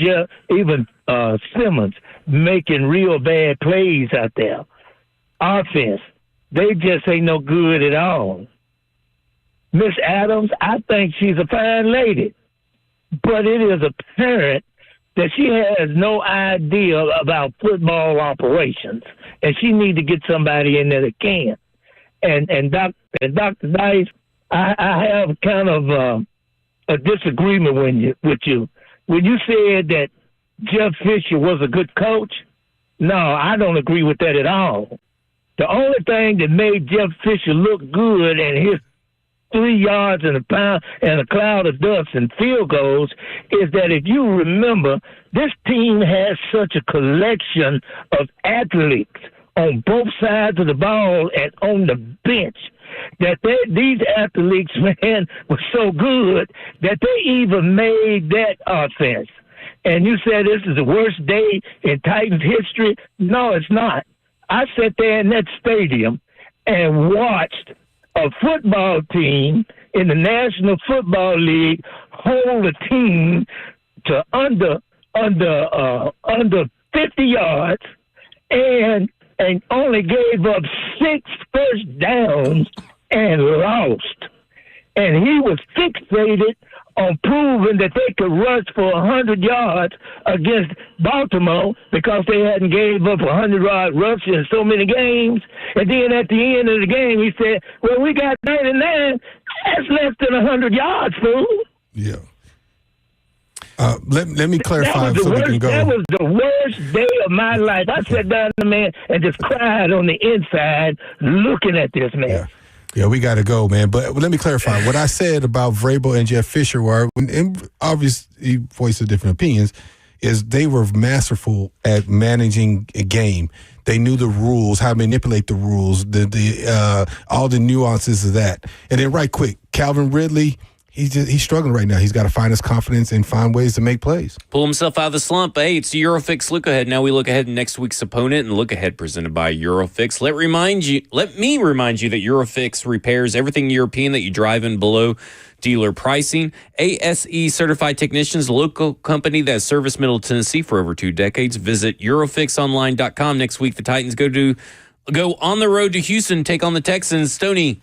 Simmons making real bad plays out there. Offense, they just ain't no good at all. Miss Adams, I think she's a fine lady, but it is apparent that she has no idea about football operations, and she need to get somebody in there that can. And Dr. Dice, I have kind of a disagreement with you. When you said that Jeff Fisher was a good coach, no, I don't agree with that at all. The only thing that made Jeff Fisher look good and his 3 yards and a cloud of dust and field goals is that if you remember, this team has such a collection of athletes on both sides of the ball and on the bench that these athletes, man, were so good that they even made that offense. And you said this is the worst day in Titans history. No, it's not. I sat there in that stadium and watched a football team in the National Football League hold a team to under 50 yards and only gave up 6 first downs and lost. And he was fixated on proving that they could rush for 100 yards against Baltimore because they hadn't gave up 100-yard rush in so many games. And then at the end of the game, he said, well, we got 99. That's less than 100 yards, fool. Yeah. Let me clarify so we can go. That was the worst day of my life. I sat down, man, and just cried on the inside looking at this, man. Yeah, we got to go, man. But let me clarify. What I said about Vrabel and Jeff Fisher were, and obviously voice of different opinions, is they were masterful at managing a game. They knew the rules, how to manipulate the rules, all the nuances of that. And then right quick, Calvin Ridley, he's struggling right now. He's got to find his confidence and find ways to make plays. Pull himself out of the slump. Hey, it's the Eurofix Look Ahead. Now we look ahead to next week's opponent and Look Ahead presented by Eurofix. Let me remind you that Eurofix repairs everything European that you drive in below dealer pricing. ASE certified technicians, a local company that has serviced Middle Tennessee for over 2 decades. Visit EurofixOnline.com. Next week, the Titans go on the road to Houston, take on the Texans. Stoney,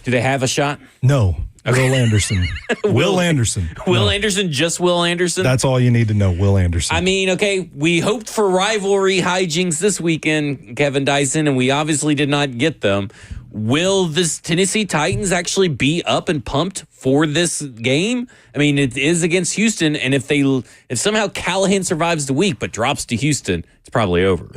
do they have a shot? No. Will Anderson. Will Anderson. Will Anderson, just Will Anderson? That's all you need to know, Will Anderson. I mean, okay, we hoped for rivalry hijinks this weekend, Kevin Dyson, and we obviously did not get them. Will this Tennessee Titans actually be up and pumped for this game? I mean, it is against Houston, and if somehow Callahan survives the week but drops to Houston, it's probably over.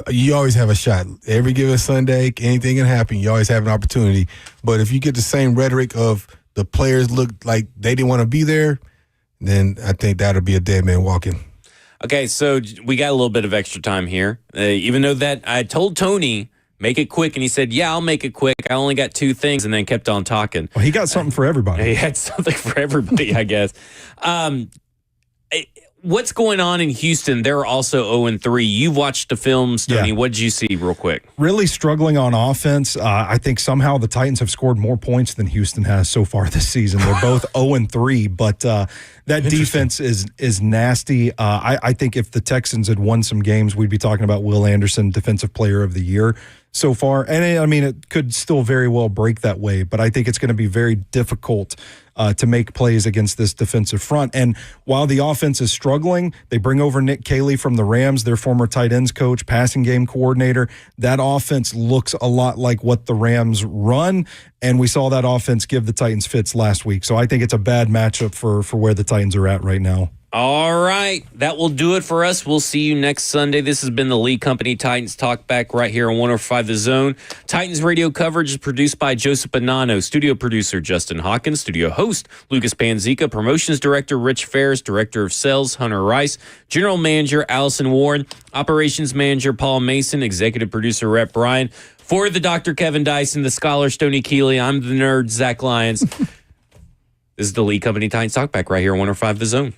You always have a shot. Every given Sunday, anything can happen. You always have an opportunity. But if you get the same rhetoric of the players look like they didn't want to be there, then I think that'll be a dead man walking. Okay, so we got a little bit of extra time here. Even though that I told Tony, make it quick, and he said, yeah, I'll make it quick. I only got 2 things, and then kept on talking. Well, he got something for everybody. He had something for everybody, I guess. What's going on in Houston? They're also 0-3. You've watched the film, Stoney. Yeah. What did you see real quick? Really struggling on offense. I think somehow the Titans have scored more points than Houston has so far this season. They're both 0-3, but that defense is nasty. I think if the Texans had won some games, we'd be talking about Will Anderson, Defensive Player of the Year so far. And I mean, it could still very well break that way, but I think it's going to be very difficult to make plays against this defensive front. And while the offense is struggling, they bring over Nick Caley from the Rams, their former tight ends coach, passing game coordinator. That offense looks a lot like what the Rams run, and we saw that offense give the Titans fits last week. So I think it's a bad matchup for where the Titans are at right now. All right. That will do it for us. We'll see you next Sunday. This has been the Lee Company Titans Talkback right here on 105 The Zone. Titans radio coverage is produced by Joseph Bonanno, studio producer Justin Hawkins, studio host Lucas Panzica, promotions director Rich Ferris, director of sales Hunter Rice, general manager Allison Warren, operations manager Paul Mason, executive producer Rhett Bryan. For the Dr. Kevin Dyson, the scholar Stoney Keeley, I'm the nerd Zach Lyons. This is the Lee Company Titans Talkback right here on 105 The Zone.